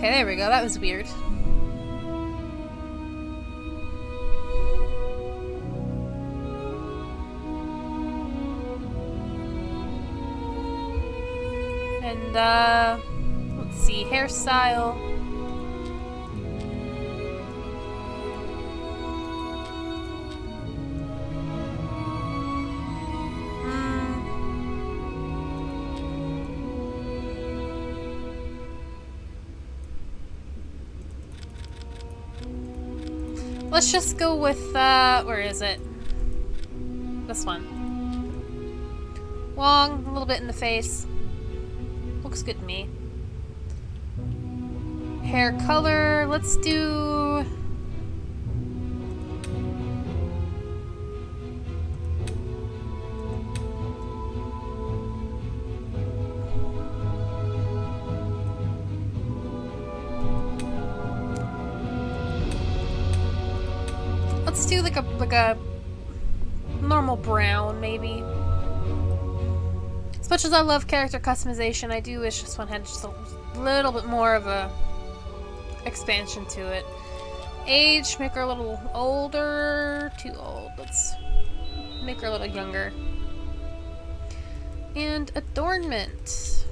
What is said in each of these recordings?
Okay, there we go. That was weird. And, let's see. Hairstyle. Let's just go with, where is it? This one. Long, a little bit in the face. Looks good to me. Hair color, let's do... Let's do like a normal brown, maybe. As much as I love character customization, I do wish this one had just a little bit more of a expansion to it. Age, make her a little older. Too old. Let's make her a little younger. And adornment.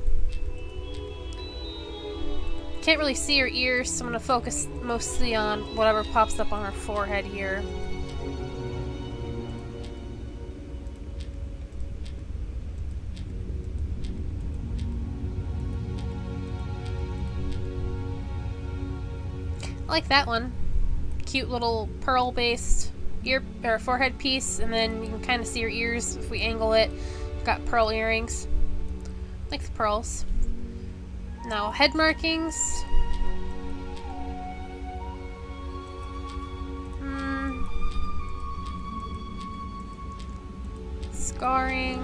Can't really see her ears, so I'm going to focus mostly on whatever pops up on her forehead here. I like that one. Cute little pearl-based ear or forehead piece, and then you can kind of see her ears if we angle it. We've got pearl earrings. I like the pearls. Now, head markings. Scarring.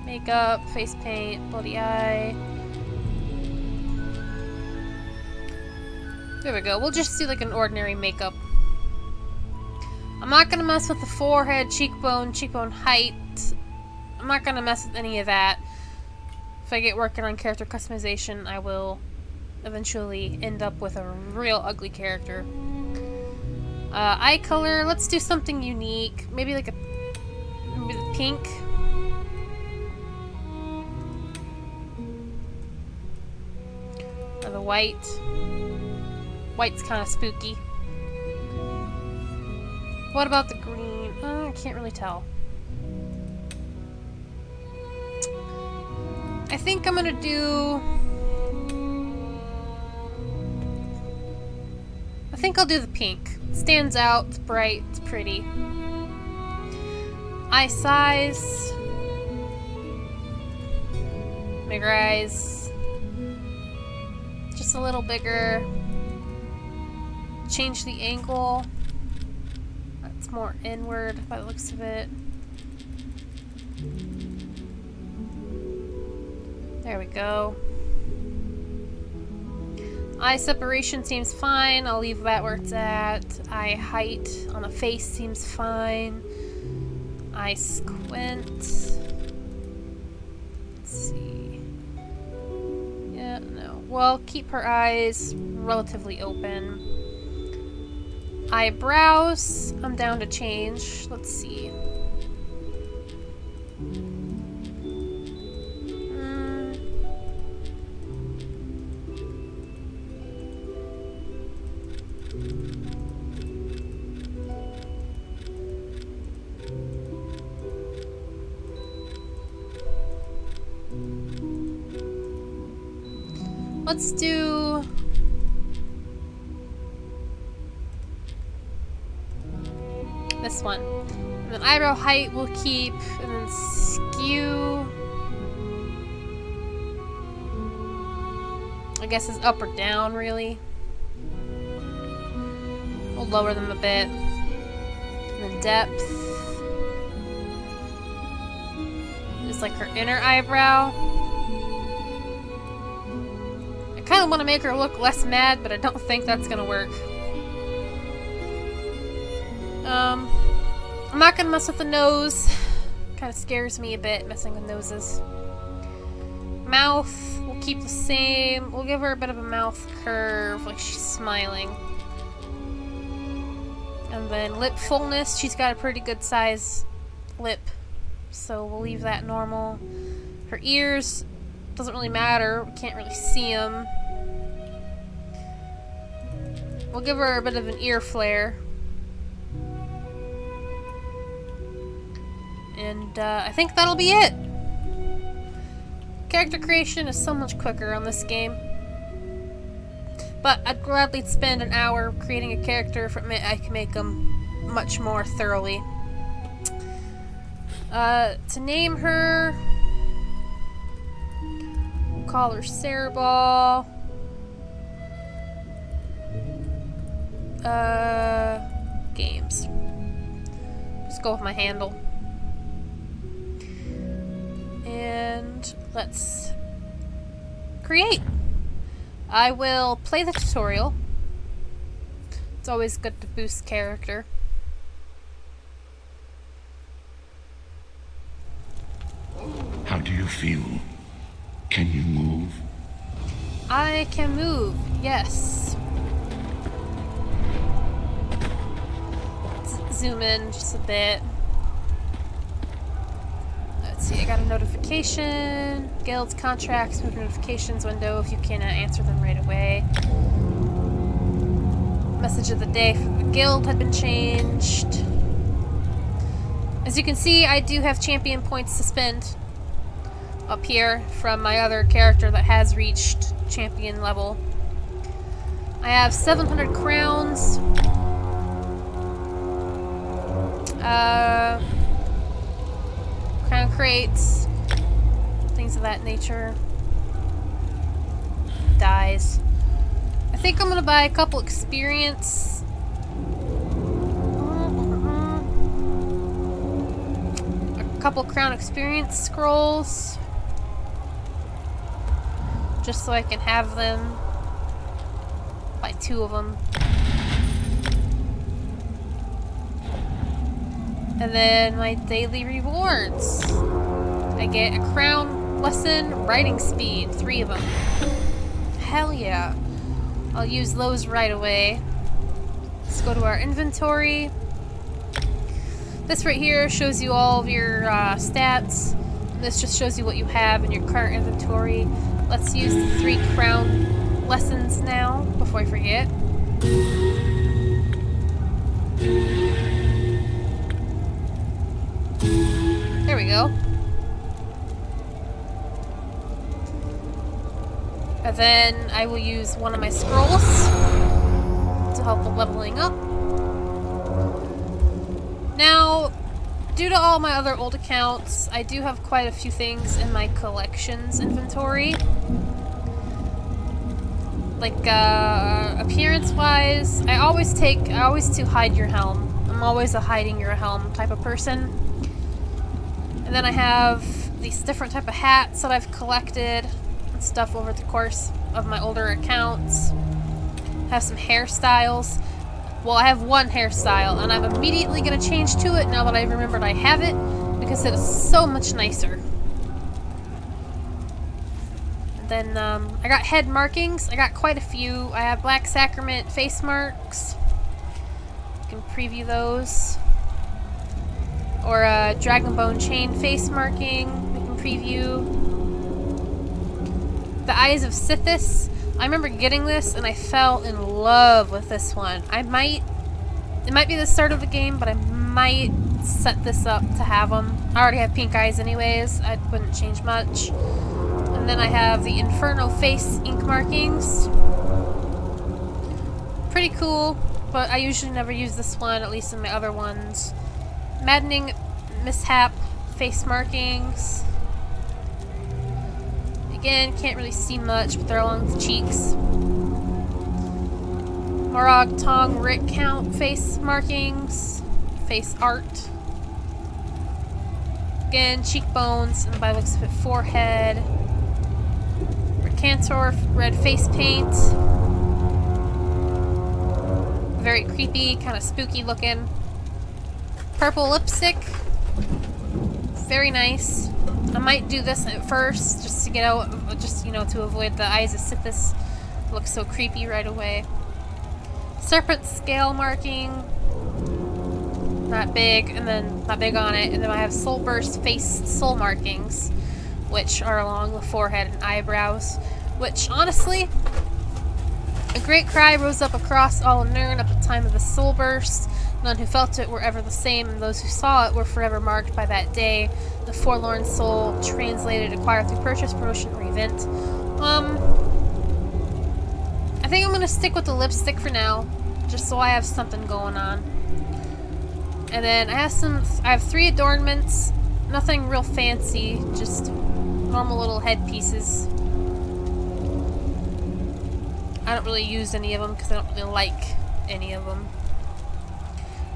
Makeup, face paint, bloody eye. There we go. We'll just do like an ordinary makeup. I'm not gonna mess with the forehead, cheekbone height. I'm not gonna mess with any of that. If I get working on character customization, I will eventually end up with a real ugly character. Eye color, let's do something unique. Maybe like maybe the pink. Or the white. White's kind of spooky. What about the green? I can't really tell. I think I'm gonna do... I think I'll do the pink. It stands out, it's bright, it's pretty. Eye size. Make her eyes just a little bigger. Change the angle. That's more inward by the looks of it. There we go. Eye separation seems fine. I'll leave that where it's at. Eye height on the face seems fine. Eye squint. Let's see. Yeah, no. Well, keep her eyes relatively open. Eyebrows, I'm down to change. Let's see. Let's do... this one. And then eyebrow height we'll keep, and then skew... I guess is up or down, really. We'll lower them a bit. And then depth. Just like her inner eyebrow. I kind of want to make her look less mad, but I don't think that's gonna work. I'm not gonna mess with the nose. Kind of scares me a bit, messing with noses. Mouth, we'll keep the same. We'll give her a bit of a mouth curve, like she's smiling. And then lip fullness, she's got a pretty good size lip, so we'll leave that normal. Her ears, doesn't really matter, we can't really see them. We'll give her a bit of an ear flare. And I think that'll be it. Character creation is so much quicker on this game. But I'd gladly spend an hour creating a character if I can make them much more thoroughly. To name her, we'll call her Cereball. Games. Just go with my handle. And let's create. I will play the tutorial. It's always good to boost character. How do you feel? Can you move? I can move, yes. Let's zoom in just a bit. Let's see, I got a notification. Guilds, contracts, move notifications window if you cannot answer them right away. Message of the day for the guild had been changed. As you can see, I do have champion points to spend up here from my other character that has reached champion level. I have 700 crowns. Crown crates, things of that nature. Dies. I think I'm gonna buy a couple experience. A couple crown experience scrolls. Just so I can have them. Buy 2 of them. And then my daily rewards. I get a crown lesson, writing speed, 3 of them. Hell yeah. I'll use those right away. Let's go to our inventory. This right here shows you all of your stats. And this just shows you what you have in your current inventory. Let's use the 3 crown lessons now, before I forget. There we go. And then I will use one of my scrolls to help the leveling up. Now, due to all my other old accounts, I do have quite a few things in my collections inventory. Like, appearance-wise, I always do hide your helm. I'm always a hiding your helm type of person. And then I have these different type of hats that I've collected and stuff over the course of my older accounts. I have some hairstyles. Well, I have one hairstyle, and I'm immediately going to change to it now that I've remembered I have it, because it is so much nicer. And then, I got head markings. I got quite a few. I have Black Sacrament face marks. You can preview those. Or a Dragonbone chain face marking. We can preview. The Eyes of Sithis. I remember getting this and I fell in love with this one. It might be the start of the game, but I might set this up to have them. I already have pink eyes anyways. I wouldn't change much. And then I have the Inferno face ink markings. Pretty cool, but I usually never use this one, at least in my other ones. Maddening Mishap face markings. Again, can't really see much, but they're along the cheeks. Morag Tong Rick Count face markings. Face art. Again, cheekbones, and by the looks of it, forehead. Recantor red face paint. Very creepy, kind of spooky looking. Purple lipstick. very nice. I might do this at first, just to get out, just, you know, to avoid the Eyes of Sithis. Looks so creepy right away. Serpent scale marking. Not big, and then not big on it. And then I have soul burst face soul markings, which are along the forehead and eyebrows. Which, honestly, a great cry rose up across all of Nirn at the time of the soul burst. None who felt it were ever the same, and those who saw it were forever marked by that day. The forlorn soul, translated, acquired through purchase, promotion, or event. I think I'm gonna stick with the lipstick for now, just so I have something going on. And then I have 3 adornments, nothing real fancy, just normal little headpieces. I don't really use any of them because I don't really like any of them.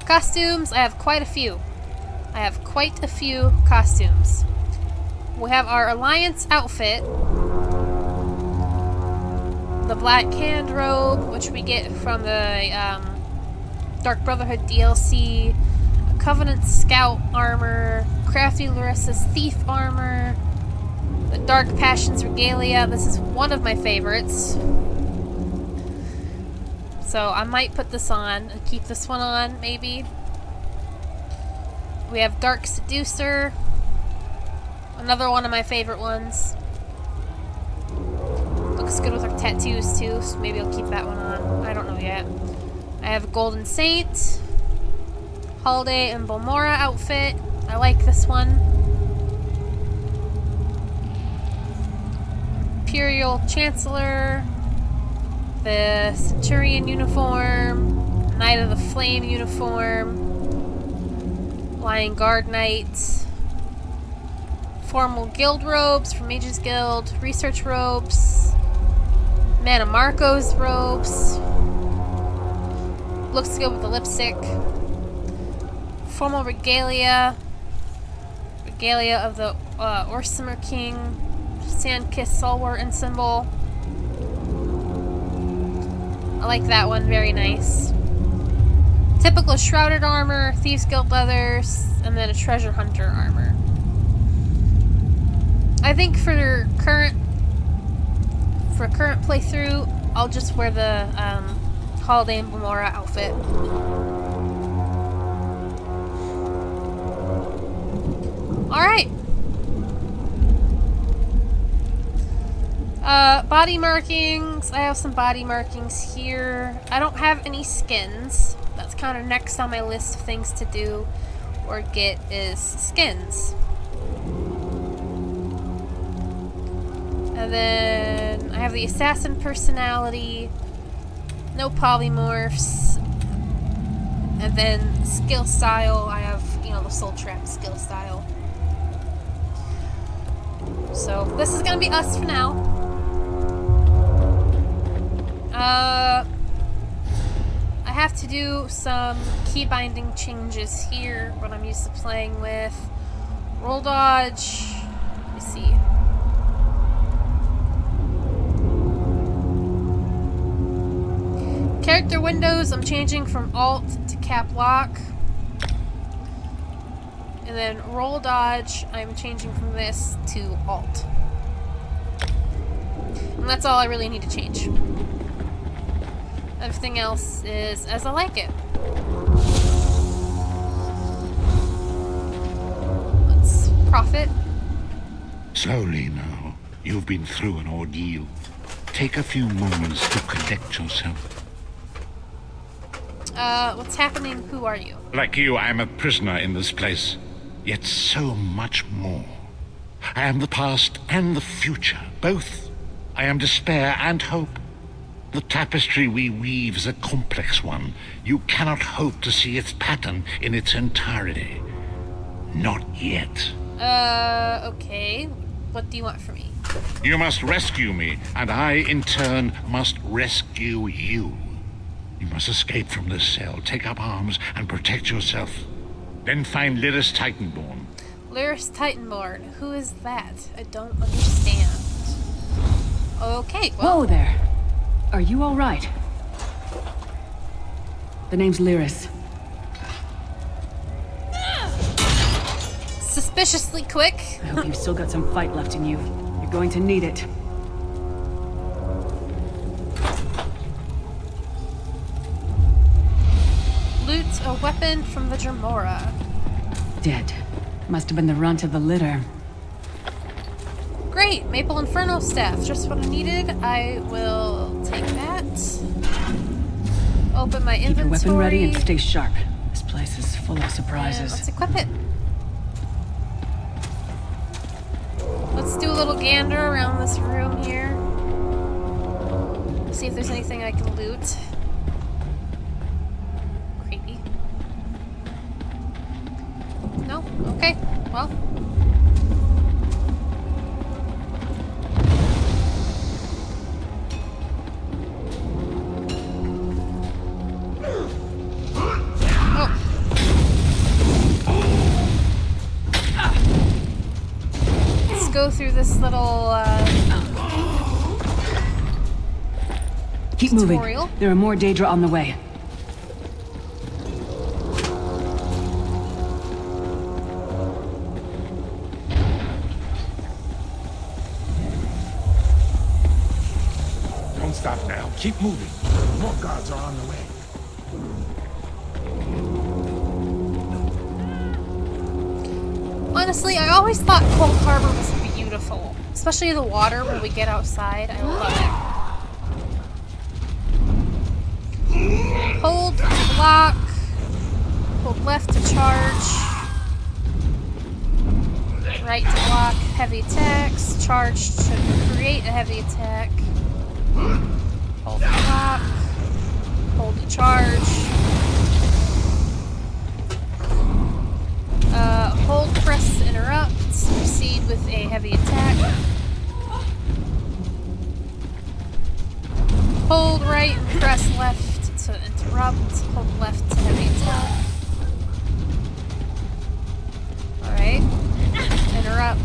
Costumes, I have quite a few. I have quite a few costumes. We have our Alliance outfit. The Black Hand robe, which we get from the Dark Brotherhood DLC. Covenant Scout armor. Crafty Larissa's Thief armor. The Dark Passions regalia. This is one of my favorites. So I might put this on and keep this one on, maybe. We have Dark Seducer. Another one of my favorite ones. Looks good with her tattoos too, so maybe I'll keep that one on. I don't know yet. I have Golden Saint. Holiday and Balmora outfit. I like this one. Imperial Chancellor. The Centurion uniform, Knight of the Flame uniform, Lion Guard Knight, formal guild robes from Mage's Guild, research robes, Mana Marco's robes, looks good with the lipstick, formal regalia of the Orsimer King, Sand-Kissed Stalwart symbol. I like that one, very nice. Typical Shrouded armor, Thieves Guild leathers, and then a Treasure Hunter armor. I think for current playthrough, I'll just wear the Holiday and Balmora outfit. Alright. Body markings. I have some body markings here. I don't have any skins. That's kind of next on my list of things to do or get is skins. And then I have the assassin personality. No polymorphs. And then skill style. I have, you know, the soul trap skill style. So this is gonna be us for now. I have to do some key binding changes here, what I'm used to playing with. Roll dodge. Let me see. Character windows, I'm changing from Alt to Cap Lock. And then roll dodge, I'm changing from this to Alt. And that's all I really need to change. Everything else is as I like it. Let's profit. Slowly now. You've been through an ordeal. Take a few moments to collect yourself. What's happening? Who are you? Like you, I am a prisoner in this place. Yet so much more. I am the past and the future, both. I am despair and hope. The tapestry we weave is a complex one. You cannot hope to see its pattern in its entirety. Not yet. Okay. What do you want from me? You must rescue me, and I, in turn, must rescue you. You must escape from this cell, take up arms, and protect yourself. Then find Lyris Titanborn. Lyris Titanborn? Who is that? I don't understand. Okay, well... Whoa there! Are you alright? The name's Lyris. suspiciously quick. I hope you've still got some fight left in you. You're going to need it. Loot a weapon from the Dremora. Dead. Must have been the runt of the litter. Great, Maple Inferno staff, just what I needed. I will take that. Open my Keep your inventory. weapon ready and stay sharp. This place is full of And surprises. let's equip it. Let's do a little gander around this room here. See if there's anything I can loot. Creepy. No? Okay. Well. Go through this little Keep tutorial. moving. There are more Daedra on the way. Don't stop now. Keep moving. More guards are on the way. Honestly, I always thought Cold Harbor was beautiful. Especially the water when we get outside. I love it. Hold to block. Hold left to charge. Right to block heavy attacks. Charge to create a heavy attack. Hold to block. Hold to charge. Hold press to interrupt. Proceed with a heavy attack. Hold right and press left to interrupt. Hold left to heavy attack. Alright. Interrupt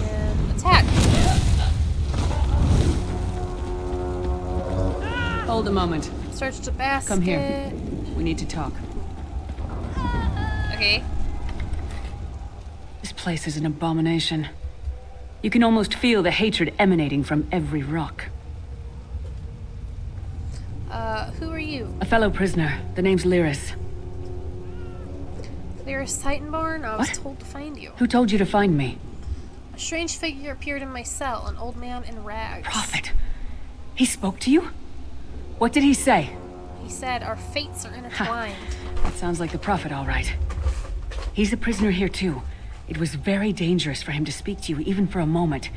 and attack. Hold a moment. Search the basket. Come here. We need to talk. Okay. This place is an abomination. You can almost feel the hatred emanating from every rock. Who are you? A fellow prisoner. The name's Lyris. Lyris Titanborn? I was What? told to find you. Who told you to find me? A strange figure appeared in my cell, an old man in rags. Prophet. He spoke to you? What did he say? He said our fates are intertwined. That sounds like the Prophet, all right. He's a prisoner here too. It was very dangerous for him to speak to you, even for a moment.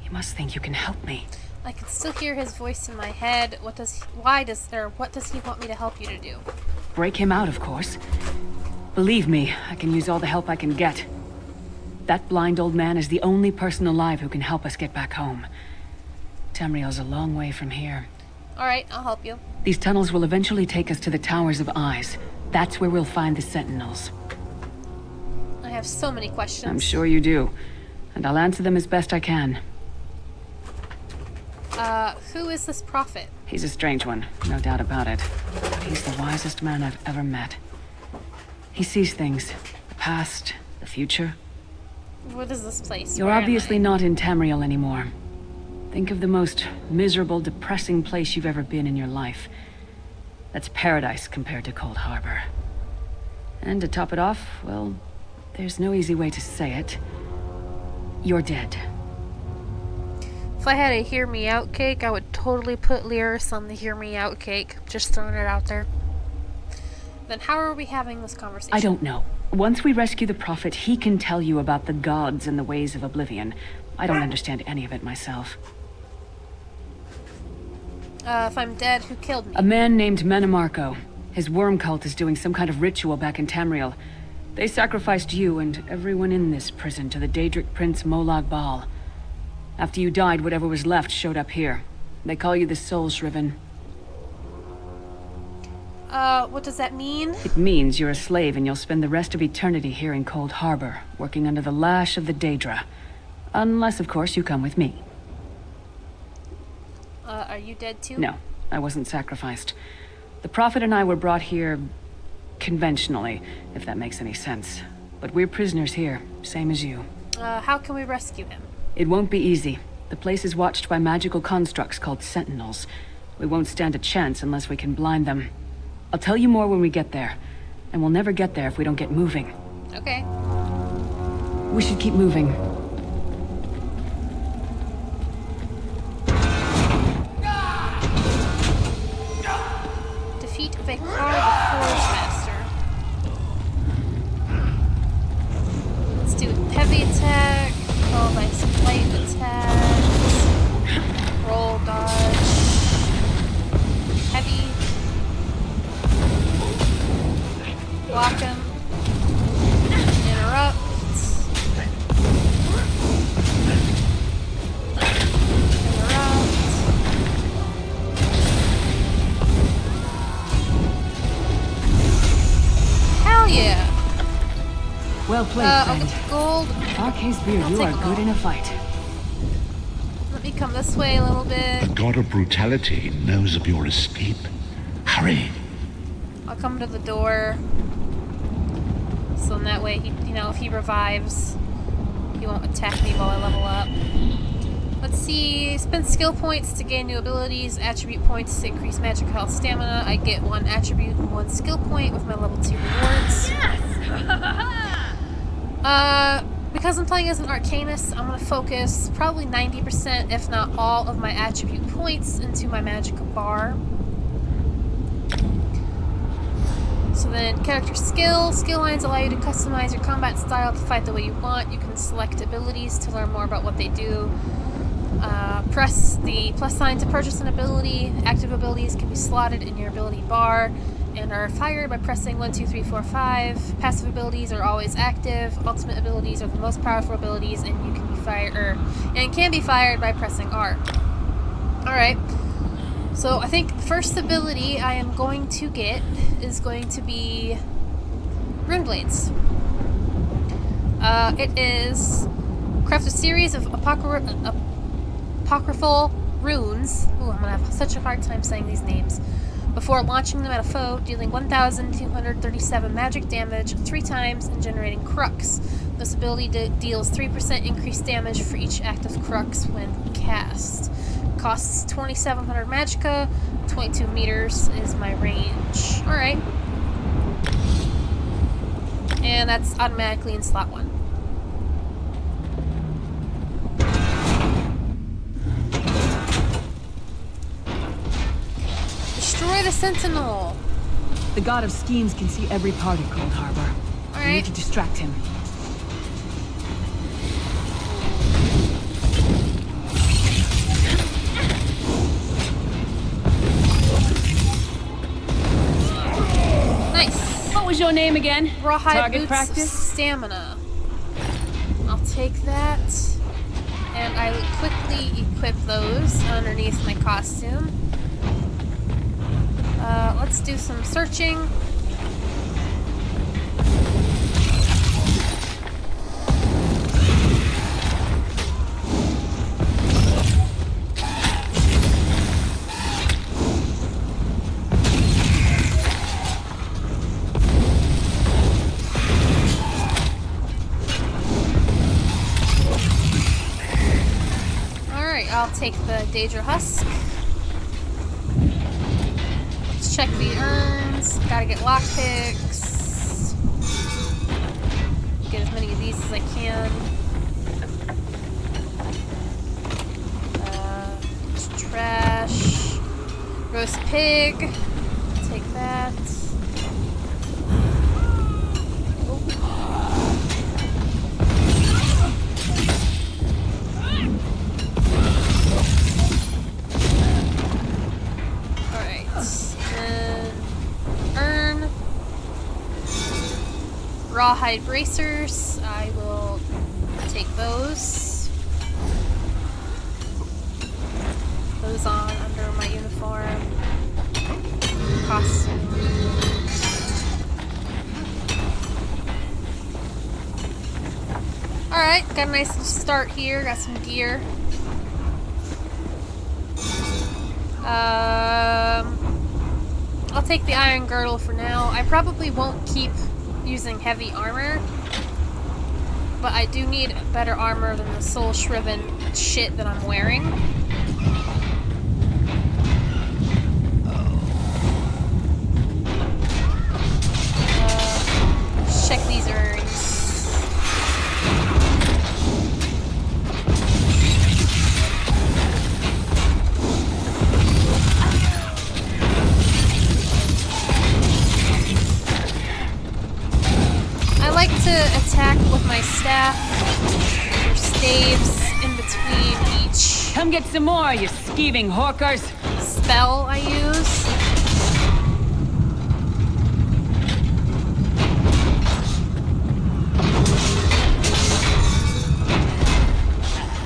You must think you can help me. I can still hear his voice in my head. What does he want me to help you to do? Break him out, of course. Believe me, I can use all the help I can get. That blind old man is the only person alive who can help us get back home. Tamriel's a long way from here. Alright, I'll help you. These tunnels will eventually take us to the Towers of Eyes. That's where we'll find the Sentinels. I have so many questions. I'm sure you do. And I'll answer them as best I can. Who is this prophet? He's a strange one, no doubt about it. But he's the wisest man I've ever met. He sees things. The past, the future. What is this place? You're Where am obviously I? not in Tamriel anymore. Think of the most miserable, depressing place you've ever been in your life. That's paradise compared to Cold Harbor. And to top it off, well, there's no easy way to say it. You're dead. If I had a hear me out cake, I would totally put Lyris on the hear me out cake. Just throwing it out there. Then how are we having this conversation? I don't know. Once we rescue the Prophet, he can tell you about the gods and the ways of oblivion. I don't understand any of it myself. If I'm dead, who killed me? A man named Menemarco. His worm cult is doing some kind of ritual back in Tamriel. They sacrificed you and everyone in this prison to the Daedric prince Molag Bal. After you died, whatever was left showed up here. They call you the Soul Shriven. What does that mean? It means you're a slave and you'll spend the rest of eternity here in Cold Harbor, working under the lash of the Daedra. Unless, of course, you come with me. Are you dead too? No, I wasn't sacrificed. The Prophet and I were brought here conventionally, if that makes any sense. but we're prisoners here, same as you. How can we rescue him? It won't be easy. The place is watched by magical constructs called sentinels. We won't stand a chance unless we can blind them. I'll tell you more when we get there. And we'll never get there if we don't get moving. Okay. We should keep moving. Defeat Vekar the Forge Master. Let's do heavy attack, followed by some light attacks. Roll, dodge. Heavy. Block him. Interrupt. Interrupt. Hell yeah! Well played, I'll friend. get the gold. Arcasebeard, I'll you take are the good gold. in a fight. Let me come this way a little bit. The god of brutality knows of your escape. Hurry! I'll come to the door. So in that way, if he revives, he won't attack me while I level up. Let's see. Spend skill points to gain new abilities, attribute points to increase magic health stamina. I get 1 attribute and 1 skill point with my level 2 rewards. Because I'm playing as an Arcanist, I'm going to focus probably 90%, if not all, of my attribute points into my magic bar. So then, character skill. Skill lines allow you to customize your combat style to fight the way you want. You can select abilities to learn more about what they do. Press the plus sign to purchase an ability. Active abilities can be slotted in your ability bar and are fired by pressing 1, 2, 3, 4, 5. Passive abilities are always active. Ultimate abilities are the most powerful abilities, and you can be fired by pressing R. All right. So I think the first ability I am going to get is going to be Rune Blades. It is craft a series of apocryphal runes. Ooh, I'm gonna have such a hard time saying these names. Before launching them at a foe, dealing 1,237 magic damage 3 times and generating crux. This ability deals 3% increased damage for each active crux when cast. Costs 2,700 magicka, 22 meters is my range. Alright. And that's automatically in slot 1. Destroy the Sentinel! The god of schemes can see every part of Cold Harbor. We need Alright. to distract him. Nice! What was your name again? Rawhide Target boots practice? stamina. I'll take that. And I will quickly equip those underneath my costume. Let's do some searching. Alright, I'll take the Daedric husk. Let's check the urns. Gotta get lockpicks. Get as many of these as I can. Trash. Roast pig. Take that. Alright. Then urn. Rawhide bracers. I will take those. Those on under my uniform. Costume. Alright, got a nice start here. Got some gear. I'll take the iron girdle for now. I probably won't keep using heavy armor but I do need better armor than the soul shriven shit that I'm wearing. Check these urns. I like to attack with my staff or staves in between each Come get some more, you skeeving hawkers! spell I use.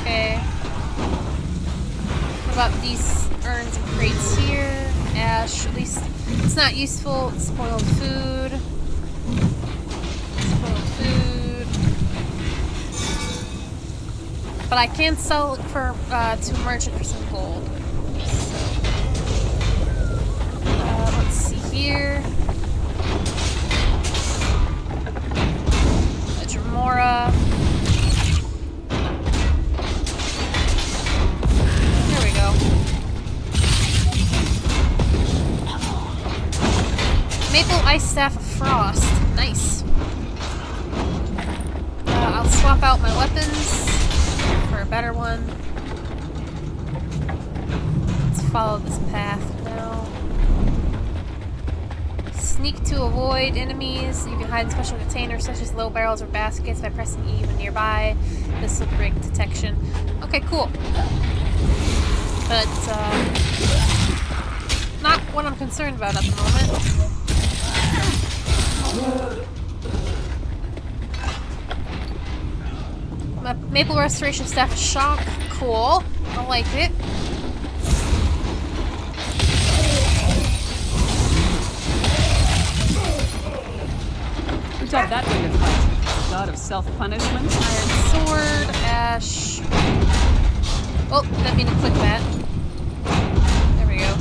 Okay. What about these urns and crates here? Ash, at least it's not useful. Spoiled food. Spoiled food. But I can sell it for to a merchant for some gold. So, let's see here. A Dremora. There we go. Maple Ice Staff of Frost. Nice. I'll swap out my weapons for a better one. Let's follow this path now. Sneak to avoid enemies. You can hide in special containers such as low barrels or baskets by pressing E when nearby. This will break detection. Okay, cool. But, not what I'm concerned about at the moment. My Maple Restoration Staff of Shock. Cool. I like it. Who taught that way to fight? God of self-punishment? Iron Sword. Ash. Oh, didn't mean to click that. There we go.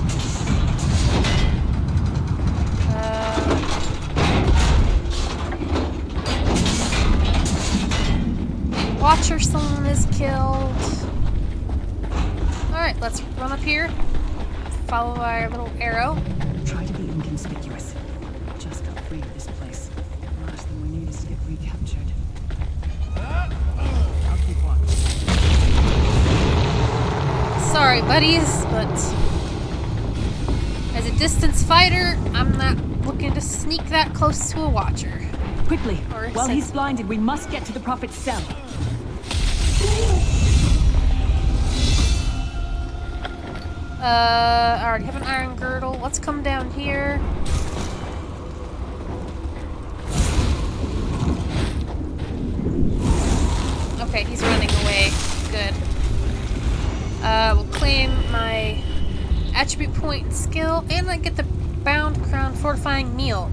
Watcher someone is killed. Alright, let's run up here. Follow our little arrow. Try to be inconspicuous. Just got free of this place. Last thing we need is to get recaptured. I'll keep watch. Sorry, buddies, but as a distance fighter, I'm not looking to sneak that close to a Watcher. Quickly! Or While he's sensitive. blinded, we must get to the Prophet's cell. I already have an iron girdle. Let's come down here. Okay, he's running away. Good. We'll claim my attribute point skill, and I get the Bound Crown Fortifying Meal.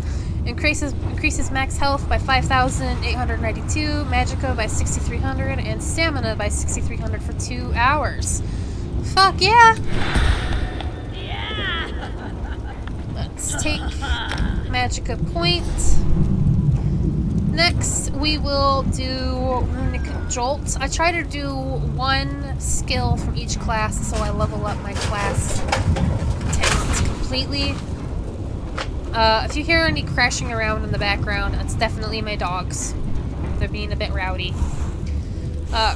Increases max health by 5,892, Magicka by 6,300, and Stamina by 6,300 for 2 hours. Fuck yeah! Let's take Magicka point. Next, we will do Runic Jolt. I try to do one skill from each class, so I level up my class talents completely. If you hear any crashing around in the background, it's definitely my dogs. They're being a bit rowdy.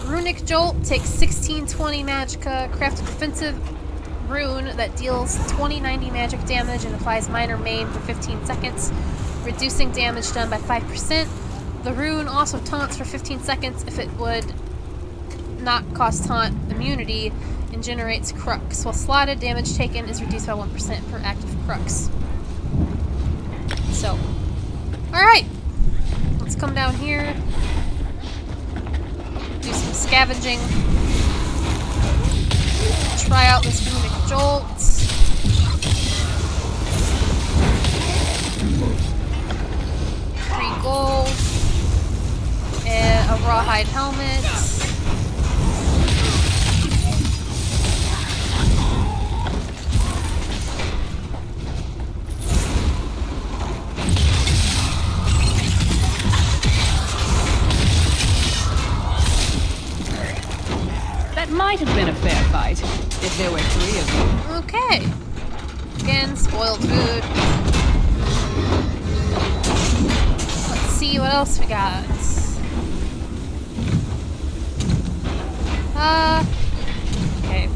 Runic Jolt takes 1620 Magicka, craft a defensive rune that deals 2090 magic damage and applies minor maim for 15 seconds, reducing damage done by 5%. The rune also taunts for 15 seconds if it would not cost taunt immunity, and generates crux, while slotted damage taken is reduced by 1% per active crux. So, alright, let's come down here, do some scavenging, try out this Runic Jolt. 3 gold, and a rawhide helmet. might have been a fair fight, if there were 3 of you. Okay. Again, spoiled food. Let's see what else we got. Okay.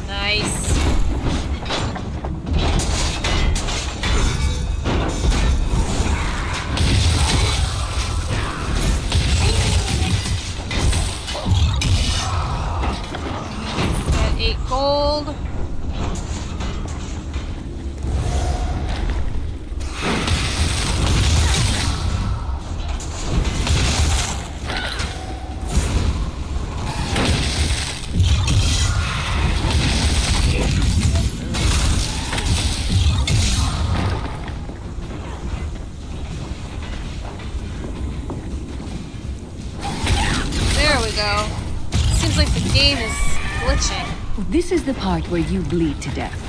Nice. Got 8 gold. Go. Seems like the game is glitching. This is the part where you bleed to death.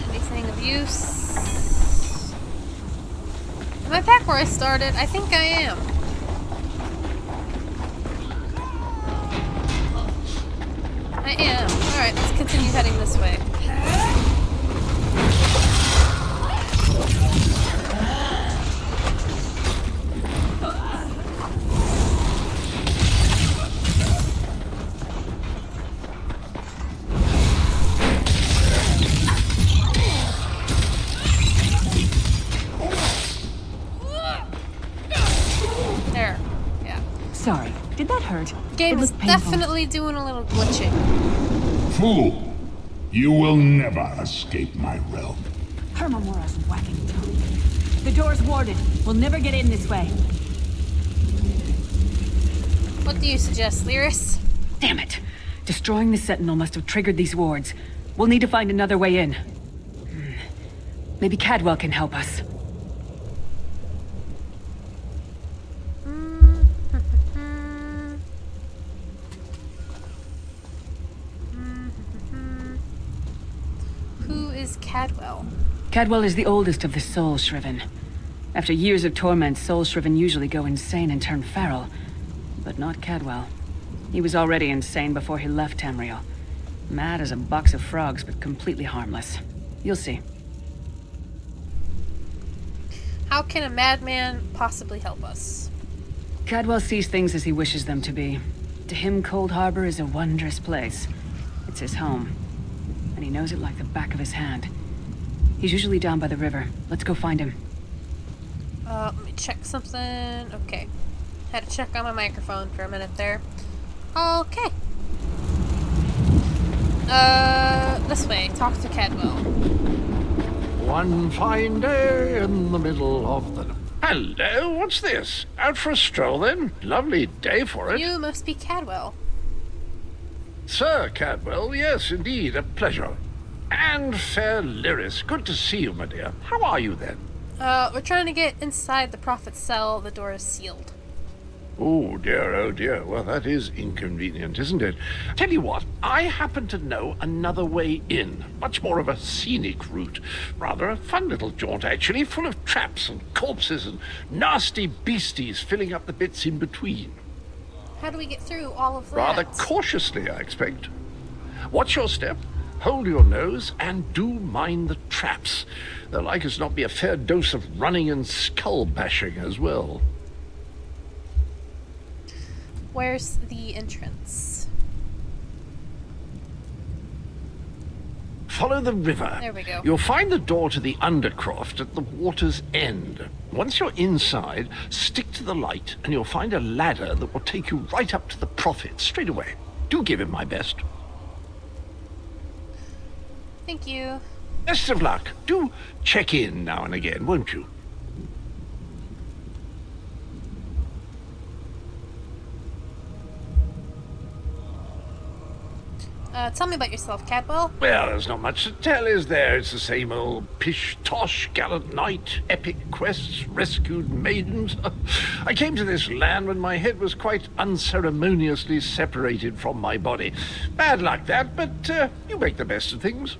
Anything of use? Am I back where I started? I think I am. I am. Alright, let's continue heading this way. Sorry, did that hurt? Game is definitely doing a little glitching. Fool! You will never escape my realm. Hermamora's whacking tongue. The door's warded. We'll never get in this way. What do you suggest, Lyris? Damn it! Destroying the Sentinel must have triggered these wards. We'll need to find another way in. Maybe Cadwell can help us. Cadwell. Cadwell is the oldest of the Soul Shriven. After years of torment, Soul Shriven usually go insane and turn feral. But not Cadwell. He was already insane before he left Tamriel. Mad as a box of frogs, but completely harmless. You'll see. How can a madman possibly help us? Cadwell sees things as he wishes them to be. To him, Cold Harbor is a wondrous place. It's his home. And he knows it like the back of his hand. He's usually down by the river. Let's go find him. Let me check something. Okay. Had to check on my microphone for a minute there. Okay. This way. Talk to Cadwell. One fine day in the middle of the... Hello, what's this? Out for a stroll then? Lovely day for it. You must be Cadwell. Sir Cadwell, yes, indeed, a pleasure. And fair Lyris, good to see you, my dear. How are you then? We're trying to get inside the Prophet's cell. The door is sealed. Oh dear. Well, that is inconvenient, isn't it? Tell you what, I happen to know another way in. Much more of a scenic route. Rather a fun little jaunt, actually, full of traps and corpses and nasty beasties filling up the bits in between. How do we get through all of that? Rather cautiously, I expect. Watch your step, hold your nose, and do mind the traps. There'll like as not be a fair dose of running and skull bashing as well. Where's the entrance? Follow the river. There we go. You'll find the door to the Undercroft at the water's end. Once you're inside, stick to the light, and you'll find a ladder that will take you right up to the Prophet straight away. Do give him my best. Thank you. Best of luck. Do check in now and again, won't you? Tell me about yourself, Cadwell. Well, there's not much to tell, is there? It's the same old pish-tosh, gallant knight, epic quests, rescued maidens. I came to this land when my head was quite unceremoniously separated from my body. Bad luck, that, but you make the best of things.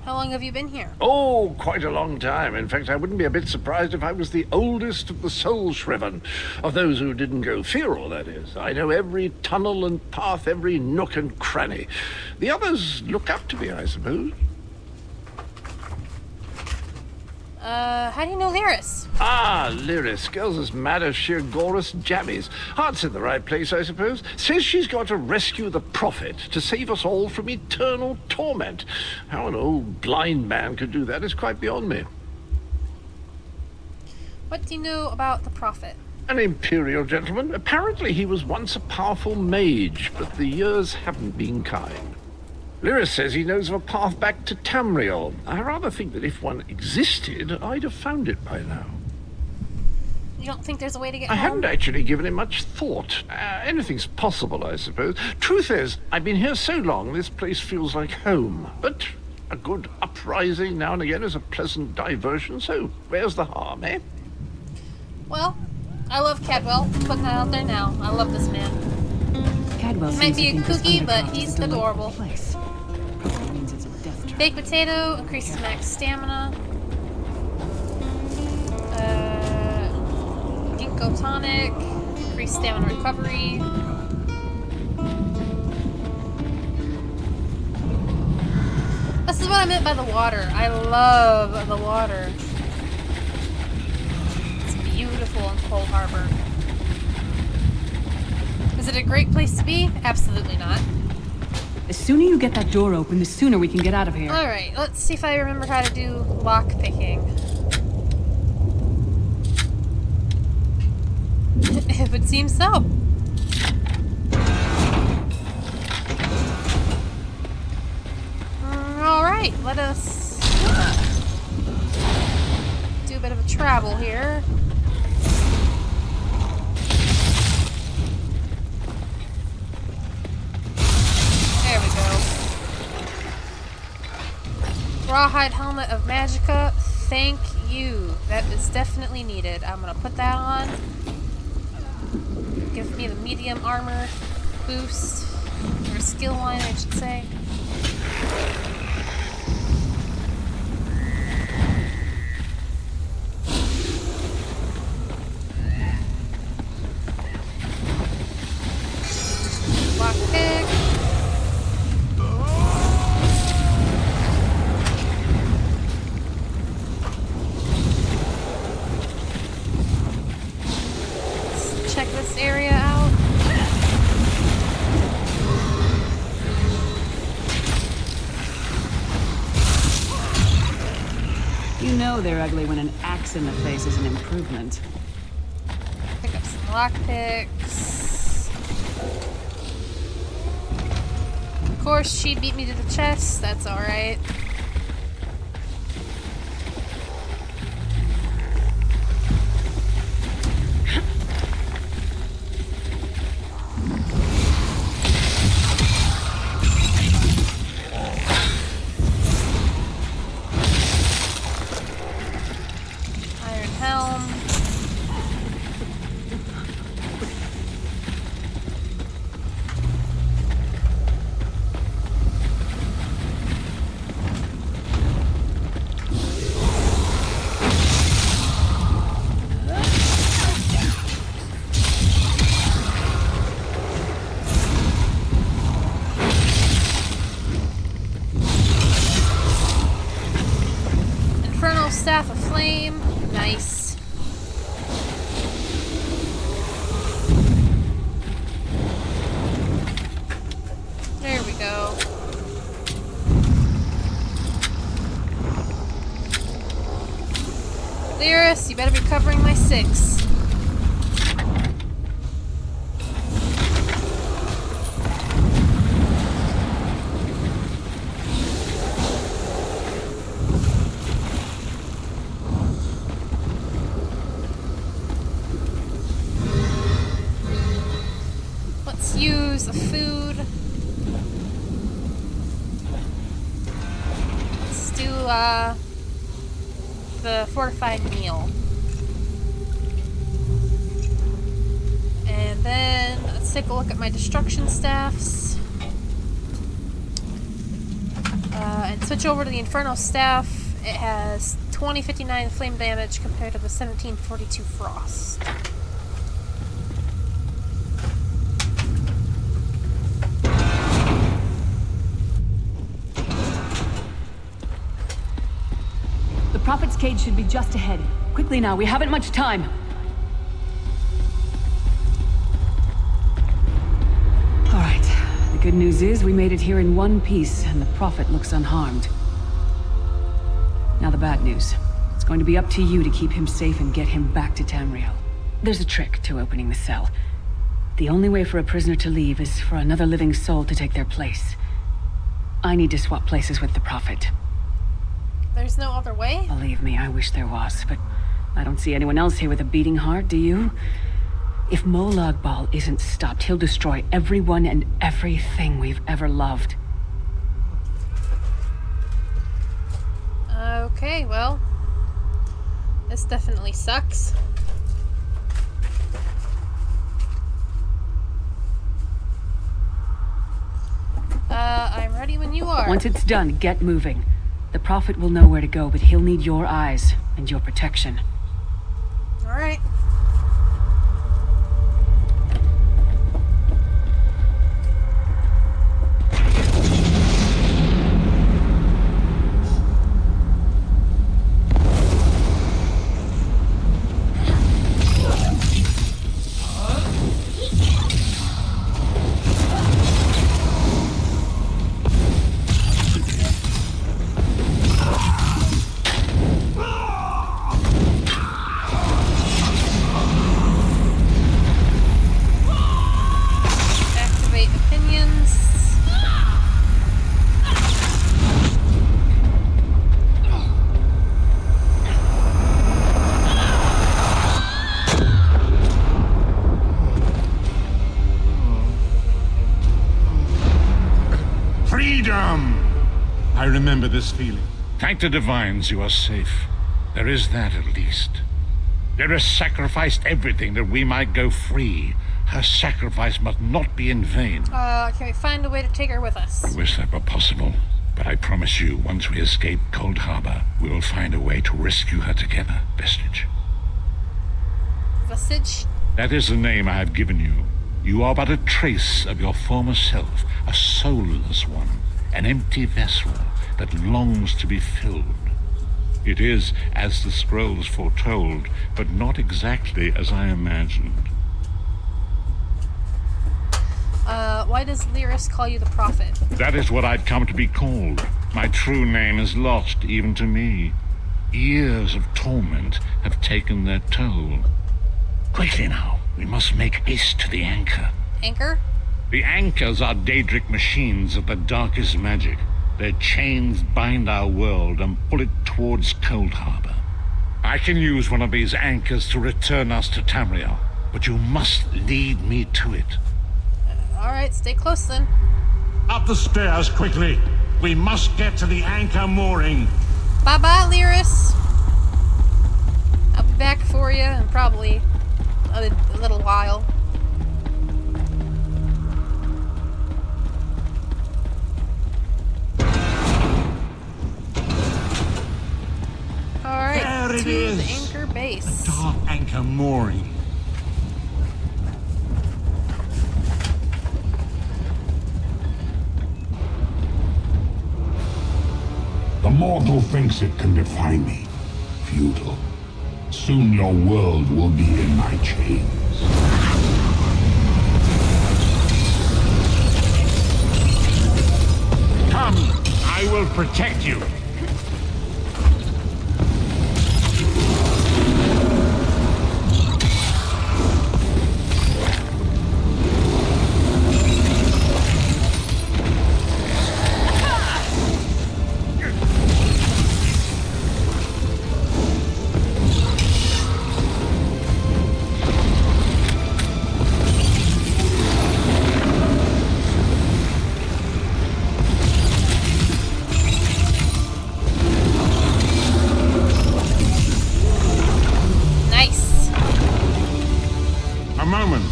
How long have you been here? Oh, quite a long time. In fact, I wouldn't be a bit surprised if I was the oldest of the soul-shriven. Of those who didn't go feral, that is. I know every tunnel and path, every nook and cranny. The others look up to me, I suppose. How do you know Lyris? Ah, Lyris. Girl's as mad as sheer Gorus jammies. Heart's in the right place, I suppose. Says she's got to rescue the Prophet to save us all from eternal torment. How an old blind man could do that is quite beyond me. What do you know about the Prophet? An imperial gentleman. Apparently he was once a powerful mage, but the years haven't been kind. Lyris says he knows of a path back to Tamriel. I rather think that if one existed, I'd have found it by now. You don't think there's a way to get I home? hadn't actually given it much thought. Anything's possible, I suppose. Truth is, I've been here so long, this place feels like home. But a good uprising now and again is a pleasant diversion, so where's the harm, eh? Well, I love Cadwell. Putting that out there now. I love this man. Cadwell He might seems to be a think this kooky, but undercroft is he's a delightful adorable. place. Probably means it's a death trap. Baked potato increases max stamina. Ginkgo tonic, increased stamina recovery. This is what I meant by the water. I love the water. It's beautiful in Cold Harbor. Is it a great place to be? Absolutely not. The sooner you get that door open, the sooner we can get out of here. Alright, let's see if I remember how to do lock picking. It would seem so. Alright, let us do a bit of a travel here. There we go. Rawhide helmet of Magicka. Thank you. That is definitely needed. I'm gonna put that on. Give me the medium armor boost. Or skill line, I should say. Lockpick. Let's check this area out. You know they're ugly when an axe in the face is an improvement. Pick up some lockpicks. Of course, she beat me to the chest. That's alright. Iron helm. Infernal Staff of Flame. Nice. There we go. Lyris, you better be covering my 6. Let's use the food. Let's do the fortified meal. And then let's take a look at my destruction staffs. And switch over to the Inferno Staff. It has 2059 flame damage compared to the 1742 frost. The Prophet's cage should be just ahead. Quickly now, we haven't much time. All right. The good news is we made it here in one piece, and the Prophet looks unharmed. Now the bad news. It's going to be up to you to keep him safe and get him back to Tamriel. There's a trick to opening the cell. The only way for a prisoner to leave is for another living soul to take their place. I need to swap places with the Prophet. There's no other way? Believe me, I wish there was, but I don't see anyone else here with a beating heart, do you? If Molag Bal isn't stopped, he'll destroy everyone and everything we've ever loved. Okay, well, this definitely sucks. I'm ready when you are. Once it's done, get moving. The Prophet will know where to go, but he'll need your eyes and your protection. Alright. I remember this feeling. Thank the divines you are safe. There is that at least. Lyris sacrificed everything that we might go free. Her sacrifice must not be in vain. Can we find a way to take her with us? I wish that were possible. But I promise you, once we escape Cold Harbor, we will find a way to rescue her together, Vestige. Vestige? That is the name I have given you. You are but a trace of your former self, a soulless one, an empty vessel that longs to be filled. It is as the scrolls foretold, but not exactly as I imagined. Why does Lyris call you the Prophet? That is what I'd come to be called. My true name is lost even to me. Years of torment have taken their toll. Quickly now, we must make haste to the anchor. Anchor? The anchors are Daedric machines of the darkest magic. Their chains bind our world and pull it towards Cold Harbor. I can use one of these anchors to return us to Tamriel, but you must lead me to it. Alright, stay close then. Up the stairs, quickly! We must get to the anchor mooring! Bye-bye, Lyris! I'll be back for you in probably a little while. Alright, There it to is. the anchor base. Dark anchor mooring. The mortal thinks it can defy me. Futile. Soon your world will be in my chains. Come, I will protect you.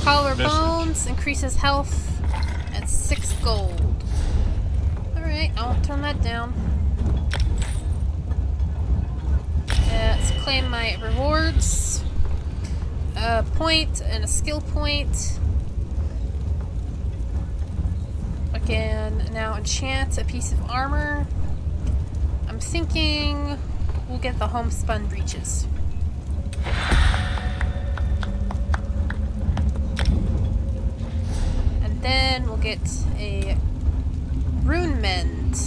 Collarbones increases health at 6 gold. Alright. Alright, I won't turn that down. Let's claim my rewards. A point and a skill point. I can now enchant a piece of armor. I'm thinking we'll get the homespun breeches. And then we'll get a rune mend.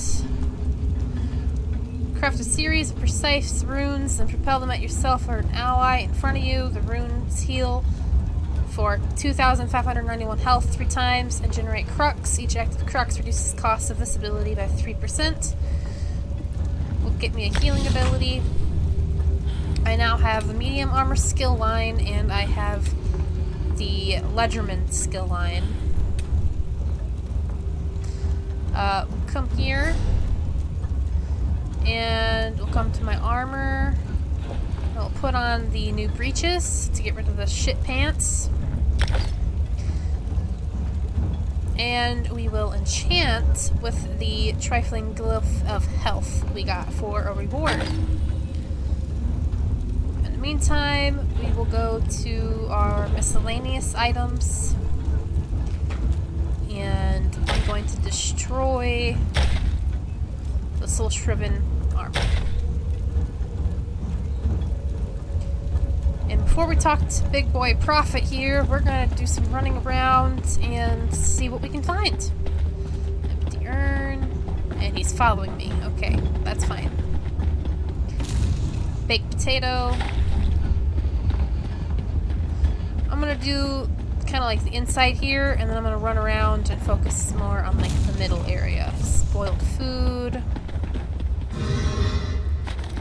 Craft a series of precise runes and propel them at yourself or an ally in front of you. The runes heal for 2,591 health 3 times and generate crux. Each active crux reduces cost of this ability by 3%. Will get me a healing ability. I now have the medium armor skill line and I have the Ledgerman skill line. We'll come here and we'll come to my armor. I'll put on the new breeches to get rid of the shit pants. And we will enchant with the trifling glyph of health we got for a reward. In the meantime, we will go to our miscellaneous items. And I'm going to destroy the soul shriven armor. And before we talk to Big Boy Prophet here, we're gonna do some running around and see what we can find. Empty urn. And he's following me. Okay, that's fine. Baked potato. I'm gonna do kind of like the inside here, and then I'm gonna run around and focus more on like the middle area. Spoiled food.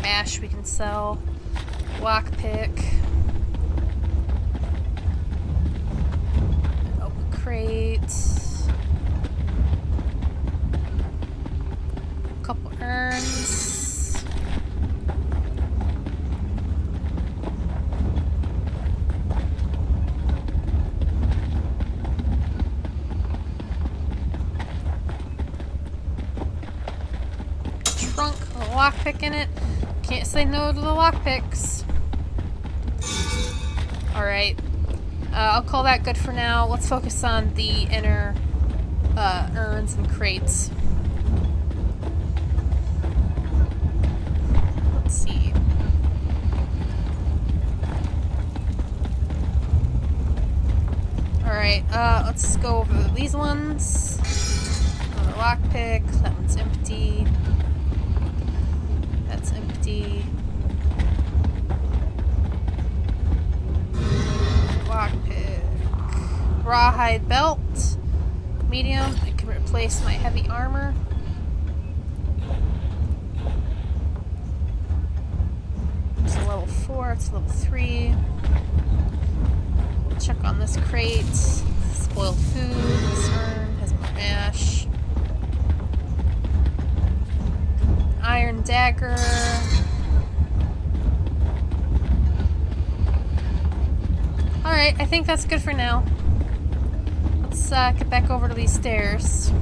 Ash we can sell. Lockpick. Open crate. Couple urns. Trunk with a lockpick in it. Can't say no to the lockpicks. Alright. I'll call that good for now. Let's focus on the inner urns and crates. Let's see. Alright, let's go over these ones. Another lockpick. That one's empty. That's empty. Lockpick. Rawhide belt. Medium. I can replace my heavy armor. It's a level 4. It's a level 3. Check on this crate. Spoiled food. This urn has more ash. Iron dagger. Alright, I think that's good for now. Let's get back over to these stairs.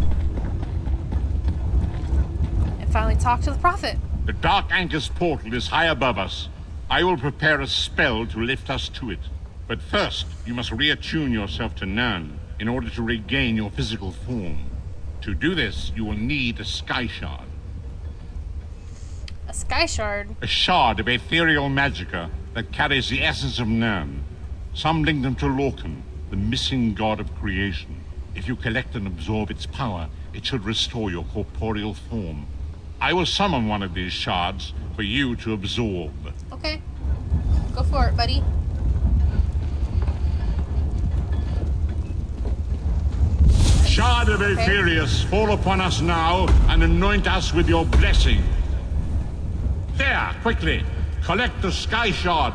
And finally talk to the prophet. The Dark Anchor's portal is high above us. I will prepare a spell to lift us to it. But first, you must reattune yourself to Nern in order to regain your physical form. To do this, you will need a sky shard. A sky shard? A shard of ethereal magicka that carries the essence of Nern. Some link them to Lorcan, the missing god of creation. If you collect and absorb its power, it should restore your corporeal form. I will summon one of these shards for you to absorb. Okay. Go for it, buddy. Shard of Aetherius, fall upon us now and anoint us with your blessing. There, quickly, collect the sky shard.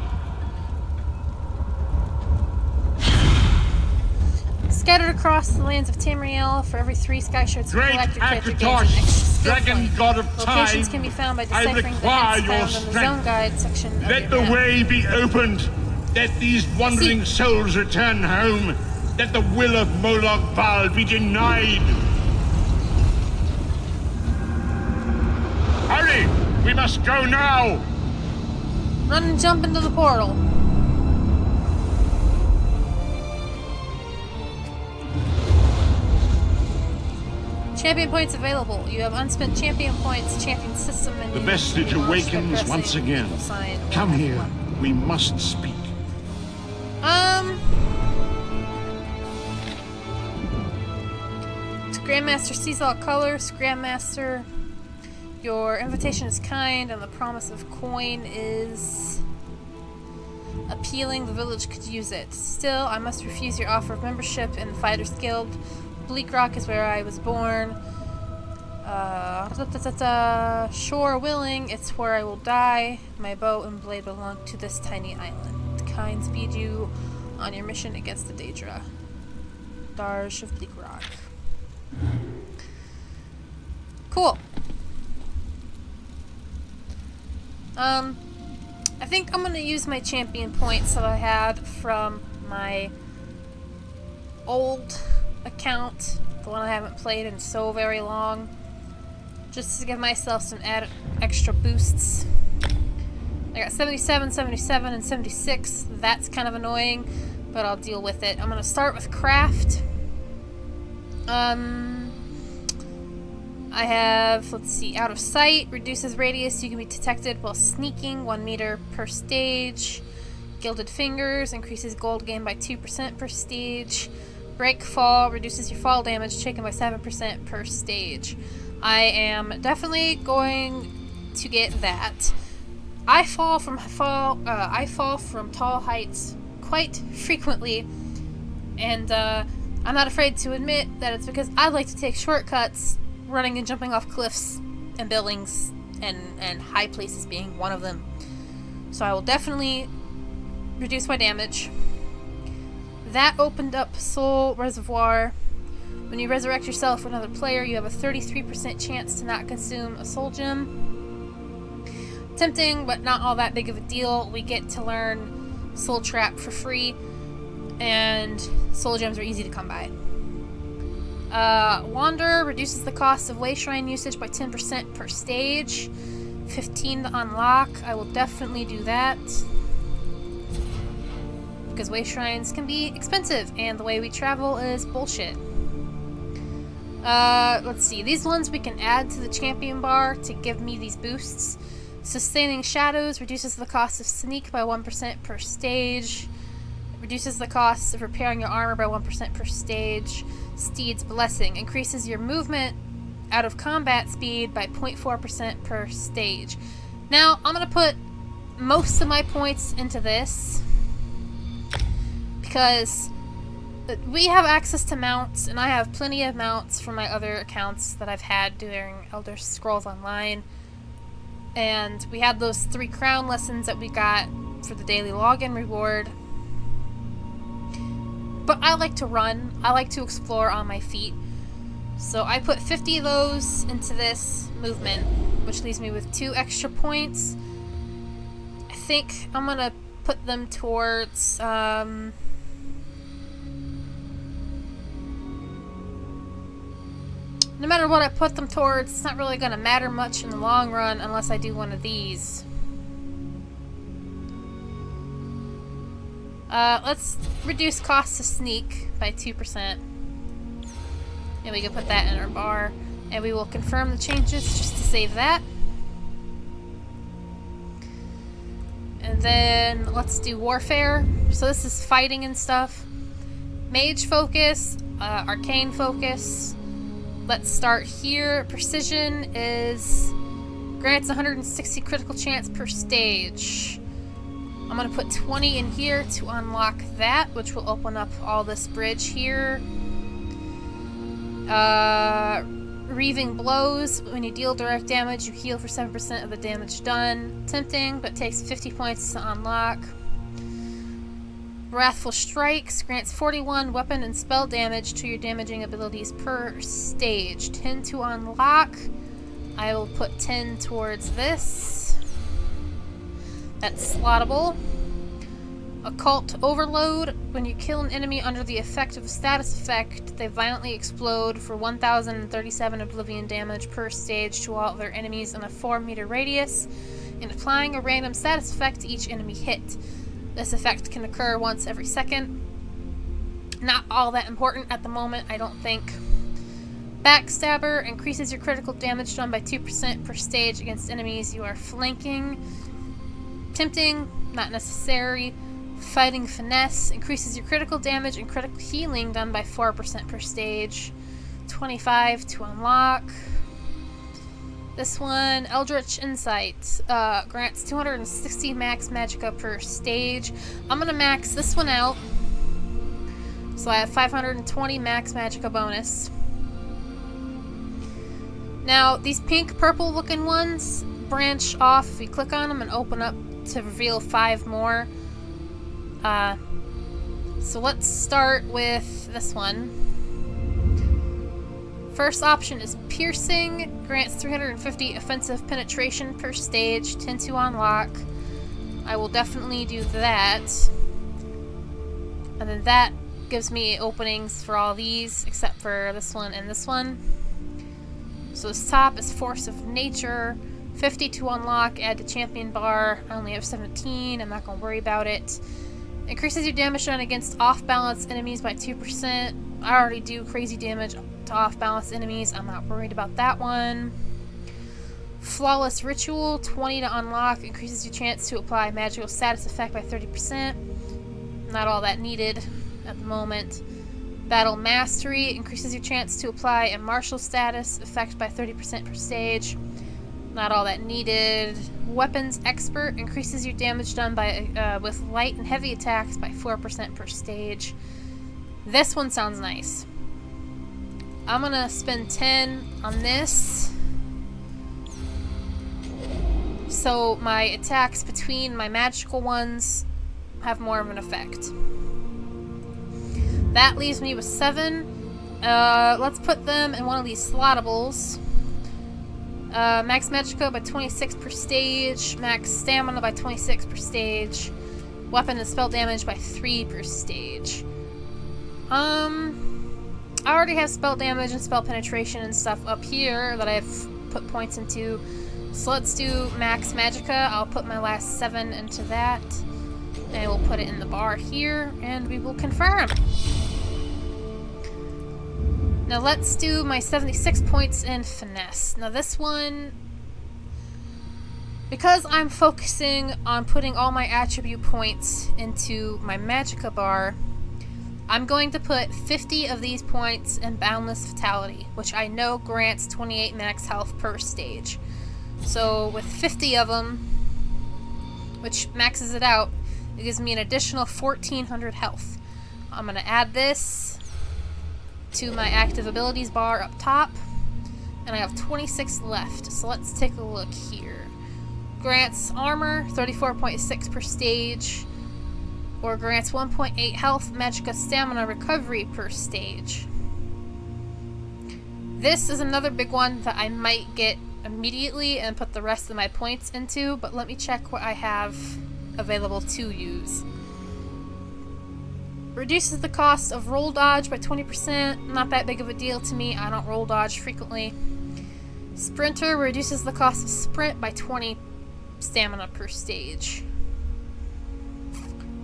Scattered across the lands of Tamriel, for every 3 sky shards you Great collect, your character gains an Akatosh, extra skill dragon point. god of time, Locations can be found by I deciphering the require hints your found in the strength. zone guide section of Let your the map. way be opened. Let these wandering souls return home. Let the will of Moloch Val be denied. We must go now! Run and jump into the portal. Champion points available. You have unspent champion points, champion system, and The vestige awakens once again. Come here. We must speak. Grandmaster sees all colors. Grandmaster, your invitation is kind, and the promise of coin is appealing. The village could use it. Still, I must refuse your offer of membership in the Fighters Guild. Bleak Rock is where I was born. Shore willing, it's where I will die. My bow and blade belong to this tiny island. Kind speed you on your mission against the Daedra. Darsh of Bleak Rock. Cool. I think I'm gonna use my champion points that I had from my old account, the one I haven't played in so very long, just to give myself some extra boosts. I got 77, 77, and 76. That's kind of annoying, but I'll deal with it. I'm gonna start with craft. I have, let's see, out of sight, reduces radius, you can be detected while sneaking, 1 meter per stage. Gilded fingers, increases gold gain by 2% per stage. Break fall, reduces your fall damage taken by 7% per stage. I am definitely going to get that. I fall from tall heights quite frequently, and I'm not afraid to admit that it's because I like to take shortcuts, running and jumping off cliffs and buildings, and high places being one of them. So I will definitely reduce my damage. That opened up Soul Reservoir. When you resurrect yourself or another player, you have a 33% chance to not consume a soul gem. Tempting, but not all that big of a deal. We get to learn Soul Trap for free, and soul gems are easy to come by. Wander reduces the cost of way shrine usage by 10% per stage. 15 to unlock. I will definitely do that, because way shrines can be expensive, and the way we travel is bullshit. Let's see. These ones we can add to the champion bar to give me these boosts. Sustaining Shadows reduces the cost of sneak by 1% per stage. Reduces the cost of repairing your armor by 1% per stage. Steed's Blessing increases your movement out of combat speed by 0.4% per stage. Now, I'm going to put most of my points into this, because we have access to mounts, and I have plenty of mounts from my other accounts that I've had during Elder Scrolls Online. And we had those 3 crown lessons that we got for the daily login reward. But I like to run. I like to explore on my feet. So I put 50 of those into this movement, which leaves me with 2 extra points. I think I'm gonna put them towards, no matter what I put them towards, it's not really gonna matter much in the long run unless I do one of these. Let's reduce cost to sneak by 2%. And we can put that in our bar. And we will confirm the changes just to save that. And then let's do warfare. So this is fighting and stuff. Mage focus, arcane focus. Let's start here. Precision is grants 160 critical chance per stage. I'm going to put 20 in here to unlock that, which will open up all this bridge here. Reaving Blows. When you deal direct damage, you heal for 7% of the damage done. Tempting, but takes 50 points to unlock. Wrathful Strikes grants 41 weapon and spell damage to your damaging abilities per stage. 10 to unlock. I will put 10 towards this. That's slottable. Occult Overload. When you kill an enemy under the effect of a status effect, they violently explode for 1,037 oblivion damage per stage to all other enemies in a 4-meter radius, and applying a random status effect to each enemy hit. This effect can occur once every second. Not all that important at the moment, I don't think. Backstabber increases your critical damage done by 2% per stage against enemies you are flanking. Tempting, not necessary. Fighting Finesse increases your critical damage and critical healing done by 4% per stage. 25 to unlock. This one, Eldritch Insight, grants 260 max magicka per stage. I'm gonna max this one out, so I have 520 max magicka bonus. Now, these pink-purple looking ones branch off if you click on them and open up to reveal 5 more. So let's start with this one. First option is Piercing, grants 350 offensive penetration per stage, 10 to unlock. I will definitely do that. And then that gives me openings for all these, except for this one and this one. So this top is Force of Nature, 50 to unlock, add to champion bar. I only have 17, I'm not going to worry about it. Increases your damage done against off-balance enemies by 2%. I already do crazy damage to off-balance enemies, I'm not worried about that one. Flawless Ritual, 20 to unlock, increases your chance to apply magical status effect by 30%. Not all that needed at the moment. Battle Mastery, increases your chance to apply a martial status effect by 30% per stage. Not all that needed. Weapons Expert, increases your damage done by with light and heavy attacks by 4% per stage. This one sounds nice. I'm gonna spend 10 on this, so my attacks between my magical ones have more of an effect. That leaves me with 7. Let's put them in one of these slottables. Max Magicka by 26 per stage. Max Stamina by 26 per stage. Weapon and spell damage by 3 per stage. I already have spell damage and spell penetration and stuff up here that I've put points into. So let's do Max Magicka. I'll put my last 7 into that. And we'll put it in the bar here, and we will confirm. Now let's do my 76 points in Finesse. Now this one, because I'm focusing on putting all my attribute points into my Magicka bar, I'm going to put 50 of these points in Boundless Vitality, which I know grants 28 max health per stage. So with 50 of them, which maxes it out, it gives me an additional 1,400 health. I'm going to add this to my active abilities bar up top, and I have 26 left. So let's take a look here. Grants armor, 34.6 per stage, or grants 1.8 health magicka stamina recovery per stage. This is another big one that I might get immediately and put the rest of my points into, but let me check what I have available to use. Reduces the cost of roll dodge by 20%. Not that big of a deal to me. I don't roll dodge frequently. Sprinter reduces the cost of sprint by 20 stamina per stage.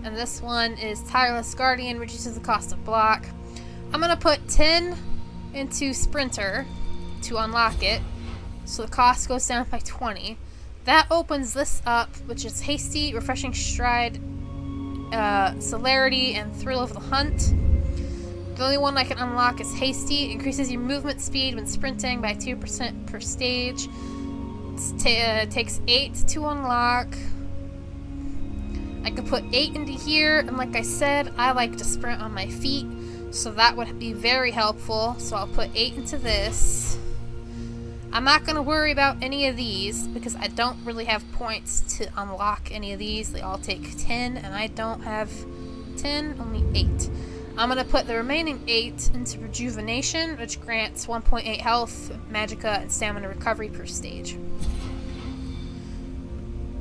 And this one is Tireless Guardian, reduces the cost of block. I'm going to put 10 into Sprinter to unlock it, so the cost goes down by 20. That opens this up, which is Hasty, Refreshing Stride, Celerity, and Thrill of the Hunt. The only one I can unlock is Hasty. Increases your movement speed when sprinting by 2% per stage. Takes 8 to unlock. I could put 8 into here, and like I said, I like to sprint on my feet, so that would be very helpful. So I'll put 8 into this. I'm not going to worry about any of these because I don't really have points to unlock any of these. They all take 10, and I don't have 10, only 8. I'm going to put the remaining 8 into Rejuvenation, which grants 1.8 health, magicka, and stamina recovery per stage.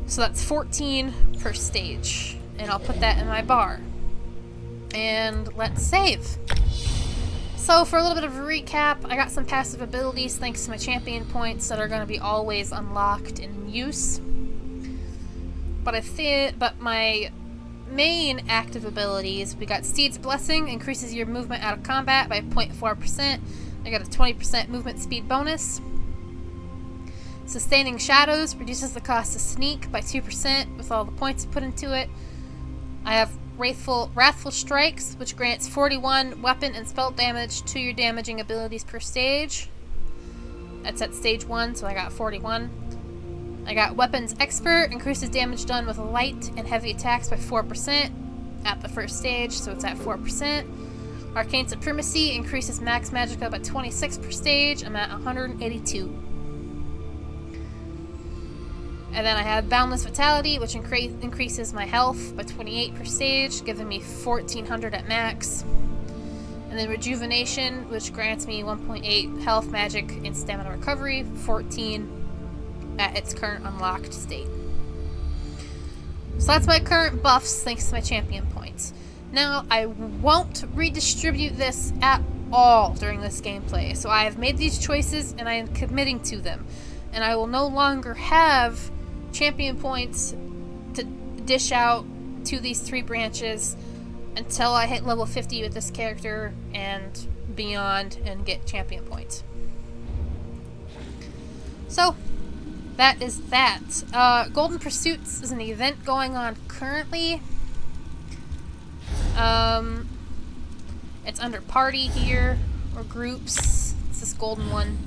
So that's 14 per stage. and I'll put that in my bar. And let's save. So for a little bit of a recap, I got some passive abilities thanks to my champion points that are going to be always unlocked in use. But my main active abilities, we got Steed's Blessing, increases your movement out of combat by 0.4%. I got a 20% movement speed bonus. Sustaining Shadows reduces the cost to sneak by 2% with all the points put into it. I have Wrathful Strikes, which grants 41 weapon and spell damage to your damaging abilities per stage. That's at stage 1, so I got 41. I got Weapons Expert, increases damage done with light and heavy attacks by 4% at the first stage, so it's at 4%. Arcane Supremacy increases max magicka by 26 per stage. I'm at 182. And then I have Boundless Vitality, which increases my health by 28 per stage, giving me 1400 at max. And then Rejuvenation, which grants me 1.8 health, magic, and stamina recovery, 14 at its current unlocked state. So that's my current buffs, thanks to my champion points. Now, I won't redistribute this at all during this gameplay, so I have made these choices and I am committing to them. And I will no longer have champion points to dish out to these 3 branches until I hit level 50 with this character and beyond and get champion points. So, that is that. Golden Pursuits is an event going on currently. It's under party here, or groups. It's this golden one.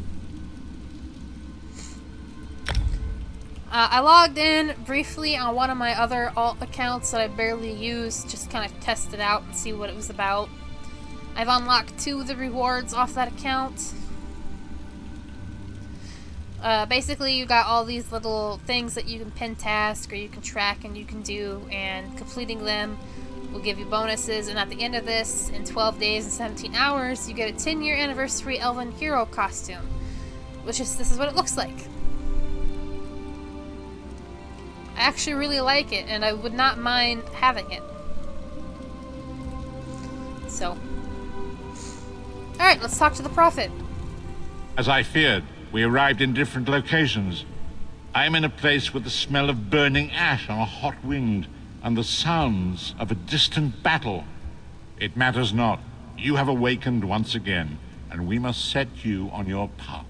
I logged in briefly on one of my other alt accounts that I barely use, just kind of test it out and see what it was about. I've unlocked 2 of the rewards off that account. Basically, you got all these little things that you can pin task or you can track and you can do, and completing them will give you bonuses. And at the end of this, in 12 days and 17 hours, you get a 10-year anniversary Elven hero costume, this is what it looks like. I actually really like it, and I would not mind having it. So. Alright, let's talk to the Prophet. As I feared, we arrived in different locations. I am in a place with the smell of burning ash on a hot wind, and the sounds of a distant battle. It matters not. You have awakened once again, and we must set you on your path.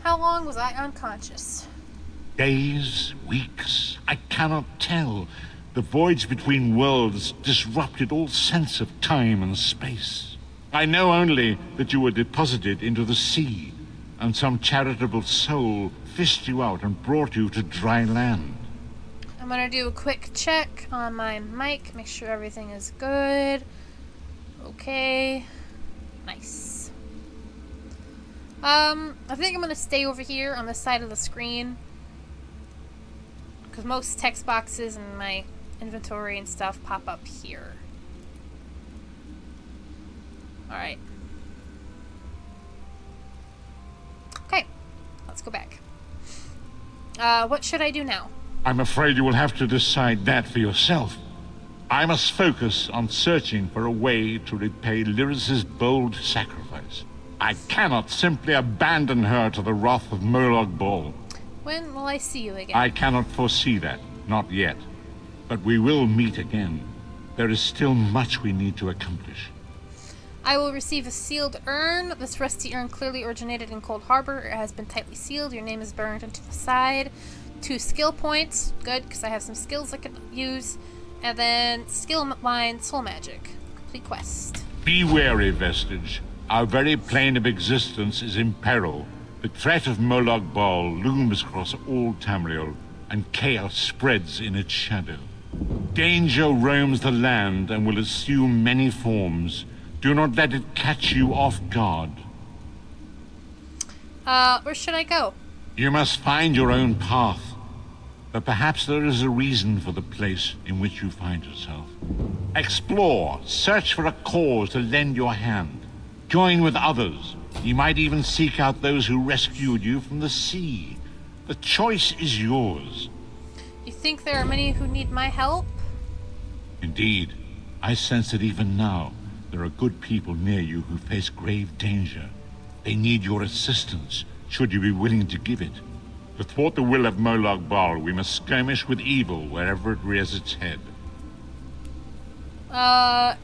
How long was I unconscious? Days, weeks, I cannot tell. The voids between worlds disrupted all sense of time and space. I know only that you were deposited into the sea, and some charitable soul fished you out and brought you to dry land. I'm gonna do a quick check on my mic, make sure everything is good. Okay. Nice. I think I'm gonna stay over here on this side of the screen, because most text boxes and my inventory and stuff pop up here. Alright. Okay, let's go back. What should I do now? I'm afraid you will have to decide that for yourself. I must focus on searching for a way to repay Lyris's bold sacrifice. I cannot simply abandon her to the wrath of Molag Bal. When will I see you again? I cannot foresee that, not yet. But we will meet again. There is still much we need to accomplish. I will receive a sealed urn. This rusty urn clearly originated in Cold Harbor. It has been tightly sealed. Your name is burned into the side. 2 skill points. Good, because I have some skills I could use. And then skill line, soul magic. Complete quest. Be wary, Vestige. Our very plane of existence is in peril. The threat of Molag Bal looms across all Tamriel, and chaos spreads in its shadow. Danger roams the land and will assume many forms. Do not let it catch you off guard. Where should I go? You must find your own path. But perhaps there is a reason for the place in which you find yourself. Explore, search for a cause to lend your hand. Join with others. You might even seek out those who rescued you from the sea. The choice is yours. You think there are many who need my help? Indeed. I sense that even now, there are good people near you who face grave danger. They need your assistance, should you be willing to give it. To thwart the will of Molag Bal, we must skirmish with evil wherever it rears its head.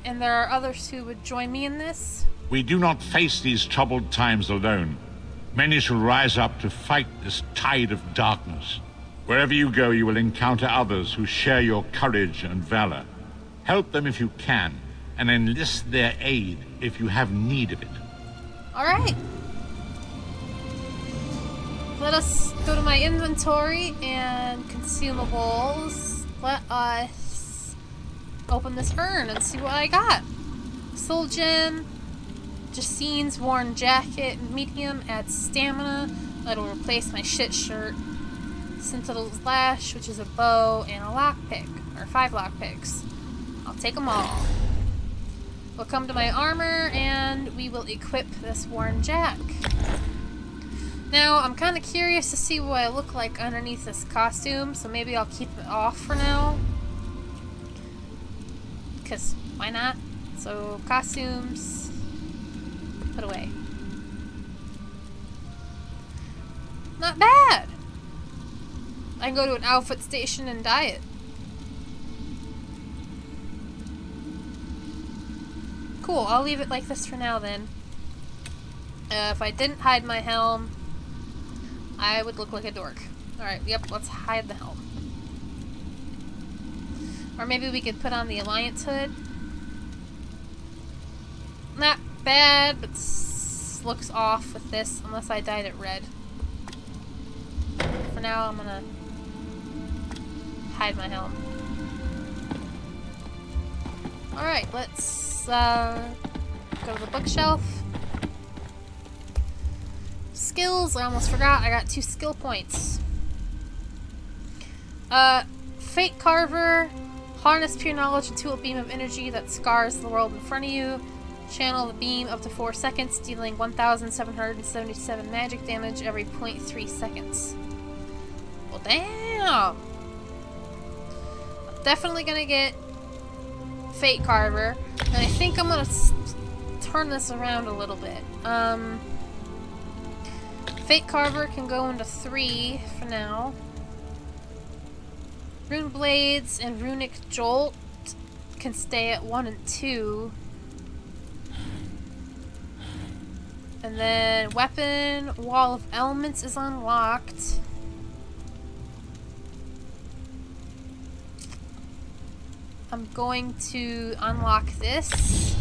And there are others who would join me in this? We do not face these troubled times alone. Many shall rise up to fight this tide of darkness. Wherever you go, you will encounter others who share your courage and valor. Help them if you can, and enlist their aid if you have need of it. Alright. Let us go to my inventory and consumables. Let us open this urn and see what I got. Soul Gem, Jacine's worn jacket, medium, adds stamina. That'll replace my shit shirt. Sentinel's Lash, which is a bow, and a lockpick, or 5 lockpicks. I'll take them all. We'll come to my armor, and we will equip this worn jack. Now, I'm kind of curious to see what I look like underneath this costume, so maybe I'll keep it off for now. Because, why not? So, costumes, put away. Not bad! I can go to an outfit station and dye it. Cool, I'll leave it like this for now then. If I didn't hide my helm, I would look like a dork. Alright, yep, let's hide the helm. Or maybe we could put on the Alliance hood. Not bad, but looks off with this, unless I dyed it red. For now, I'm gonna hide my helm. Alright, let's go to the bookshelf. Skills, I almost forgot, I got 2 skill points. Fate Carver, harness pure knowledge into a beam of energy that scars the world in front of you. Channel the beam up to 4 seconds, dealing 1,777 magic damage every 0.3 seconds. Well, damn! I'm definitely gonna get Fate Carver, and I think I'm gonna turn this around a little bit. Fate Carver can go into 3 for now. Rune Blades and Runic Jolt can stay at 1 and 2. And then Weapon Wall of Elements is unlocked. I'm going to unlock this.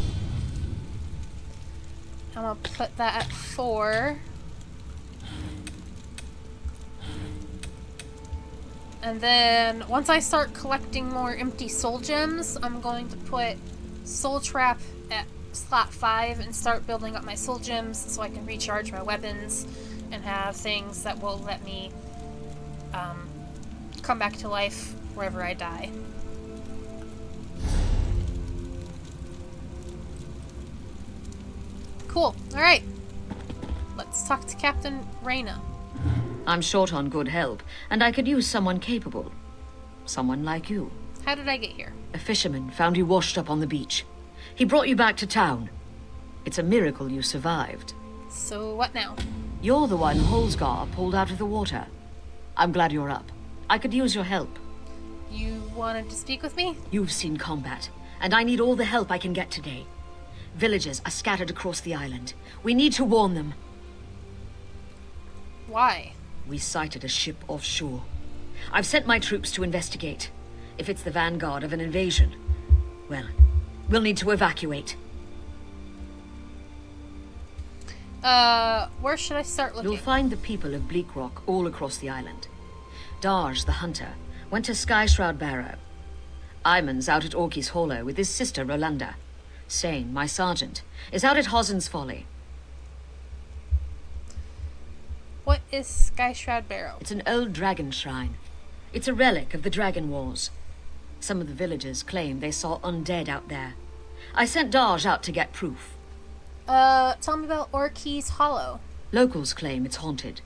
I'm gonna put that at 4. And then once I start collecting more empty soul gems, I'm going to put Soul Trap at slot 5 and start building up my soul gems so I can recharge my weapons and have things that will let me come back to life wherever I die. Cool. Alright. Let's talk to Captain Reyna. I'm short on good help, and I could use someone capable. Someone like you. How did I get here? A fisherman found you washed up on the beach. He brought you back to town. It's a miracle you survived. So what now? You're the one Holsgar pulled out of the water. I'm glad you're up. I could use your help. You wanted to speak with me? You've seen combat, and I need all the help I can get today. Villagers are scattered across the island. We need to warn them. Why? We sighted a ship offshore. I've sent my troops to investigate. If it's the vanguard of an invasion, well, we'll need to evacuate. Where should I start looking? You'll find the people of Bleak Rock all across the island. Darj, the hunter, went to Skyshroud Barrow. Iman's out at Orky's Hollow with his sister Rolanda. Sane, my sergeant, is out at Hosen's Folly. What is Skyshroud Barrow? It's an old dragon shrine. It's a relic of the Dragon Wars. Some of the villagers claim they saw undead out there. I sent Darj out to get proof. Tell me about Orky's Hollow. Locals claim it's haunted.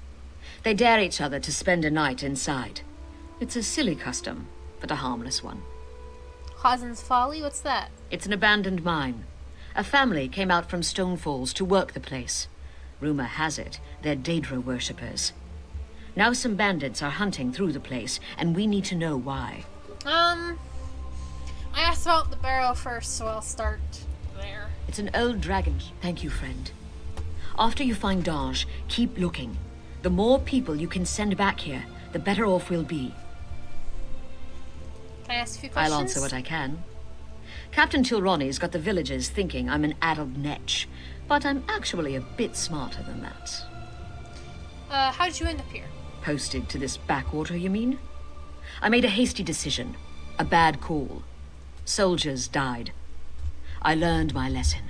They dare each other to spend a night inside. It's a silly custom, but a harmless one. Hazen's Folly? What's that? It's an abandoned mine. A family came out from Stone Falls to work the place. Rumor has it, they're Daedra worshippers. Now some bandits are hunting through the place, and we need to know why. I asked about the barrow first, so I'll start there. It's an old dragon. Thank you, friend. After you find Daj, keep looking. The more people you can send back here, the better off we'll be. Can I ask a few questions? I'll answer what I can. Captain Tilroni's got the villagers thinking I'm an addled netch, but I'm actually a bit smarter than that. How did you end up here? Posted to this backwater, you mean? I made a hasty decision. A bad call. Soldiers died. I learned my lesson.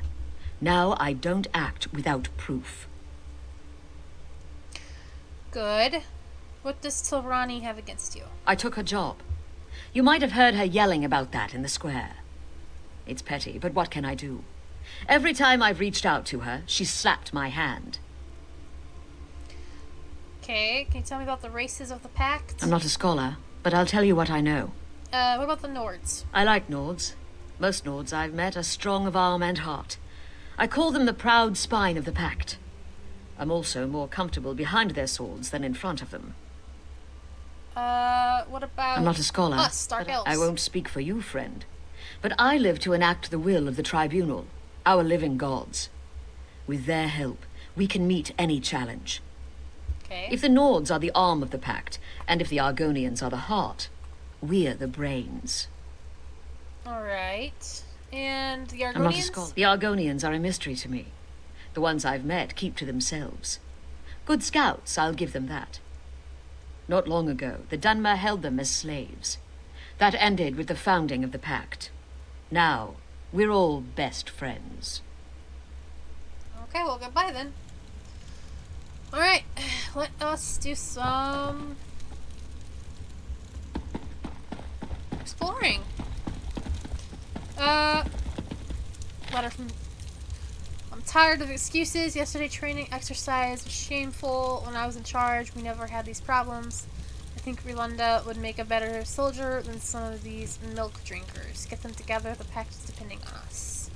Now I don't act without proof. Good. What does Tilrani have against you? I took her job. You might have heard her yelling about that in the square. It's petty, but what can I do? Every time I've reached out to her, she's slapped my hand. Okay, can you tell me about the races of the Pact? I'm not a scholar, but I'll tell you what I know. What about the Nords? I like Nords. Most Nords I've met are strong of arm and heart. I call them the proud spine of the Pact. I'm also more comfortable behind their swords than in front of them. What about... I'm not a scholar. Us, Dark Elves. I won't speak for you, friend. But I live to enact the will of the Tribunal, our living gods. With their help, we can meet any challenge. Okay. If the Nords are the arm of the Pact, and if the Argonians are the heart, we're the brains. Alright. And the Argonians? I'm not a scholar. The Argonians are a mystery to me. The ones I've met keep to themselves. Good scouts, I'll give them that. Not long ago, the Dunmer held them as slaves. That ended with the founding of the Pact. Now, we're all best friends. Okay, well, goodbye then. Alright, let us do some... exploring. Letter from... I'm tired of excuses. Yesterday training exercise was shameful. When I was in charge, we never had these problems. I think Relunda would make a better soldier than some of these milk drinkers. Get them together, the pact is depending on us.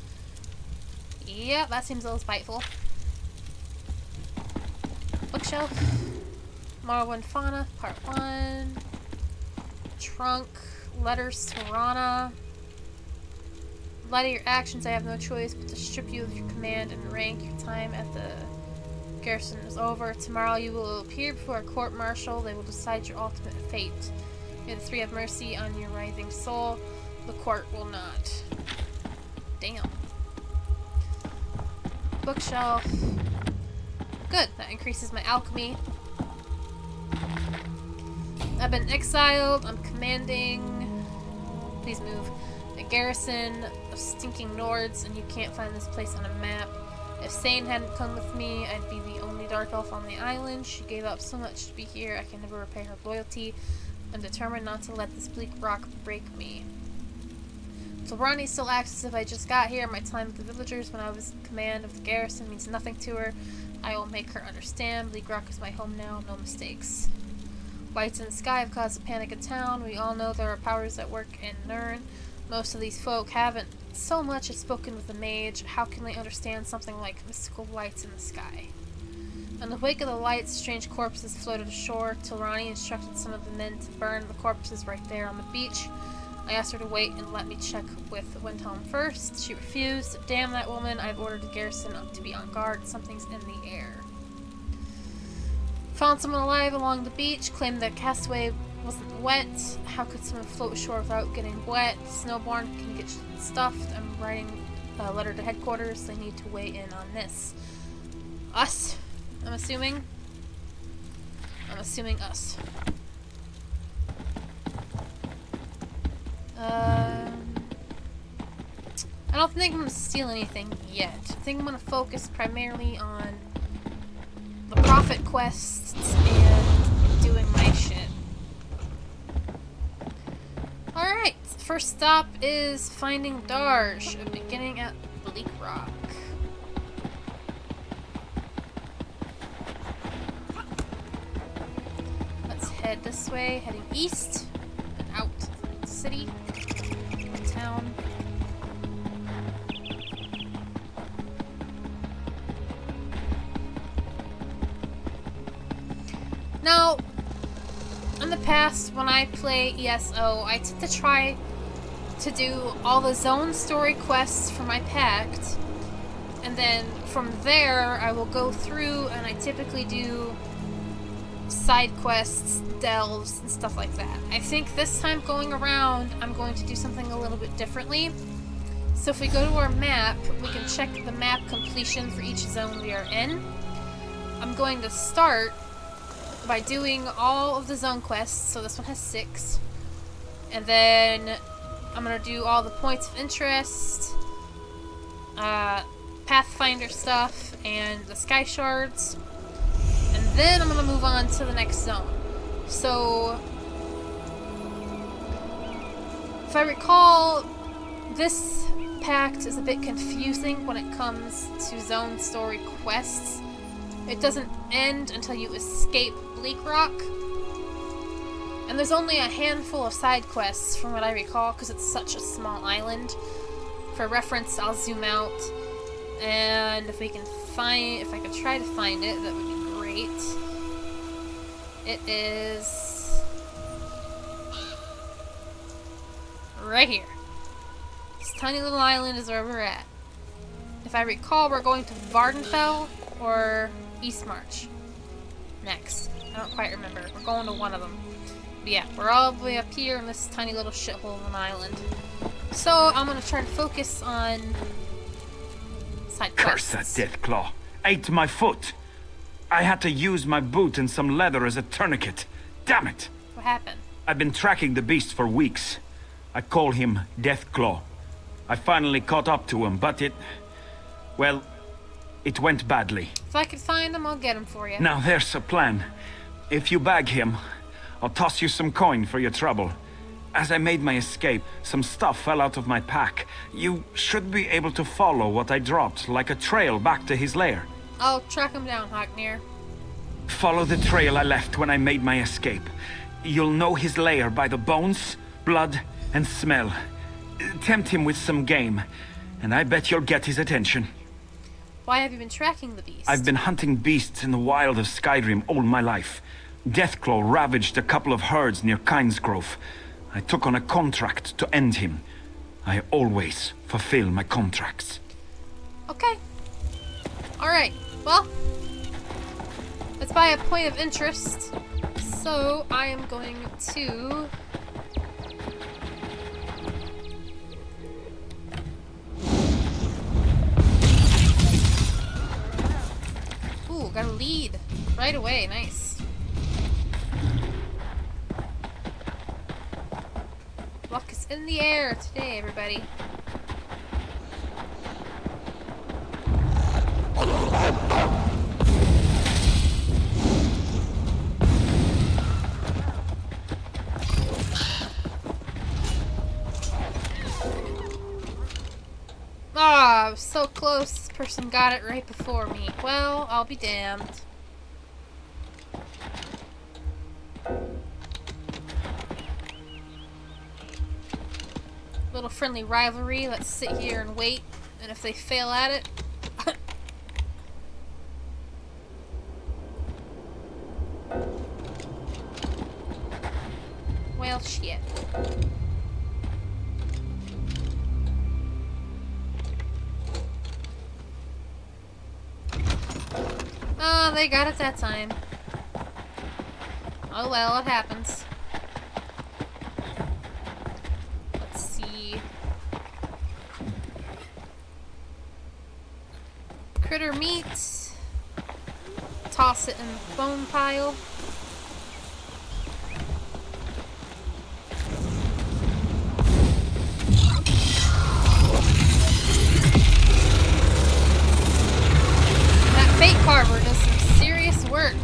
Yeah, that seems a little spiteful. Bookshelf. Morrowind Fauna, Part 1. Trunk. Letters to Rana. In light of your actions, I have no choice but to strip you of your command and rank. Your time at the garrison is over. Tomorrow you will appear before a court-martial. They will decide your ultimate fate. May the three have mercy on your writhing soul. The court will not. Damn. Bookshelf. Good, that increases my alchemy. I've been exiled. I'm commanding... Please move. A garrison of stinking Nords, and you can't find this place on a map. If Sane hadn't come with me, I'd be the only Dark Elf on the island. She gave up so much to be here, I can never repay her loyalty. I'm determined not to let this bleak rock break me. Tilrani still acts as if I just got here. My time with the villagers when I was in command of the garrison means nothing to her. I will make her understand. Bleak Rock is my home now, no mistakes. Lights in the sky have caused a panic in town. We all know there are powers at work in Nirn. Most of these folk haven't so much as spoken with a mage. How can they understand something like mystical lights in the sky? In the wake of the lights, strange corpses floated ashore. Tilrani instructed some of the men to burn the corpses right there on the beach. I asked her to wait and let me check with Windhelm first. She refused. Damn that woman. I've ordered the garrison to be on guard. Something's in the air. Found someone alive along the beach. Claimed the castaway wasn't wet. How could someone float ashore without getting wet? Snowborn can get stuffed. I'm writing a letter to headquarters. They need to weigh in on this. Us? I'm assuming. I'm assuming us. I don't think I'm going to steal anything yet. I think I'm going to focus primarily on the profit quests and doing my shit. Alright, first stop is finding Darj, beginning at Bleak Rock. Let's head head this way, heading east, and out of the city, town. Now, in the past, when I play ESO, I tend to try to do all the zone story quests for my pact, and then from there I will go through and I typically do side quests, delves, and stuff like that. I think this time going around I'm going to do something a little bit differently. So if we go to our map, we can check the map completion for each zone we are in. I'm going to start by doing all of the zone quests, so this one has 6, and then I'm going to do all the points of interest, Pathfinder stuff, and the Sky Shards, and then I'm going to move on to the next zone. So, if I recall, this pact is a bit confusing when it comes to zone story quests. It doesn't end until you escape Bleak Rock. And there's only a handful of side quests from what I recall because it's such a small island. For reference, I'll zoom out. And if I could try to find it, that would be great. It is right here. This tiny little island is where we're at. If I recall, we're going to Vardenfell or Eastmarch next. I don't quite remember. We're going to one of them. But yeah, we're all the way up here in this tiny little shithole of an island. So I'm going to try to focus on side quests. Curse that Deathclaw. Ate my foot. I had to use my boot and some leather as a tourniquet. Damn it. What happened? I've been tracking the beast for weeks. I call him Deathclaw. I finally caught up to him, but it went badly. If I could find him, I'll get him for you. Now there's a plan. If you bag him, I'll toss you some coin for your trouble. As I made my escape, some stuff fell out of my pack. You should be able to follow what I dropped, like a trail back to his lair. I'll track him down, Hognir. Follow the trail I left when I made my escape. You'll know his lair by the bones, blood, and smell. Tempt him with some game, and I bet you'll get his attention. Why have you been tracking the beast? I've been hunting beasts in the wild of Skyrim all my life. Deathclaw ravaged a couple of herds near Kynesgrove. I took on a contract to end him. I always fulfill my contracts. Okay. Alright, well, let's buy a point of interest. So, I am going to... Ooh, got a lead. Right away, nice. Luck is in the air today, everybody. Ah, I was so close. This person got it right before me. Well, I'll be damned. Little friendly rivalry. Let's sit here and wait. And if they fail at it... well, shit. Oh, they got it that time. Oh well, it happens. Let's see. Critter meat. Toss it in the bone pile. Fate Carver does some serious work.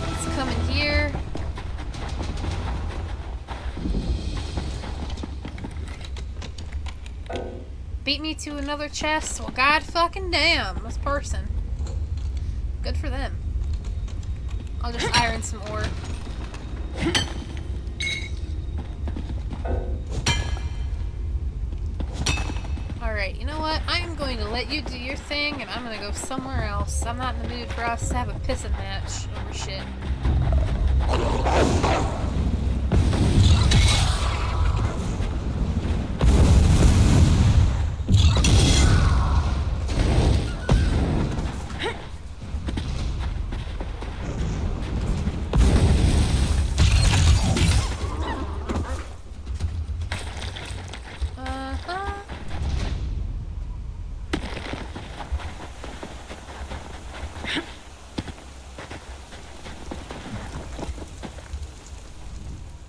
Let's come in here. Beat me to another chest? Well, god fucking damn, this person. Good for them. I'll just iron some ore. Alright, you know what? I'm going to let you do your thing, and I'm gonna go somewhere else. I'm not in the mood for us to have a pissing match over shit.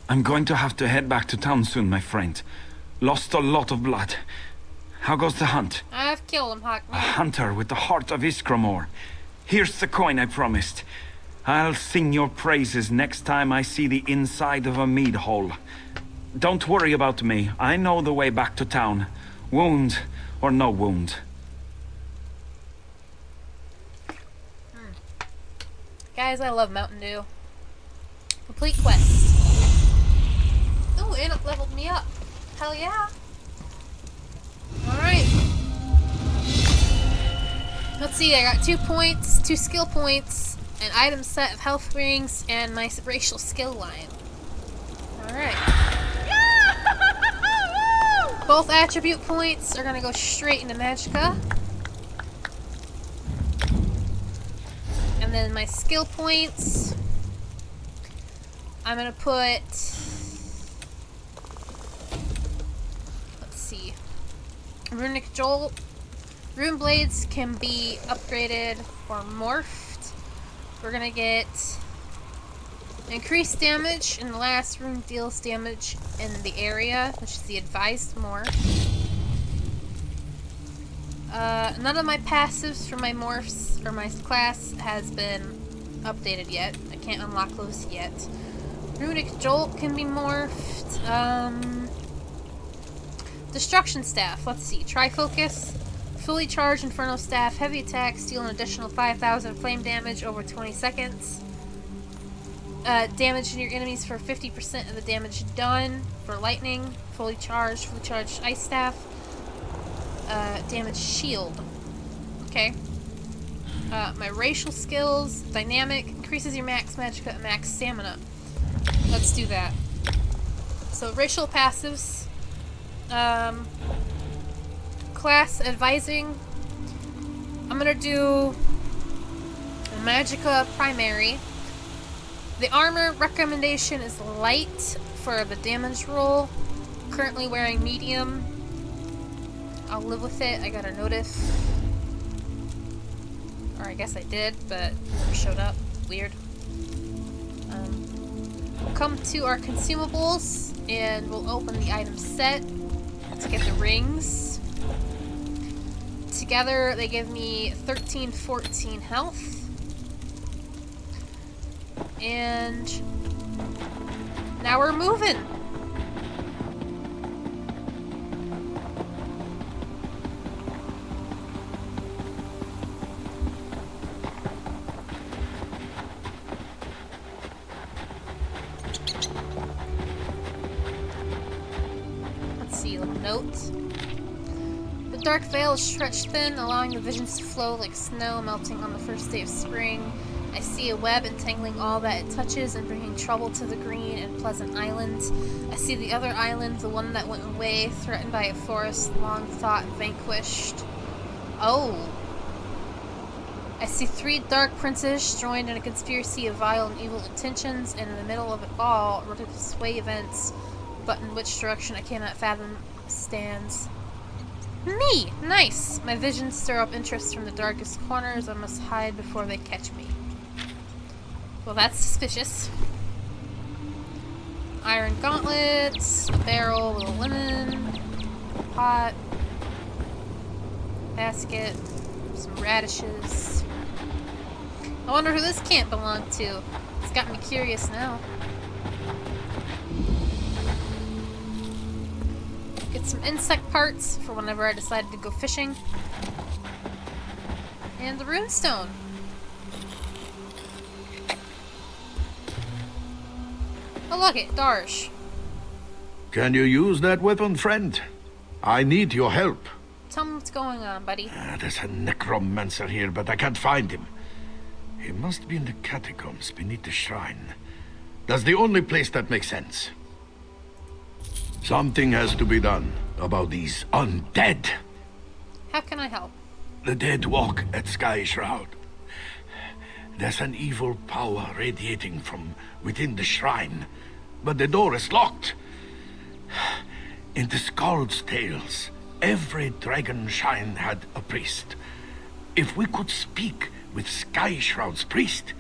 I'm going to have to head back to town soon, my friend. Lost a lot of blood. How goes the hunt? I've killed him, Hawk. A hunter with the heart of Iskramor. Here's the coin I promised. I'll sing your praises next time I see the inside of a mead hole. Don't worry about me. I know the way back to town. Wound or no wound. Guys, I love Mountain Dew. Complete quest. Oh, and it leveled me up. Hell yeah. Alright. Let's see, I got 2 points, 2 skill points, an item set of health rings, and my racial skill line. Alright. Both attribute points are gonna go straight into Magicka. And then my skill points, I'm gonna put... Let's see. Runic Jolt. Rune Blades can be upgraded or morphed. We're gonna get increased damage, and the last rune deals damage in the area, which is the advised morph. None of my passives for my morphs or my class has been updated yet. I can't unlock those yet. Runic Jolt can be morphed. Destruction Staff. Let's see. Trifocus. Fully charged Inferno Staff. Heavy attacks deal an additional 5,000 flame damage over 20 seconds. Damage in your enemies for 50% of the damage done. For lightning. Fully charged Ice Staff. Damage shield. Okay. My racial skills. Dynamic. Increases your max magicka and max stamina. Let's do that. So racial passives. Class advising. I'm gonna do a Magicka primary. The armor recommendation is light for the damage roll. Currently wearing medium. I'll live with it. I got a notice. Or I guess I did, but it never showed up. Weird. We'll come to our consumables and we'll open the item set to get the rings. Together they give me 13, 14 health. And now we're moving. Let's see, little notes. The dark veil is stretched thin, allowing the visions to flow like snow melting on the first day of spring. I see a web entangling all that it touches and bringing trouble to the green and pleasant island. I see the other island, the one that went away, threatened by a forest long thought vanquished. Oh. I see 3 dark princes joined in a conspiracy of vile and evil intentions, and in the middle of it all, ready to sway events, but in which direction I cannot fathom stands. Me! Nice! My visions stir up interest from the darkest corners. I must hide before they catch me. Well, that's suspicious. Iron gauntlets, a barrel with a lemon, a pot, basket, some radishes. I wonder who this camp belonged to. It's got me curious now. Get some insect parts for whenever I decided to go fishing. And the runestone. Oh, look it, Darsh. Can you use that weapon, friend? I need your help. Tell me what's going on, buddy. There's a necromancer here, but I can't find him. He must be in the catacombs beneath the shrine. That's the only place that makes sense. Something has to be done about these undead. How can I help? The dead walk at Sky Shroud. There's an evil power radiating from within the shrine, but the door is locked. In the Skald's tales, every dragon shrine had a priest. If we could speak with Sky Shroud's priest,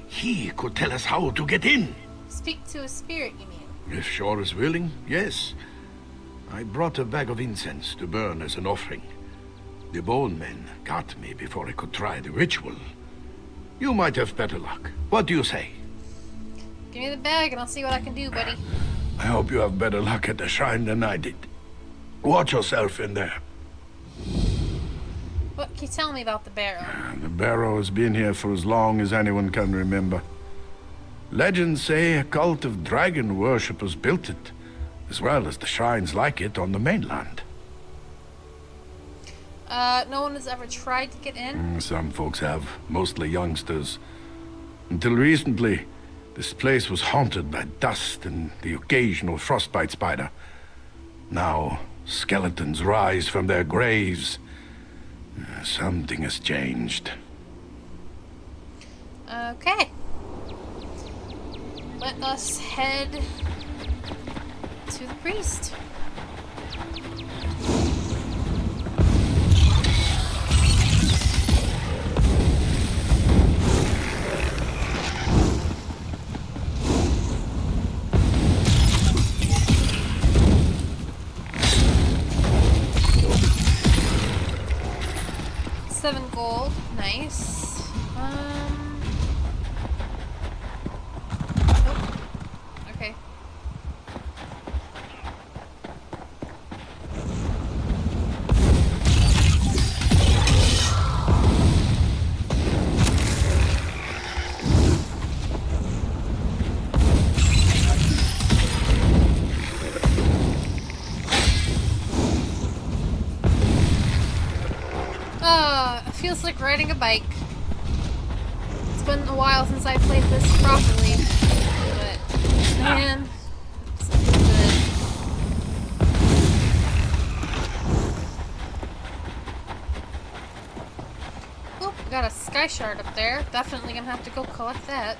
he could tell us how to get in. Speak to a spirit, you mean? If Shore is willing, yes. I brought a bag of incense to burn as an offering. The bone men got me before I could try the ritual. You might have better luck. What do you say? Give me the bag and I'll see what I can do, buddy. I hope you have better luck at the shrine than I did. Watch yourself in there. What can you tell me about the barrow? The barrow has been here for as long as anyone can remember. Legends say a cult of dragon worshippers built it, as well as the shrines like it on the mainland. No one has ever tried to get in? Some folks have, mostly youngsters. Until recently, this place was haunted by dust and the occasional frostbite spider. Now, skeletons rise from their graves. Something has changed. Okay. Let us head to the priest. $7 gold, nice. Oh, okay. Feels like riding a bike. It's been a while since I played this properly, but man, it's good. Oh, we got a sky shard up there. Definitely gonna have to go collect that.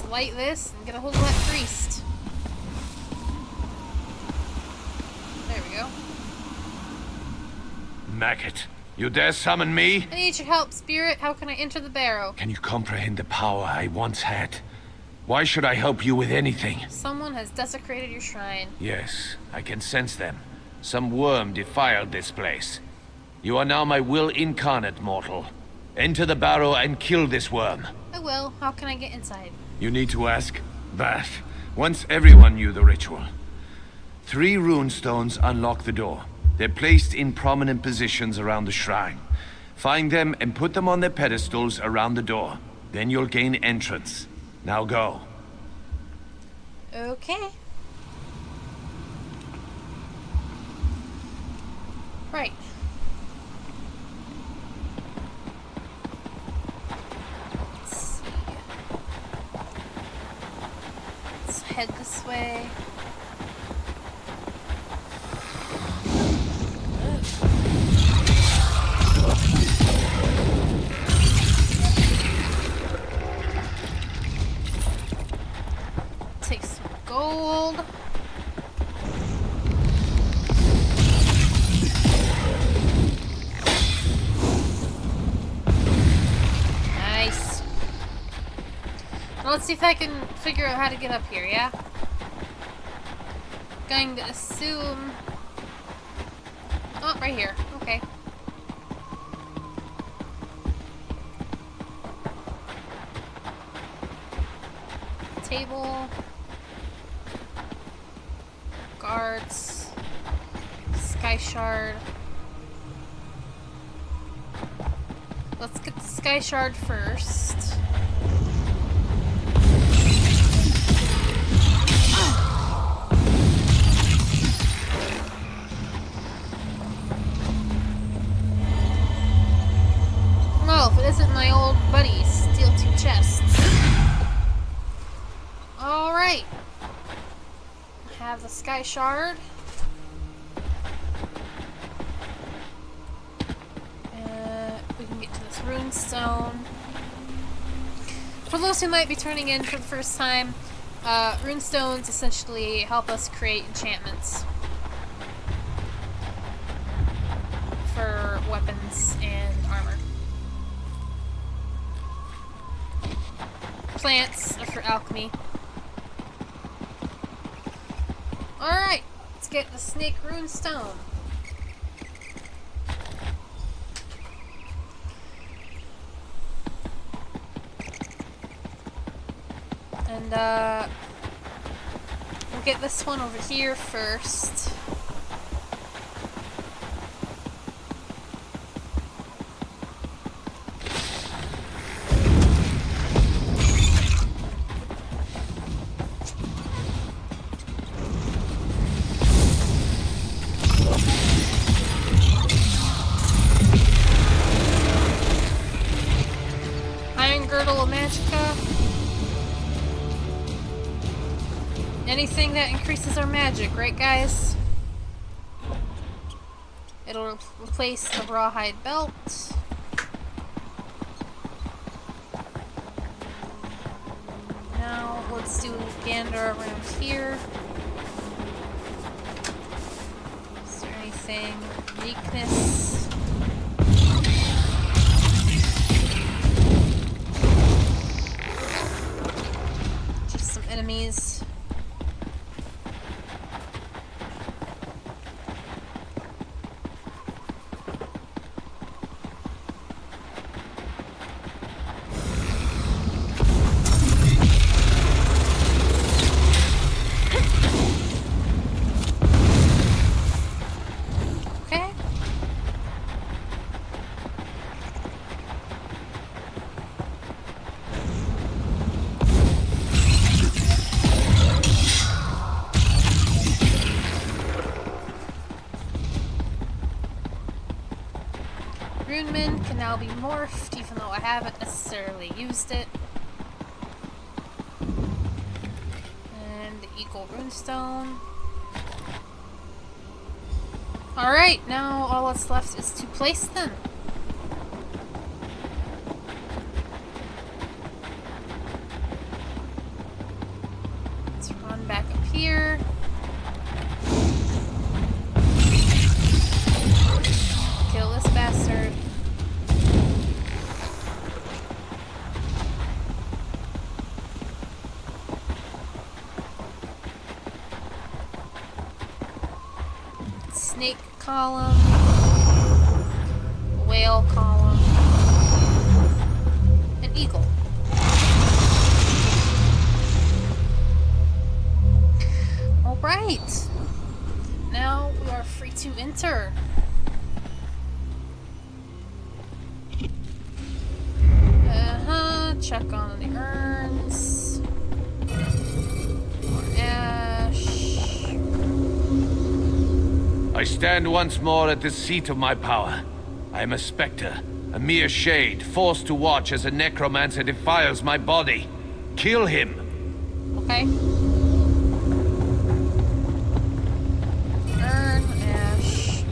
Light this and get a hold of that priest. There we go. Maggot, you dare summon me? I need your help, spirit. How can I enter the barrow? Can you comprehend the power I once had? Why should I help you with anything? Someone has desecrated your shrine. Yes, I can sense them. Some worm defiled this place. You are now my will incarnate, mortal. Enter the barrow and kill this worm. I will. How can I get inside? You need to ask that. Once everyone knew the ritual. 3 rune stones unlock the door. They're placed in prominent positions around the shrine. Find them and put them on their pedestals around the door. Then you'll gain entrance. Now go. Okay. Right. Head this way. Take some gold. Nice. Now let's see if I can figure out how to get up here, yeah? Going to assume... Oh, right here. Okay. table. Guards. Sky Shard. Let's get the Sky Shard first. Oh, if it isn't my old buddy, steal 2 chests. Alright. Have the Sky Shard. We can get to this rune stone. For those who might be turning in for the first time, rune stones essentially help us create enchantments for weapons and armor. Plants are for alchemy. Alright, let's get the snake rune stone. And we'll get this one over here first. Anything that increases our magic, right guys? It'll replace the rawhide belt. Now let's do a gander around here. Is there anything? Weakness? Just some enemies. Runeman can now be morphed, even though I haven't necessarily used it. And the Eagle Runestone. Alright, now all that's left is to place them. Let's run back up here. Kill this bastard. Snake column. Whale column. An eagle. Alright. Now we are free to enter. Check on the urns. More ash. I stand once more at the seat of my power. I am a spectre, a mere shade, forced to watch as a necromancer defiles my body. Kill him! Okay. Urn, ash.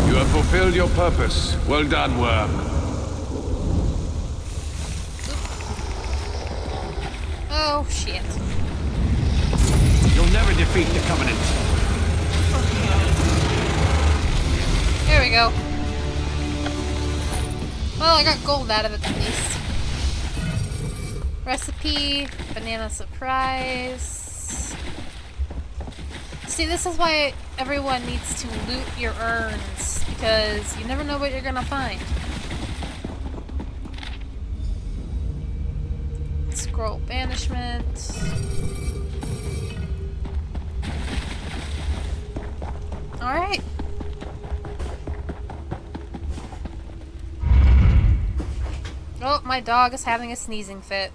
You have fulfilled your purpose. Well done, worm. Oh, shit. You'll never defeat the Covenant. There we go. Well, I got gold out of it at least. Recipe, banana surprise. See, this is why everyone needs to loot your urns, because you never know what you're gonna find. Scroll banishment. Alright. Oh, my dog is having a sneezing fit.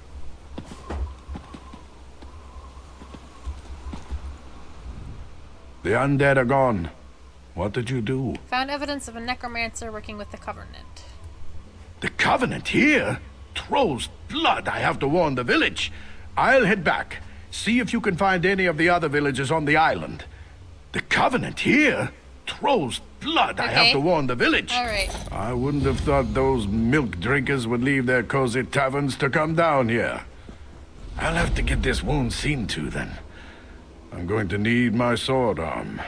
The undead are gone. What did you do? Found evidence of a necromancer working with the Covenant. The Covenant here? Troll's blood, I have to warn the village. I'll head back. See if you can find any of the other villages on the island. The Covenant here? Troll's blood, I have to warn the village. Alright. I wouldn't have thought those milk drinkers would leave their cozy taverns to come down here. I'll have to get this wound seen to then. I'm going to need my sword arm.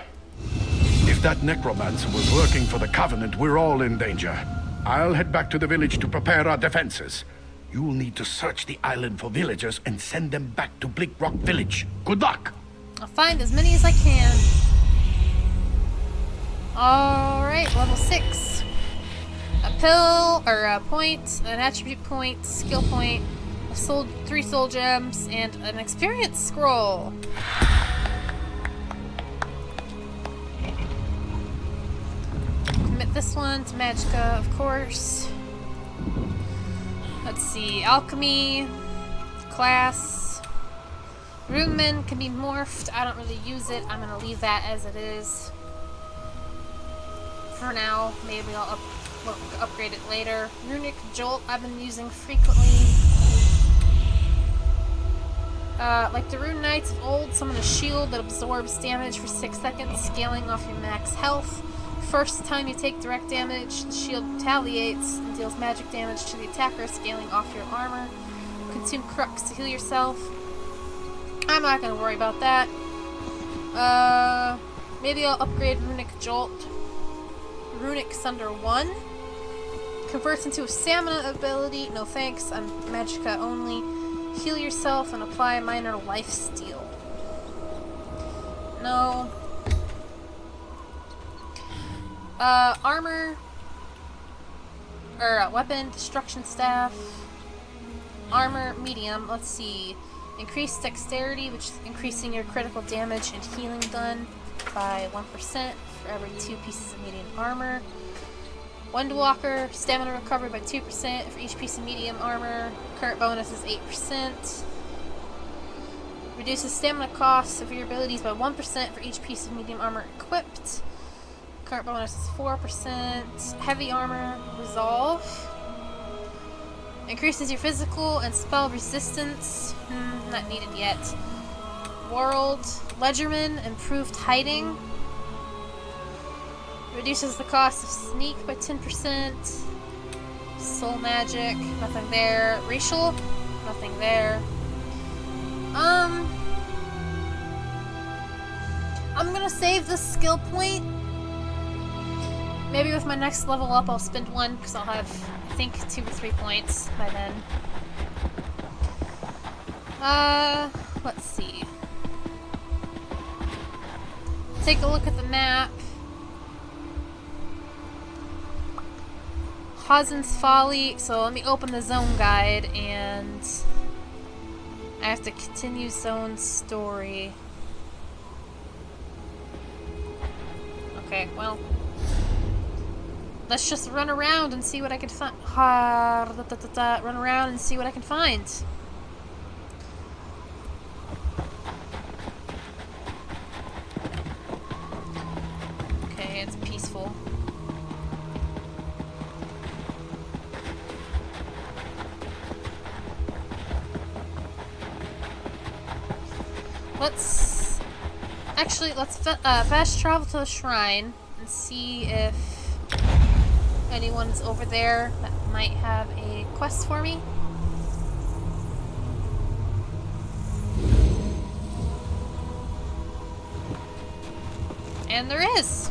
If that necromancer was working for the Covenant, we're all in danger. I'll head back to the village to prepare our defenses. You'll need to search the island for villagers and send them back to Bleak Rock Village. Good luck! I'll find as many as I can. Alright, level 6. A pill, or a point, an attribute point, skill point, 3 soul gems, and an experience scroll. Commit this one to Magicka, of course. Let's see, alchemy, class. Runeman can be morphed. I don't really use it. I'm gonna leave that as it is. For now, maybe I'll upgrade it later. Runic Jolt I've been using frequently. Like the Rune Knights of old, summon a shield that absorbs damage for 6 seconds, scaling off your max health. First time you take direct damage, the shield retaliates and deals magic damage to the attacker, scaling off your armor. Consume crux to heal yourself. I'm not gonna worry about that. Maybe I'll upgrade Runic Jolt. Runic Sunder 1. Converts into a stamina ability. No thanks, I'm Magicka only. Heal yourself and apply minor life steal. No. Armor. Or weapon, destruction staff. Armor, medium. Let's see. Increased dexterity, which is increasing your critical damage and healing done by 1% for every 2 pieces of medium armor. Windwalker, stamina recovered by 2% for each piece of medium armor. Current bonus is 8%. Reduces stamina costs of your abilities by 1% for each piece of medium armor equipped. Current bonus is 4%. Heavy armor, resolve. Increases your physical and spell resistance. Not needed yet. World, Ledgerman, improved hiding. Reduces the cost of sneak by 10%. Soul magic, nothing there. Racial, nothing there. I'm gonna save this skill point. Maybe with my next level up I'll spend one, because I'll have, I think, 2 or 3 points by then. Let's see. Take a look at the map. Hazen's Folly. So let me open the zone guide, and I have to continue zone story. Okay, well, let's just run around and see what I can find. Run around and see what I can find. Okay, it's peaceful. Let's fast travel to the shrine and see if anyone's over there that might have a quest for me. And there is.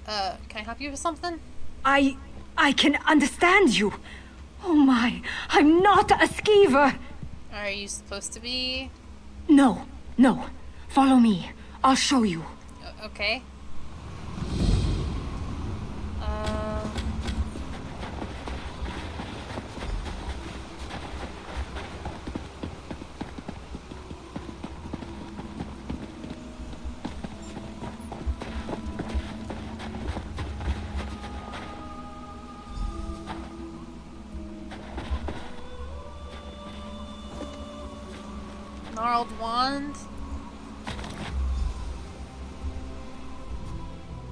Can I help you with something? I can understand you. Oh my, I'm not a skeever. Are you supposed to be? No. Follow me. I'll show you. Okay. Gnarled wand.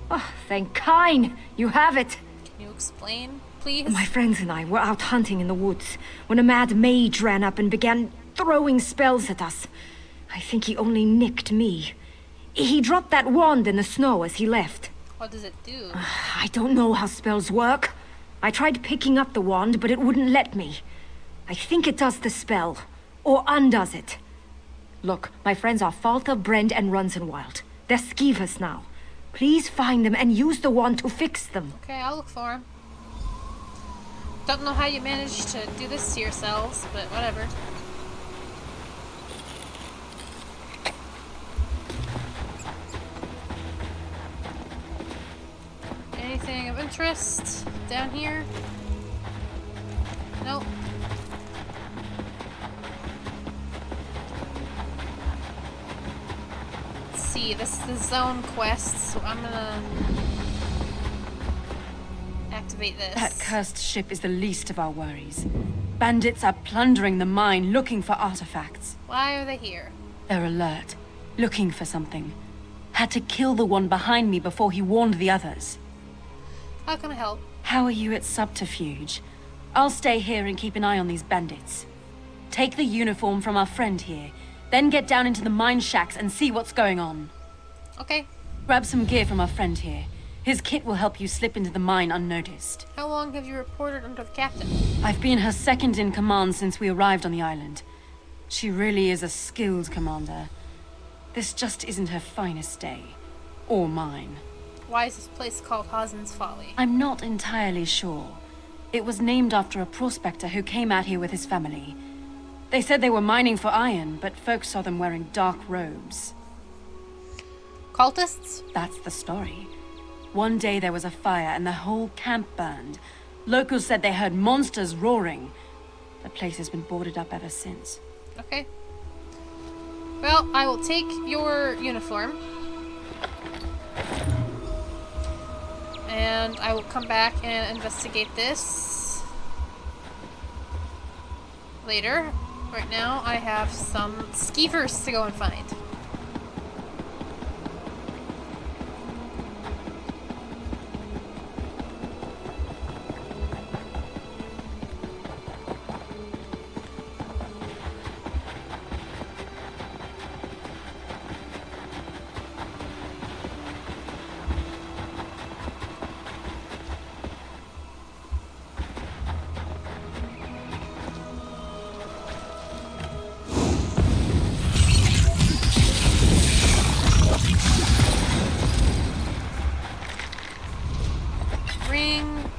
Oh, thank Kine. You have it. Can you explain, please? My friends and I were out hunting in the woods when a mad mage ran up and began throwing spells at us. I think he only nicked me. He dropped that wand in the snow as he left. What does it do? I don't know how spells work. I tried picking up the wand, but it wouldn't let me. I think it does the spell, or undoes it. Look, my friends are Falter, Brend, and Runsenwild. They're skeevers now. Please find them and use the wand to fix them. Okay, I'll look for him. Don't know how you managed to do this to yourselves, but whatever. Anything of interest down here? Nope. See, this is the zone quest, so I'm gonna activate this. That cursed ship is the least of our worries. Bandits are plundering the mine, looking for artifacts. Why are they here? They're alert, looking for something. Had to kill the one behind me before he warned the others. How can I help? How are you at Subterfuge? I'll stay here and keep an eye on these bandits. Take the uniform from our friend here, then get down into the mine shacks and see what's going on. Okay. Grab some gear from our friend here. His kit will help you slip into the mine unnoticed. How long have you reported under the captain? I've been her second in command since we arrived on the island. She really is a skilled commander. This just isn't her finest day. Or mine. Why is this place called Hazen's Folly? I'm not entirely sure. It was named after a prospector who came out here with his family. They said they were mining for iron, but folks saw them wearing dark robes. Cultists? That's the story. One day there was a fire and the whole camp burned. Locals said they heard monsters roaring. The place has been boarded up ever since. Okay. Well, I will take your uniform. And I will come back and investigate this later. Right now, I have some skeevers to go and find. Ring.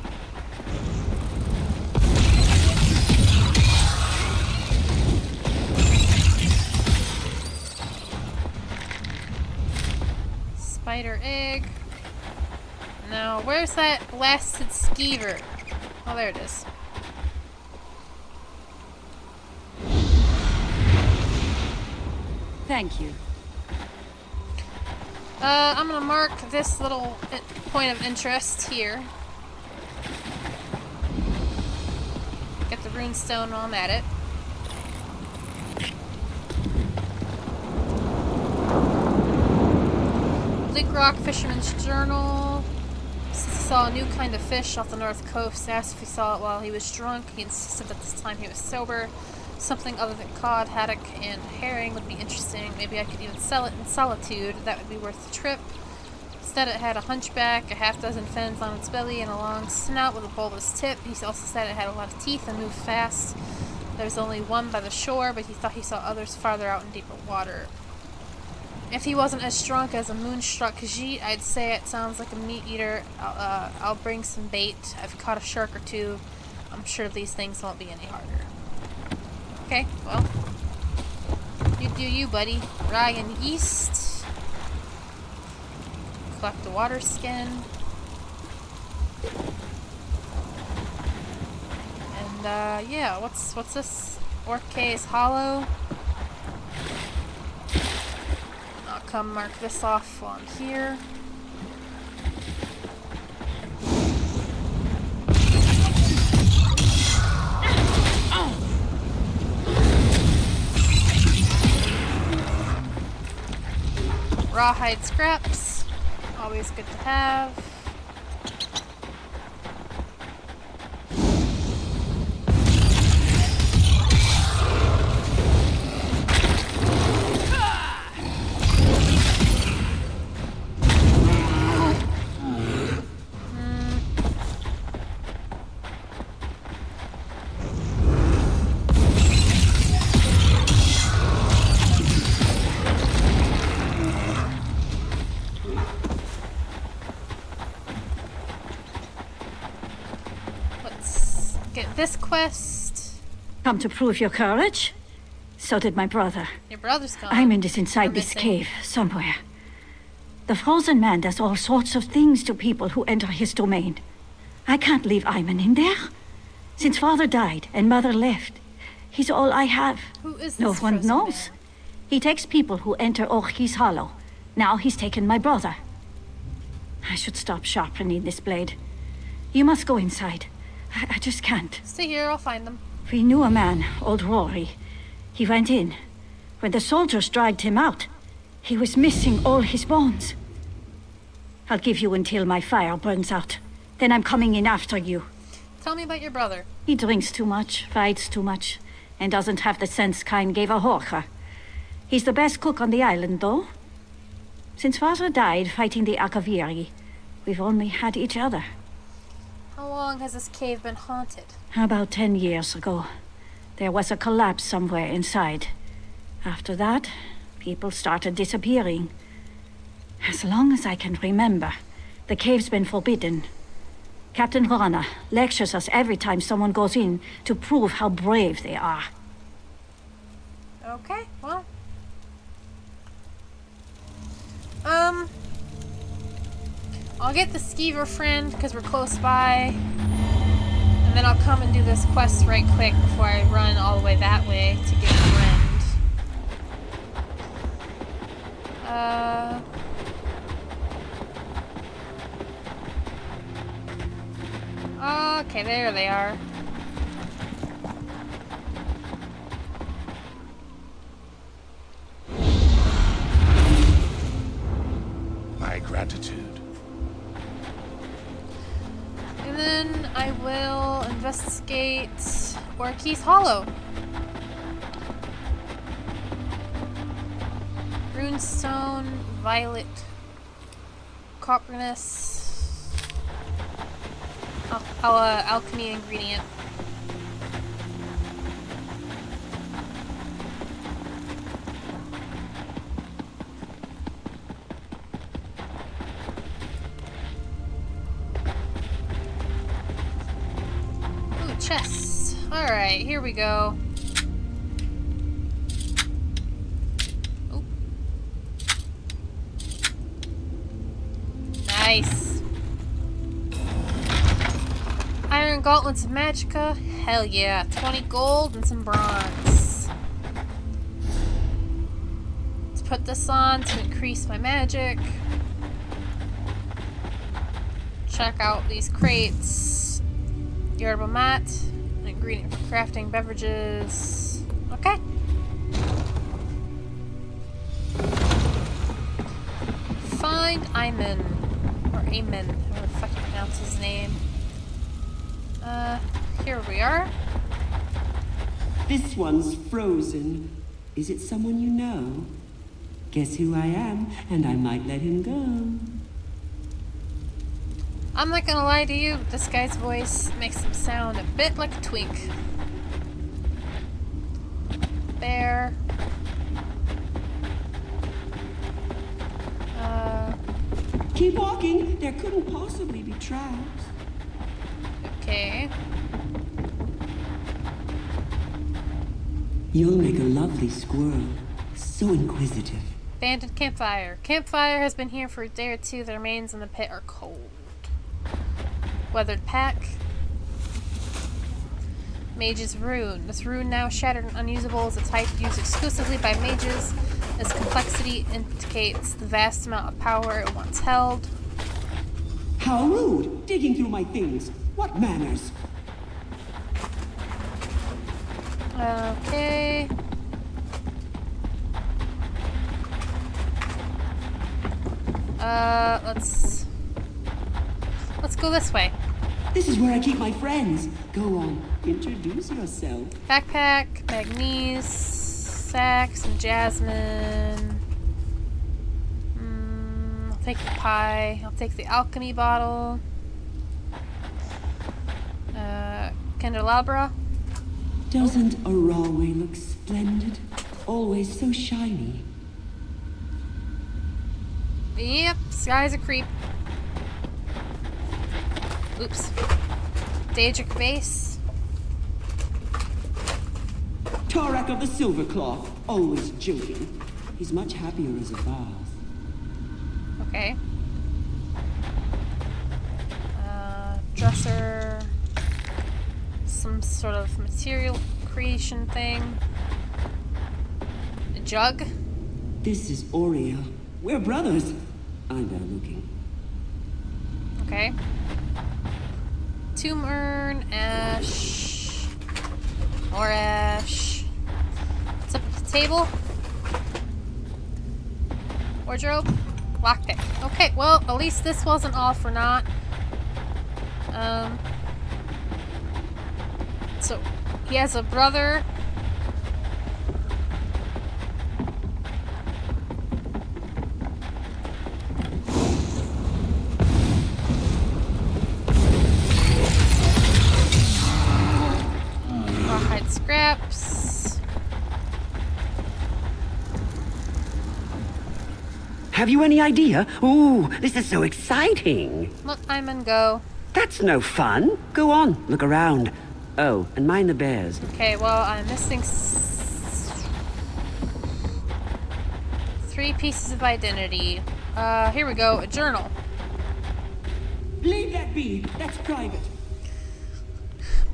Spider egg. Now, where's that blasted skeever? Oh, there it is. Thank you. I'm gonna mark this little point of interest here. Get the runestone while I'm at it. Bleak Rock Fisherman's Journal. Saw a new kind of fish off the north coast. Asked if he saw it while he was drunk. He insisted that this time he was sober. Something other than cod, haddock, and herring would be interesting. Maybe I could even sell it in solitude. That would be worth the trip. Instead, it had a hunchback, a half-dozen fins on its belly, and a long snout with a bulbous tip. He also said it had a lot of teeth and moved fast. There was only one by the shore, but he thought he saw others farther out in deeper water. If he wasn't as drunk as a moonstruck Khajiit, I'd say it sounds like a meat eater. I'll bring some bait. I've caught a shark or two. I'm sure these things won't be any harder. Okay, well. You do you, buddy. Ryan East. Collect the water skin. And, yeah, what's this? Orc Case Hollow. I'll come mark this off on here. Rawhide scraps, always good to have. This quest. Come to prove your courage? So did my brother. Your brother's gone. Ayman is inside this cave, somewhere. The Frozen Man does all sorts of things to people who enter his domain. I can't leave Ayman in there. Since father died and mother left, he's all I have. Who is this No one Frozen knows. Man? He takes people who enter Orchis Hollow. Now he's taken my brother. I should stop sharpening this blade. You must go inside. I just can't. Stay here, I'll find them. We knew a man, old Rory. He went in. When the soldiers dragged him out, he was missing all his bones. I'll give you until my fire burns out. Then I'm coming in after you. Tell me about your brother. He drinks too much, fights too much, and doesn't have the sense Kain gave a Horka. He's the best cook on the island, though. Since father died fighting the Akaviri, we've only had each other. How long has this cave been haunted? About 10 years ago. There was a collapse somewhere inside. After that, people started disappearing. As long as I can remember, the cave's been forbidden. Captain Rana lectures us every time someone goes in to prove how brave they are. Okay, well. I'll get the skeever friend because we're close by. And then I'll come and do this quest right quick before I run all the way that way to get a friend. Okay, there they are. My gratitude. And then I will investigate Orchis Hollow. Runestone, violet, copperness. Alchemy ingredient. Ooh, chests. Alright, here we go. Ooh. Nice. Iron gauntlets of magicka. Hell yeah. 20 gold and some bronze. Let's put this on to increase my magic. Check out these crates. Yerba mat. An ingredient for crafting beverages. Okay. Find Ayman. Or Amen. However the fuck you pronounce his name. Here we are. This one's frozen. Is it someone you know? Guess who I am, and I might let him go. I'm not gonna lie to you, but this guy's voice makes him sound a bit like a twink. Bear. Keep walking. There couldn't possibly be traps. Okay. You'll make a lovely squirrel. So inquisitive. Abandoned campfire. Campfire has been here for a day or two. The remains in the pit are cold. Weathered pack. Mage's rune. This rune now shattered and unusable is a type used exclusively by mages. Its complexity indicates the vast amount of power it once held. How rude! Digging through my things. What manners? Okay. Let's go this way. This is where I keep my friends. Go on, introduce yourself. Backpack, magnesium, sax, and jasmine. I'll take the pie. I'll take the alchemy bottle. Candelabra. Doesn't a railway look splendid? Always so shiny. Yep, sky's a creep. Oops. Daedric vase. Torak of the Silverclaw, always joking. He's much happier as a vase. Okay. Dresser. Some sort of material creation thing. A jug. This is Oriel. We're brothers. I'm bad looking. Okay. Tomb urn, ash. More ash. What's up at the table? Wardrobe. Lockpick. Okay, well, at least this wasn't all for naught. So, he has a brother. Rawhide scraps. Have you any idea? Ooh, this is so exciting. Look, I'm in go. That's no fun. Go on, look around. Oh, and mind the bears. Okay, well, I'm missing 3 pieces of identity. Here we go, a journal. Leave that be. That's private.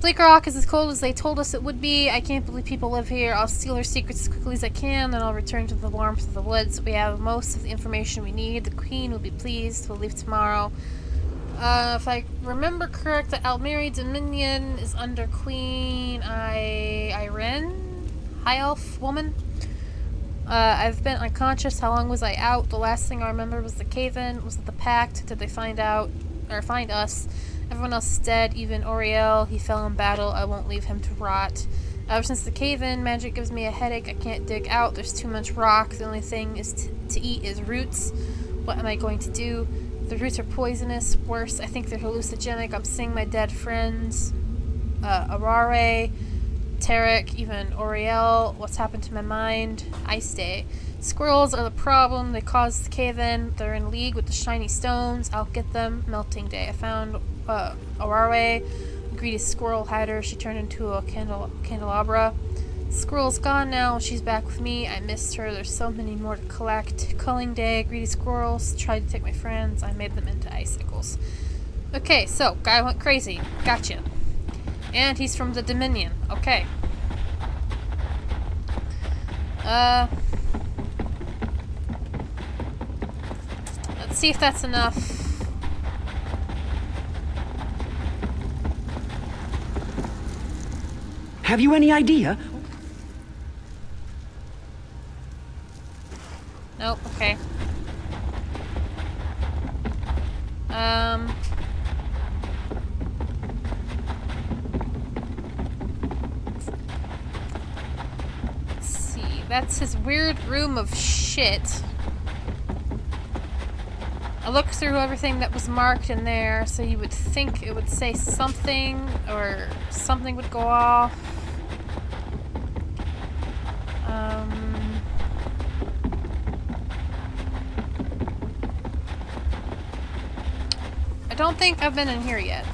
Bleak Rock is as cold as they told us it would be. I can't believe people live here. I'll steal their secrets as quickly as I can, then I'll return to the warmth of the woods. We have most of the information we need. The Queen will be pleased. We'll leave tomorrow. If I remember correct, the Almeri Dominion is under Queen Irene? High Elf woman? I've been unconscious. How long was I out? The last thing I remember was the cave-in. Was it the Pact? Did they find us? Everyone else is dead, even Oriel. He fell in battle. I won't leave him to rot. Ever since the cave-in, magic gives me a headache. I can't dig out. There's too much rock. The only thing is to eat is roots. What am I going to do? The roots are poisonous. Worse, I think they're hallucinogenic. I'm seeing my dead friends. Arare, Tarek, even Oriel. What's happened to my mind? Ice Day. Squirrels are the problem. They caused the cave-in. They're in league with the shiny stones. I'll get them. Melting Day. I found Arare, greedy squirrel hider. She turned into a candelabra. Squirrel's gone now. She's back with me. I missed her. There's so many more to collect. Culling Day. Greedy squirrels tried to take my friends. I made them into icicles. Okay, so guy went crazy. Gotcha. And he's from the Dominion. Okay. Let's see if that's enough. Have you any idea? Nope, okay. Let's see. That's his weird room of shit. I looked through everything that was marked in there, so you would think it would say something, or something would go off. don't think I've been in here yet.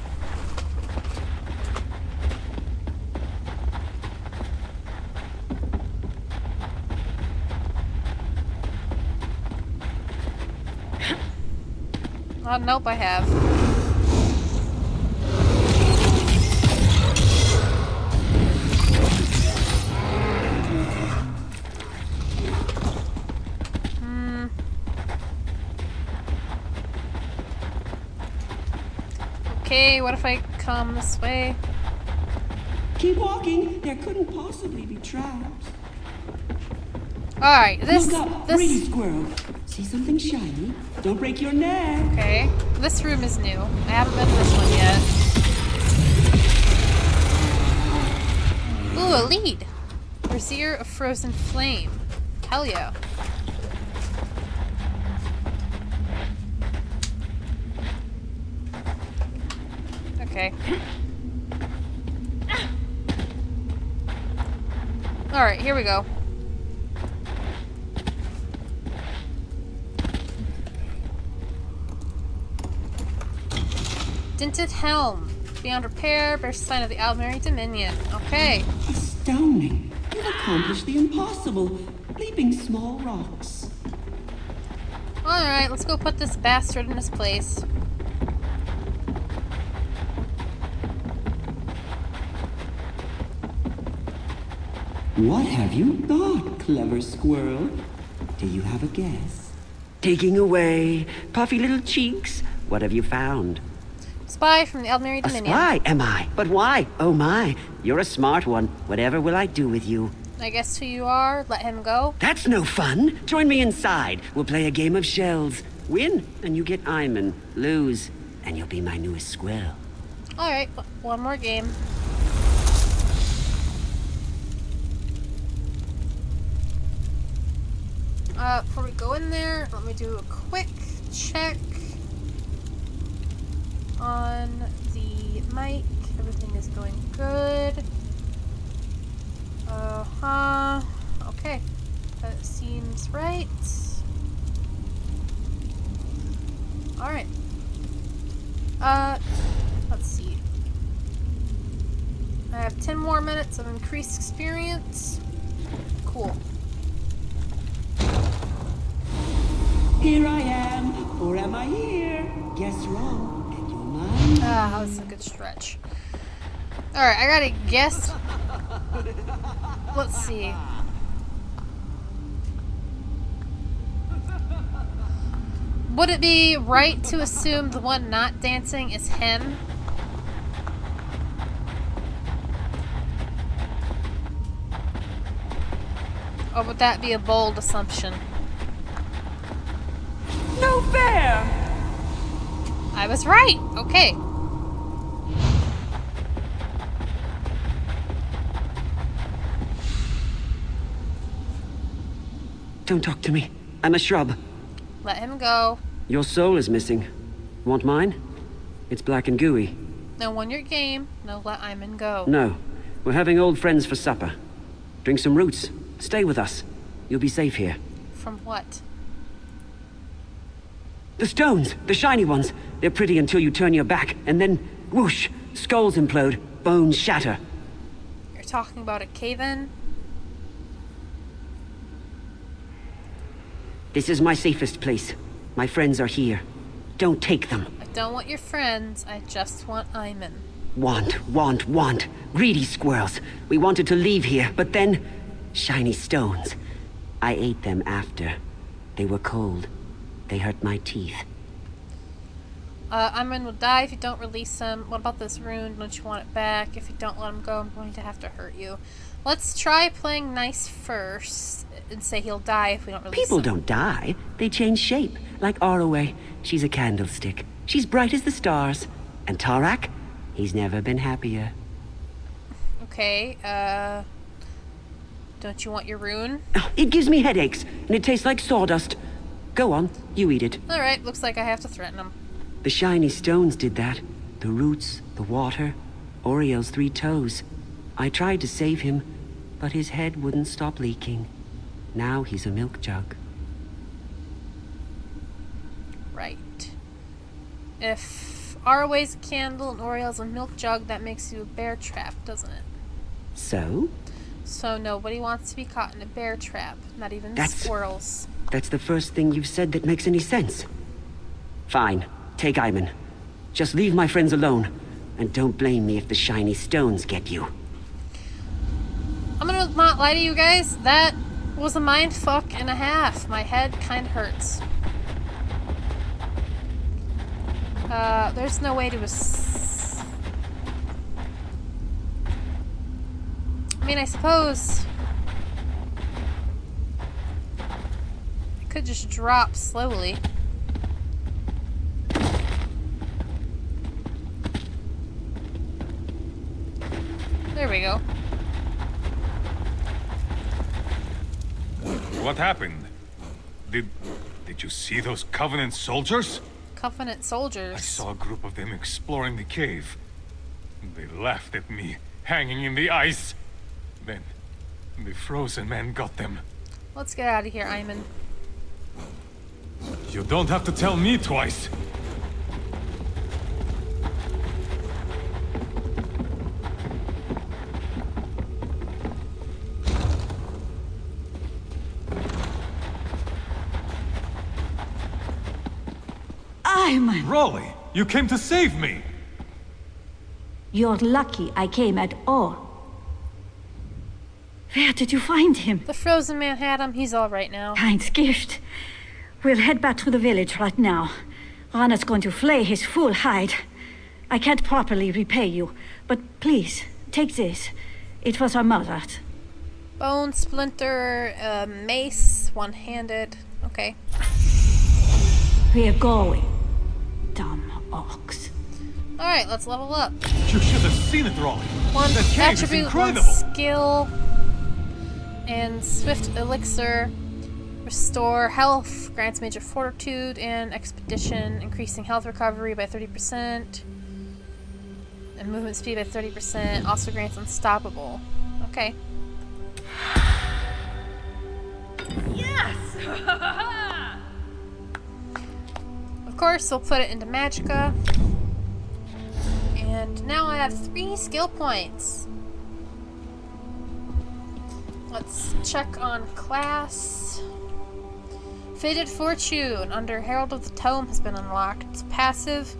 Oh, nope, I have. Okay, what if I come this way? Keep walking. There couldn't possibly be traps. Alright, Look up, greedy squirrel. See something shiny? Don't break your neck. Okay, this room is new. I haven't been in this one yet. Ooh, a lead. Brazier of Frozen Flame. Hell yeah. Okay. Alright, here we go. Dinted Helm. Beyond repair, bears sign of the Almeri Dominion. Okay. Astounding. You've accomplished the impossible. Leaping small rocks. Alright, let's go put this bastard in his place. What have you got, clever squirrel? Do you have a guess? Taking away, puffy little cheeks. What have you found? Spy from the Almeri A Dominion. spy, am I? But why? Oh my, you're a smart one. Whatever will I do with you? I guess who you are. Let him go. That's no fun. Join me inside. We'll play a game of shells. Win, and you get Iman. Lose, and you'll be my newest squirrel. Alright, one more game. Before we go in there, let me do a quick check on the mic. Everything is going good. Okay. That seems right. Alright. Let's see. I have 10 more minutes of increased experience. Cool. Here I am, or am I here? Guess wrong, and you're mine. Ah, that was a good stretch. Alright, I gotta guess. Let's see. Would it be right to assume the one not dancing is him? Or would that be a bold assumption? No fair! I was right. Okay. Don't talk to me. I'm a shrub. Let him go. Your soul is missing. Want mine? It's black and gooey. No one your game. No, let Iman go. No. We're having old friends for supper. Drink some roots. Stay with us. You'll be safe here. From what? The stones! The shiny ones! They're pretty until you turn your back, and then, whoosh! Skulls implode, bones shatter. You're talking about a cave-in? This is my safest place. My friends are here. Don't take them. I don't want your friends. I just want Iman. Want. Greedy squirrels. We wanted to leave here, but then... shiny stones. I ate them after. They were cold. They hurt my teeth. Iman will die if you don't release him. What about this rune? Don't you want it back? If you don't let him go, I'm going to have to hurt you. Let's try playing nice first and say he'll die if we don't release him. People don't die. They change shape. Like Arroway. She's a candlestick. She's bright as the stars. And Tarak? He's never been happier. Okay, don't you want your rune? It gives me headaches, and it tastes like sawdust. Go on, you eat it. Alright, looks like I have to threaten him. The shiny stones did that. The roots, the water, Oriel's 3 toes. I tried to save him, but his head wouldn't stop leaking. Now he's a milk jug. Right. If Arway's a candle and Oriel's a milk jug. That makes you a bear trap, doesn't it? So? So nobody wants to be caught in a bear trap. Not even squirrels. That's the first thing you've said that makes any sense. Fine. Take Ivan. Just leave my friends alone. And don't blame me if the shiny stones get you. I'm gonna not lie to you guys. That was a mind fuck and a half. My head kinda hurts. There's no way to I mean, I suppose I could just drop slowly. There we go. What happened? Did you see those Covenant soldiers? Covenant soldiers? I saw a group of them exploring the cave. They laughed at me, hanging in the ice. Then, the frozen man got them. Let's get out of here, Ayman. You don't have to tell me twice. Ayman! Raleigh, you came to save me! You're lucky I came at all. Where did you find him? The frozen man had him. He's all right now. Kind gift. We'll head back to the village right now. Rana's going to flay his full hide. I can't properly repay you, but please, take this. It was our mother. Bone splinter, mace, one-handed. Okay. We're going. Dumb orcs. Alright, let's level up. You should have seen it, Raleigh. One that cave is attribute, one incredible. skill, and swift elixir. Restore health, grants major fortitude and expedition, increasing health recovery by 30%, and movement speed by 30%. Also grants unstoppable. Okay. Yes! Of course, we'll put it into Magicka. And now I have 3 skill points. Let's check on class. Fated Fortune under Herald of the Tome has been unlocked. It's passive.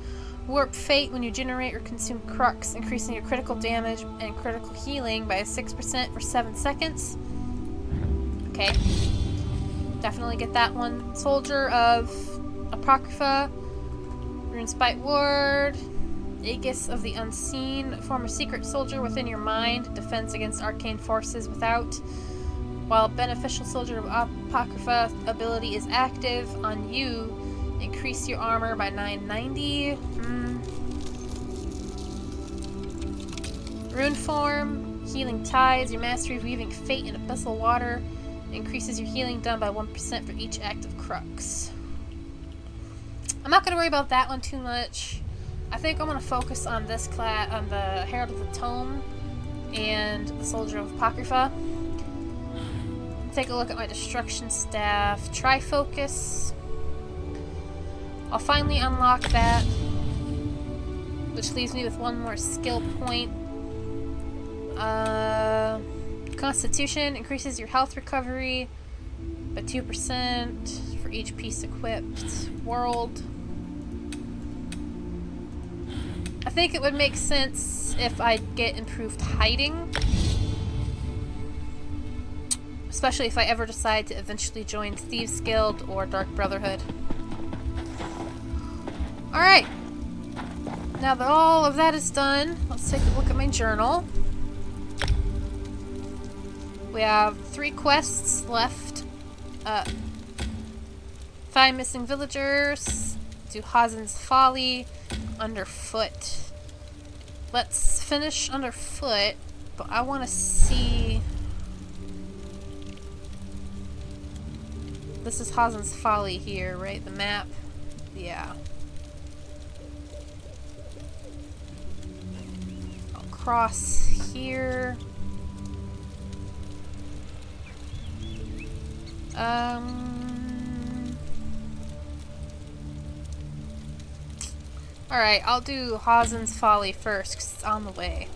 Warp Fate when you generate or consume crux, increasing your critical damage and critical healing by 6% for 7 seconds. Okay. Definitely get that one. Soldier of Apocrypha. Rune Spite Ward. Aegis of the Unseen. Form a secret soldier within your mind. Defense against arcane forces without. While Beneficial Soldier of Apocrypha ability is active on you, increase your armor by 990. Rune Form, Healing Tides. Your mastery of weaving fate in abyssal water increases your healing done by 1% for each active crux. I'm not going to worry about that one too much. I think I'm going to focus on this class, on the Herald of the Tome and the Soldier of Apocrypha. Take a look at my destruction staff. Trifocus. I'll finally unlock that, which leaves me with 1 more skill point. Constitution increases your health recovery by 2% for each piece equipped. World. I think it would make sense if I get improved hiding. Especially if I ever decide to eventually join Thieves Guild or Dark Brotherhood. Alright. Now that all of that is done, let's take a look at my journal. We have 3 quests left. 5 missing villagers. Do Hazen's Folly. Underfoot. Let's finish Underfoot, but I want to see... This is Hazen's Folly here, right? The map? Yeah. I'll cross here. Alright, I'll do Hazen's Folly first, because it's on the way.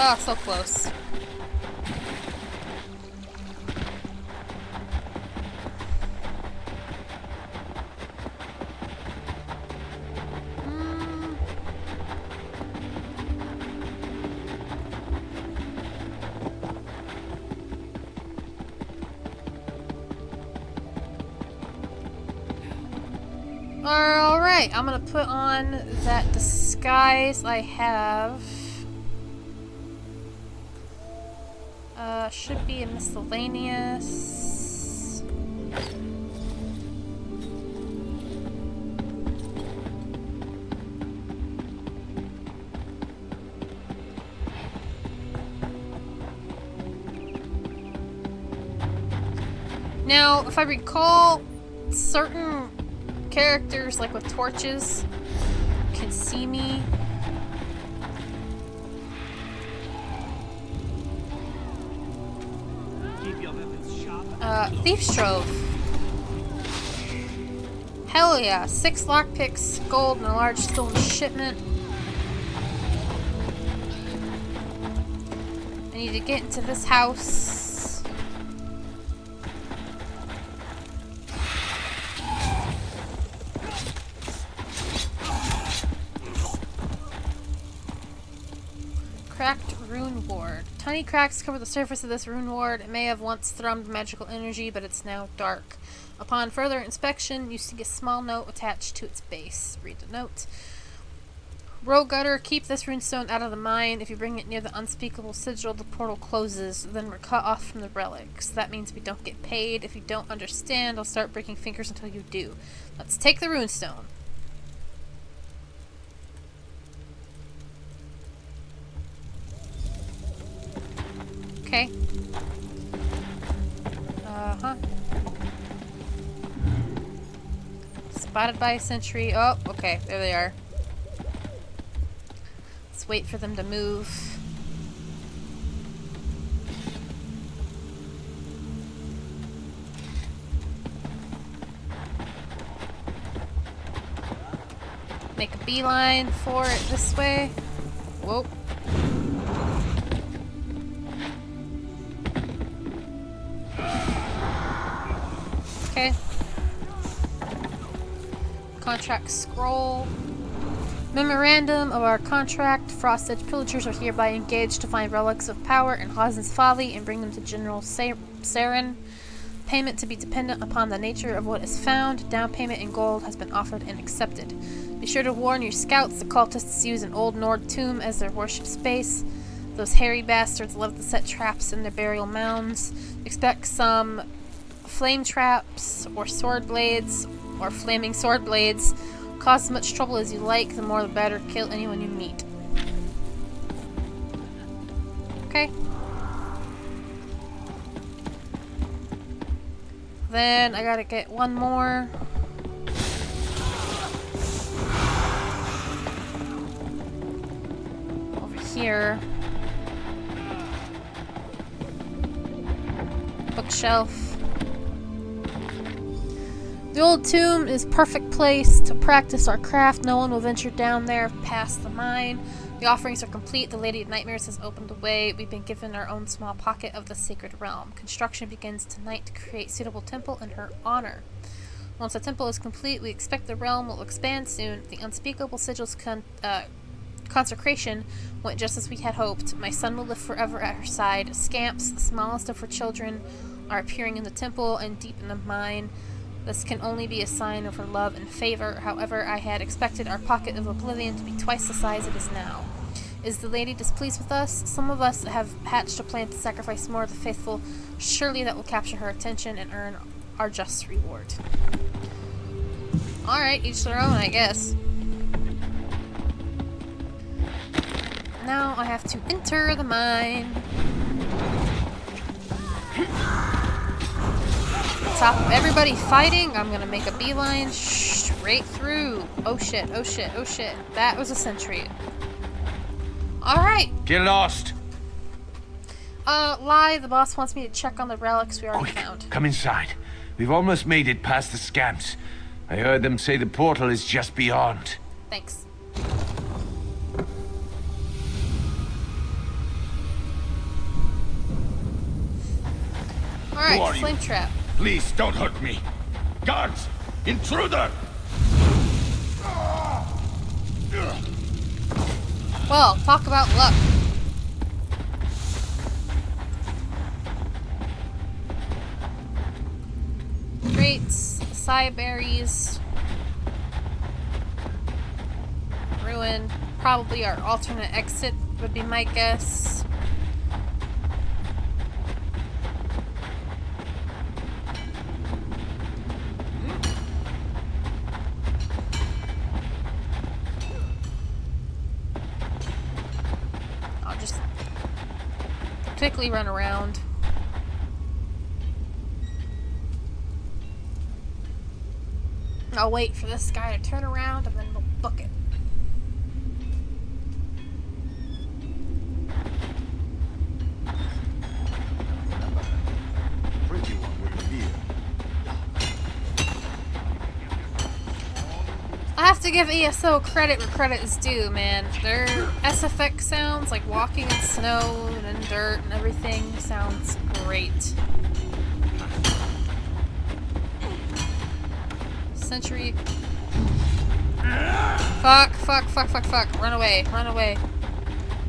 Oh, so close. Alright, I'm gonna put on that disguise I have. Should be a miscellaneous. Now, if I recall, certain characters, like with torches, can see me. Thief's Trove. Hell yeah. 6 lockpicks, gold, and a large stolen shipment. I need to get into this house. Cracked rune ward. Tiny cracks cover the surface of this rune ward. It may have once thrummed magical energy, but it's now dark. Upon further inspection, you see a small note attached to its base. Read the note. Rogue Gutter, keep this runestone out of the mine. If you bring it near the unspeakable sigil, the portal closes. Then we're cut off from the relics. That means we don't get paid. If you don't understand, I'll start breaking fingers until you do. Let's take the runestone. Okay. Uh-huh. Spotted by a sentry. Oh, okay. There they are. Let's wait for them to move. Make a beeline for it this way. Whoa. Okay. Contract scroll. Memorandum of our contract. Frost Edge pillagers are hereby engaged to find relics of power in Hazen's Folly and bring them to General Saren. Payment to be dependent upon the nature of what is found. Down payment in gold has been offered and accepted. Be sure to warn your scouts the cultists use an old Nord tomb as their worship space. Those hairy bastards love to set traps in their burial mounds. Expect some flame traps or sword blades or flaming sword blades. Cause as much trouble as you like, the more the better. Kill anyone you meet. Okay. Then I gotta get one more. Over here. Bookshelf. The old tomb is perfect place to practice our craft. No one will venture down there past the mine. The offerings are complete. The Lady of Nightmares has opened the way. We've been given our own small pocket of the sacred realm. Construction begins tonight to create suitable temple in her honor. Once the temple is complete, we expect the realm will expand soon. The unspeakable sigil's consecration went just as we had hoped. My son will live forever at her side. Scamps, the smallest of her children, are appearing in the temple and deep in the mine. This can only be a sign of her love and favor. However, I had expected our pocket of oblivion to be twice the size it is now. Is the lady displeased with us? Some of us have hatched a plan to sacrifice more of the faithful. Surely that will capture her attention and earn our just reward. Alright, each their own, I guess. Now I have to enter the mine. top of everybody fighting, I'm gonna make a beeline straight through. Oh shit, oh shit, oh shit. That was a sentry. Alright. Get lost. Lie, the boss wants me to check on the relics we already Quick, found. come inside. We've almost made it past the scamps. I heard them say the portal is just beyond. Thanks. Alright, flame trap. Please don't hurt me. Guards! Intruder! Well, talk about luck. Crates, berries, ruin. Probably our alternate exit would be my guess. I'll just quickly run around. I'll wait for this guy to turn around and then we'll book it. I have to give ESO credit where credit is due, man. Their SFX sounds like walking in snow and dirt and everything sounds great. Century. Fuck, fuck, fuck, fuck, fuck. Run away, run away.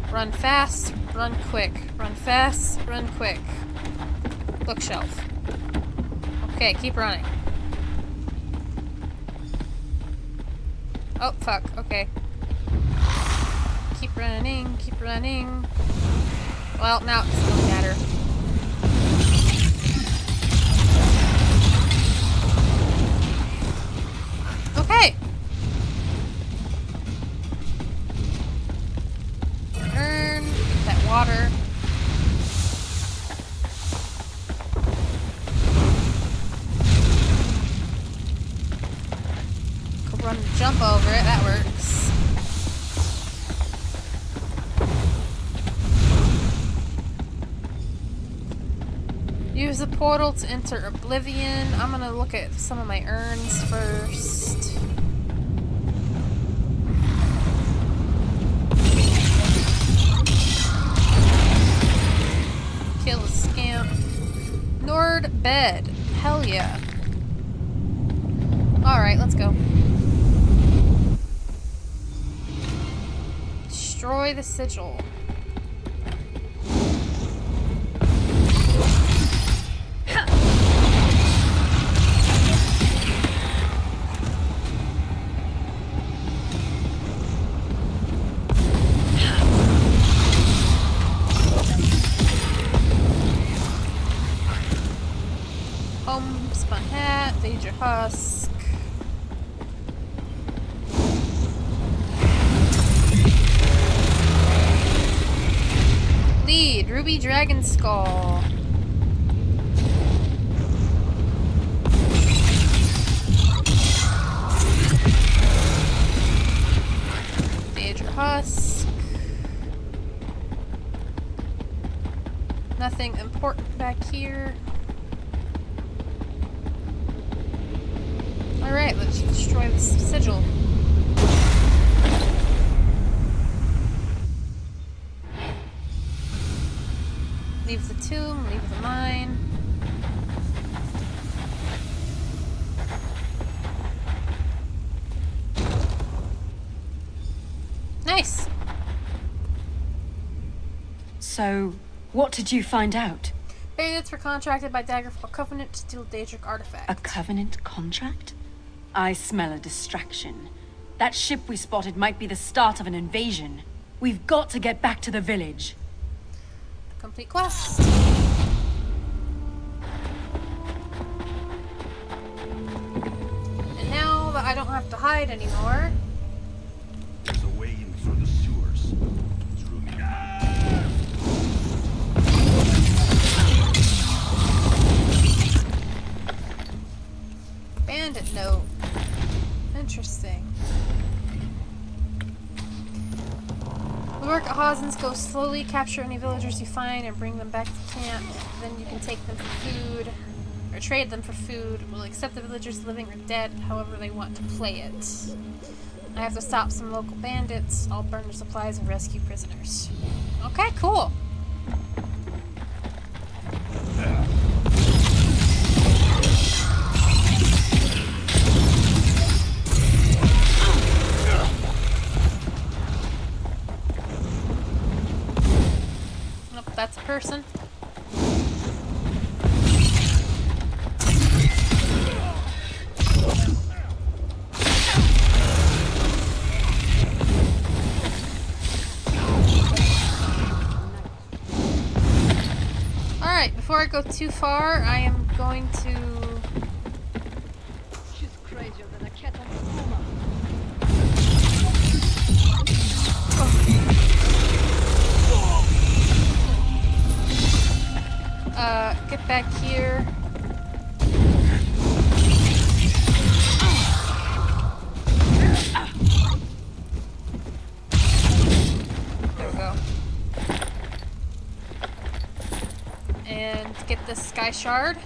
Run fast, run quick. Run fast, run quick. Bookshelf. Okay, keep running. Oh, fuck, okay. Keep running, keep running. Well, now it doesn't matter. Okay. Earn that water. Could run and jump over it, that works. Use the portal to enter Oblivion. I'm gonna look at some of my urns first. Kill a scamp. Nord bed. Hell yeah. Alright, let's go. Destroy the sigil. Homespun hat, Daedric husk. Lead, Ruby Dragon Skull. Daedric husk. Nothing important back here. Alright, let's destroy the sigil. Leave the tomb, leave the mine. Nice! So, what did you find out? Bandits were contracted by Daggerfall Covenant to steal Daedric artifacts. A Covenant contract? I smell a distraction. That ship we spotted might be the start of an invasion. We've got to get back to the village. Complete quest. And now that I don't have to hide anymore. There's a way in through the sewers. Through me. work at Hazen's, go slowly, capture any villagers you find, and bring them back to camp. Then you can take them for food, or trade them for food. We'll accept the villagers living or dead, however they want to play it. I have to stop some local bandits. I'll burn their supplies and rescue prisoners. Okay, cool. Nope, that's a person. Alright, before I go too far, I am going to... She's crazier than a cat on a puma. Get back here. There we go. And get this sky shard.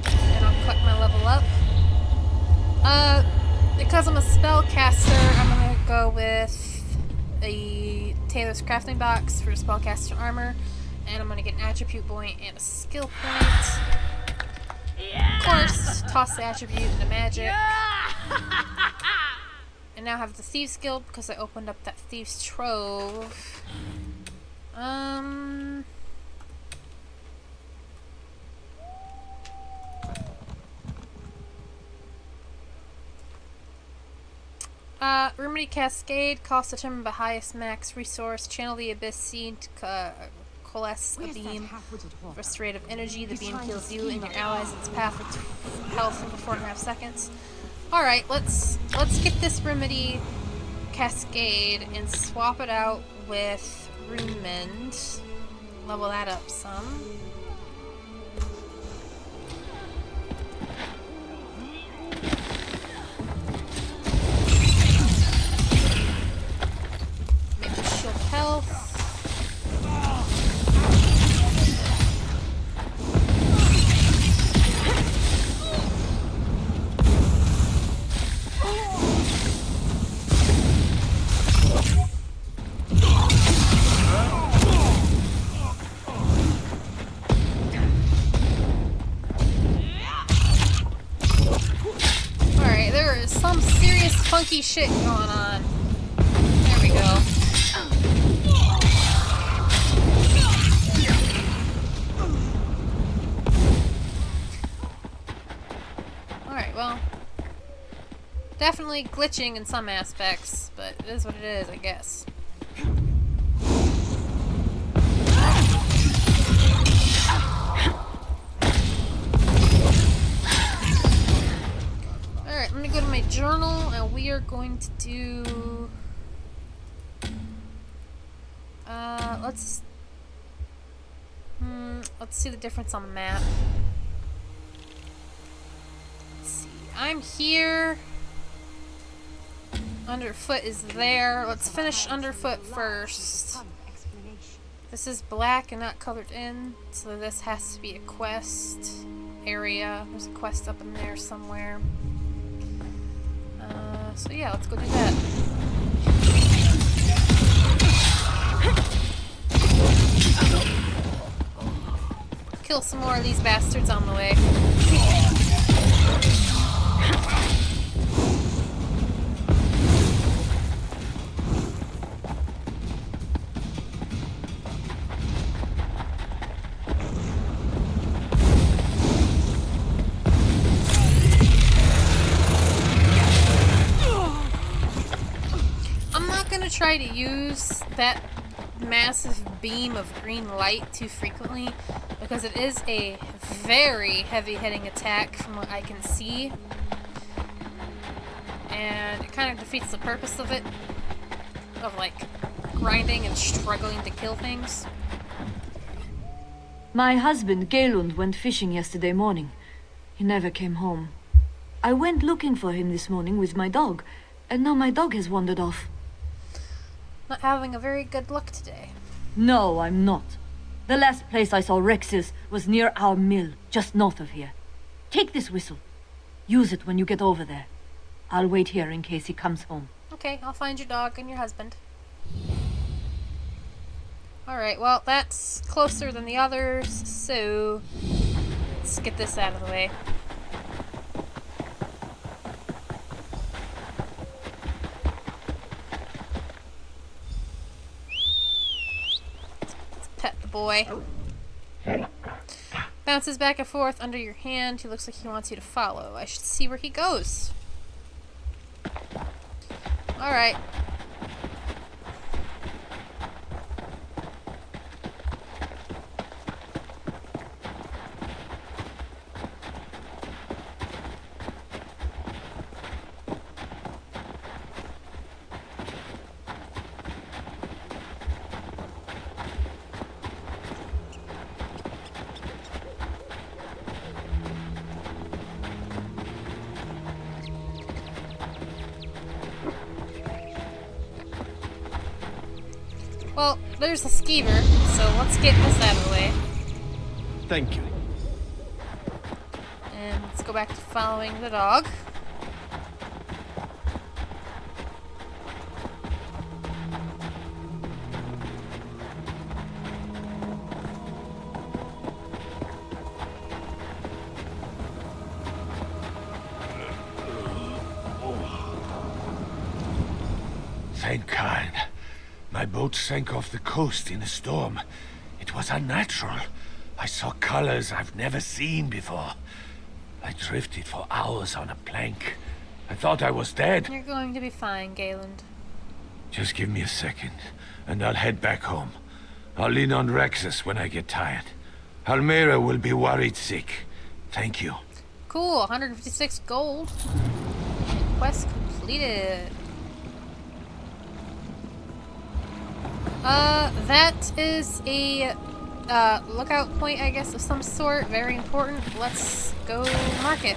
And I'll click my level up. Because I'm a spellcaster, I'm gonna go with a Taylor's crafting box for spellcaster armor, and I'm gonna get an attribute point and a skill point. Of course, toss the attribute into magic. And now I have the thieves guild because I opened up that thieves trove. Remedy Cascade, cost determined by highest max resource, channel the abyss scene to coalesce a beam of restorative energy. The beam kills you and your allies in its path with health for 4.5 seconds. Alright, let's get this Remedy Cascade and swap it out with Rune Mend. Level that up some. Health. Alright, there is some serious funky shit going on. There we go. Alright, well, definitely glitching in some aspects, but it is what it is, I guess. Alright, let me go to my journal, and we are going to do... let's see the difference on the map. Let's see. I'm here. Underfoot is there. Let's finish Underfoot first. This is black and not colored in, so this has to be a quest area. There's a quest up in there somewhere. So yeah, let's go do that. Kill some more of these bastards on the way. I'm not gonna try to use that massive beam of green light too frequently, because it is a very heavy hitting attack from what I can see. and it kind of defeats the purpose of it, of like grinding and struggling to kill things. My husband, Galund, went fishing yesterday morning. He never came home. I went looking for him this morning with my dog, and now my dog has wandered off. Not having a very good luck today. No, I'm not. The last place I saw Rex's was near our mill, just north of here. Take this whistle. Use it when you get over there. I'll wait here in case he comes home. Okay, I'll find your dog and your husband. Alright, well, that's closer than the others, so let's get this out of the way. Let's pet the boy. Bounces back and forth under your hand. He looks like he wants you to follow. I should see where he goes. Alright. Well, there's the skeever, so let's get this out of the way. Thank you. And let's go back to following the dog. Thank God. My boat sank off the coast in a storm. It was unnatural. I saw colors I've never seen before. I drifted for hours on a plank. I thought I was dead. You're going to be fine, Galen. Just give me a second, and I'll head back home. I'll lean on Rexus when I get tired. Almera will be worried sick. Thank you. Cool, 156 gold. And quest completed. That is a lookout point, I guess, of some sort. Very important. Let's go mark it.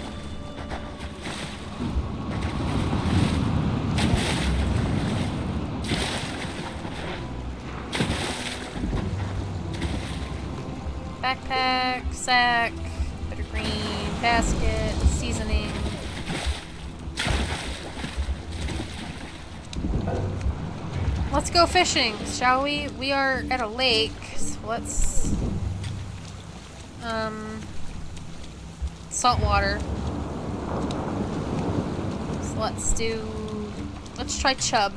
Backpack, sack, bitter green, basket, seasoning. Let's go fishing, shall we? We are at a lake, so let's... salt water. So let's try chub.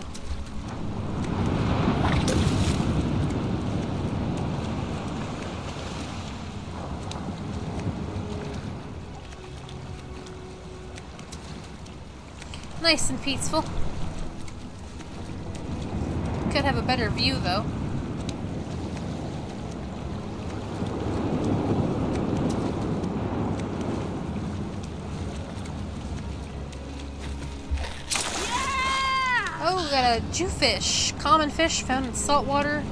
Nice and peaceful. Could have a better view, though. Oh, we got a jewfish. Common fish found in salt water.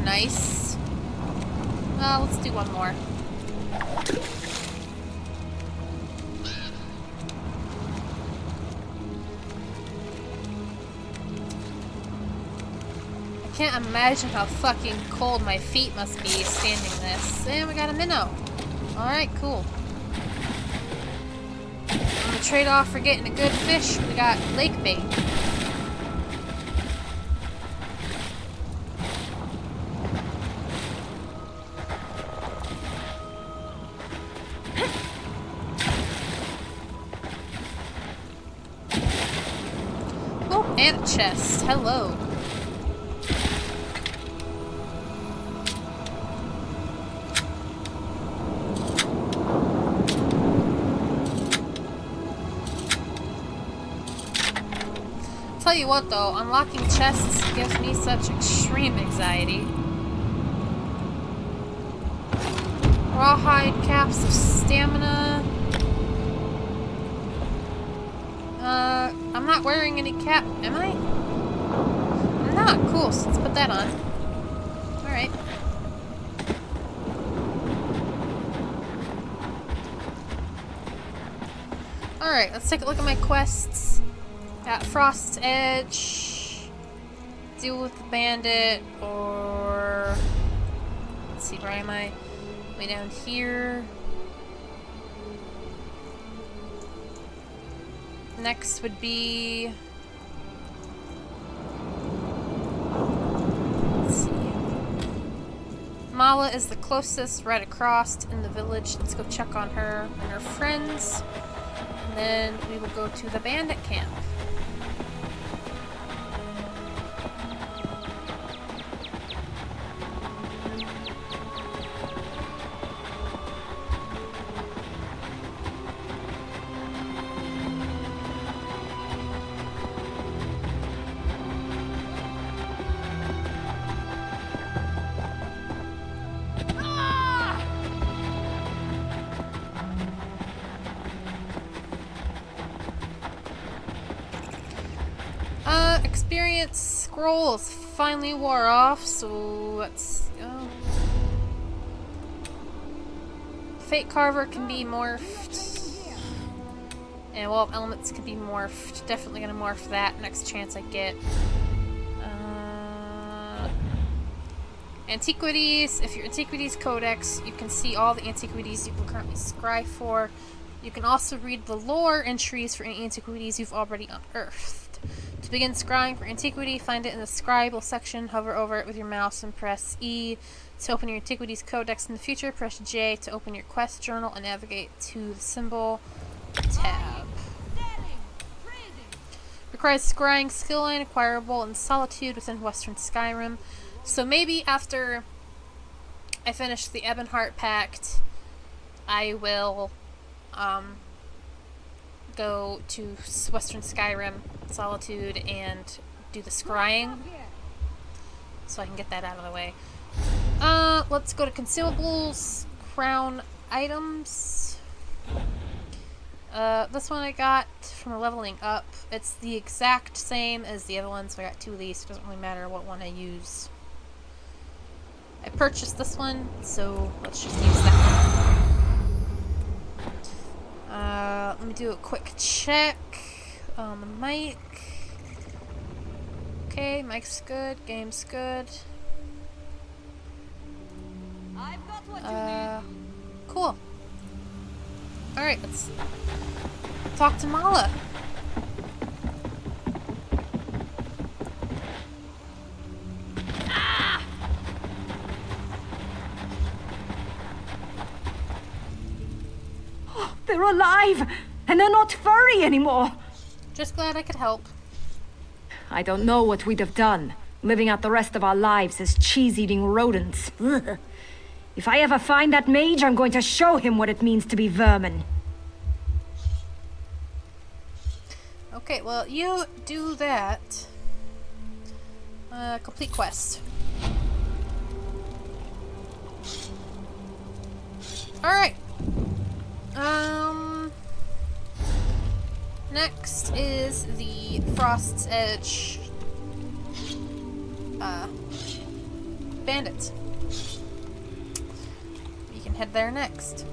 Nice. Let's do one more. I can't imagine how fucking cold my feet must be standing this. And we got a minnow. Alright, cool. On the trade-off for getting a good fish, we got lake bait. Oh, and a chest. Hello. Tell you what though, unlocking chests gives me such extreme anxiety. Rawhide caps of stamina. I'm not wearing any cap, am I? I'm not. Cool, so let's put that on. Alright. Alright, let's take a look at my quests. Got Frost's Edge, deal with the bandit, or... Let's see, where am I? Way down here. Next would be... Let's see. Mala is the closest, right across in the village. Let's go check on her and her friends. And then we will go to the bandit camp. Experience scrolls finally wore off, so let's go. Fate Carver can be morphed. And well, elements can be morphed. Definitely gonna morph that next chance I get. Antiquities. If your Antiquities Codex, you can see all the antiquities you can currently scry for. You can also read the lore entries for any antiquities you've already unearthed. To begin scrying for antiquity, find it in the scribal section, hover over it with your mouse and press E to open your Antiquities Codex in the future. Press J to open your quest journal and navigate to the symbol tab. Requires scrying skill line acquirable in Solitude within Western Skyrim. So maybe after I finish the Ebonheart Pact, I will go to Western Skyrim, Solitude, and do the scrying, so I can get that out of the way. Let's go to consumables, crown items. This one I got from leveling up. It's the exact same as the other ones, so I got two of these. It doesn't really matter what one I use. I purchased this one, so let's just use that one. Let me do a quick check on the mic. Okay, mic's good, game's good. I've got what you need. Cool. Alright, let's talk to Mala. They're alive! And they're not furry anymore! Just glad I could help. I don't know what we'd have done, living out the rest of our lives as cheese-eating rodents. Ugh. If I ever find that mage, I'm going to show him what it means to be vermin. Okay, well, you do that. Complete quest. Alright. Next is the Frost's Edge bandit. We can head there next.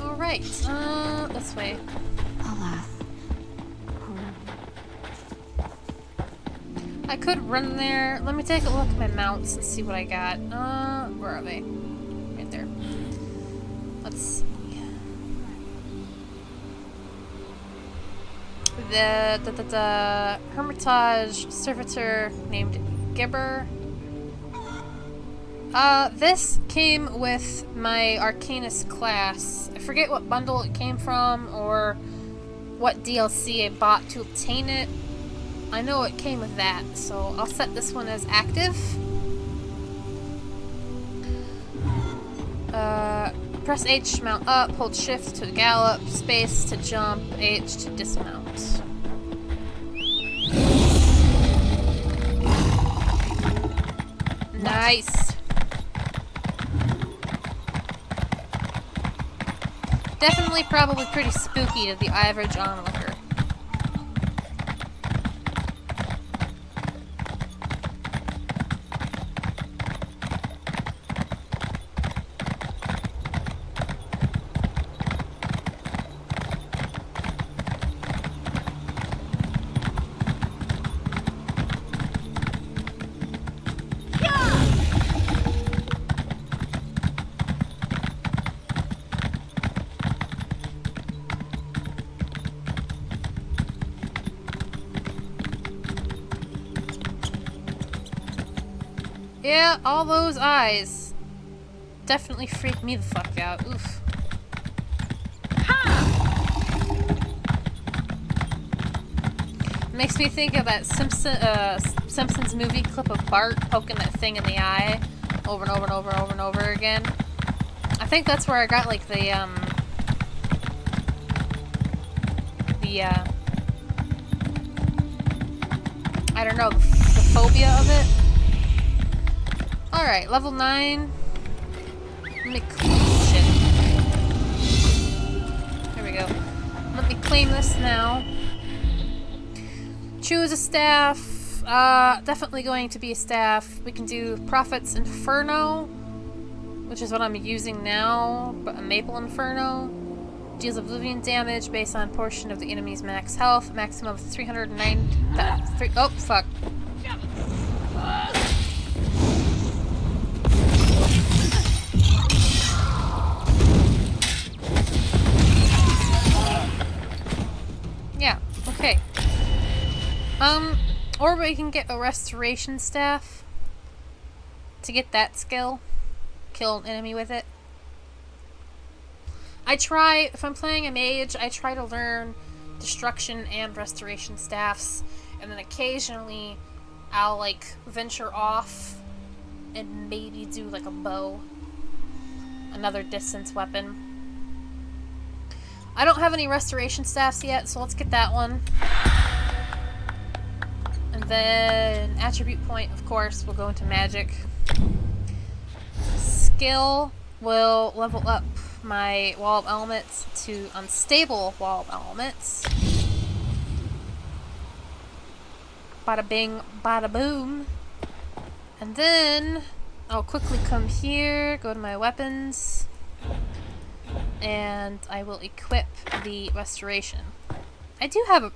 Alright, this way. Alas. I could run there. Let me take a look at my mounts and see what I got. Where are they? Right there. Let's see. The Hermitage servitor named Gibber. This came with my Arcanist class. I forget what bundle it came from or what DLC I bought to obtain it. I know it came with that, so I'll set this one as active. Press H to mount up, hold shift to gallop, space to jump, H to dismount. Definitely probably pretty spooky to the average onlooker. Yeah, all those eyes definitely freak me the fuck out. Oof. Makes me think of that Simpsons movie clip of Bart poking that thing in the eye over and over and over and over and over again. I think that's where I got like the I don't know, the phobia of it. Alright, level 9. Let me shit. There we go. Let me claim this now. Choose a staff. Definitely going to be a staff. We can do Prophet's Inferno, which is what I'm using now, but a Maple Inferno. Deals oblivion damage based on portion of the enemy's max health. Maximum of 309. Oh, fuck. Yeah, okay. Or we can get a restoration staff to get that skill. Kill an enemy with it. If I'm playing a mage, I try to learn destruction and restoration staffs, and then occasionally I'll like venture off and maybe do like a bow, another distance weapon. I don't have any restoration staffs yet, so let's get that one. And then attribute point, of course, will go into magic. Skill will level up my wall of elements to unstable wall of elements. Bada bing, bada boom. And then I'll quickly come here, go to my weapons, and I will equip the restoration. I do have a...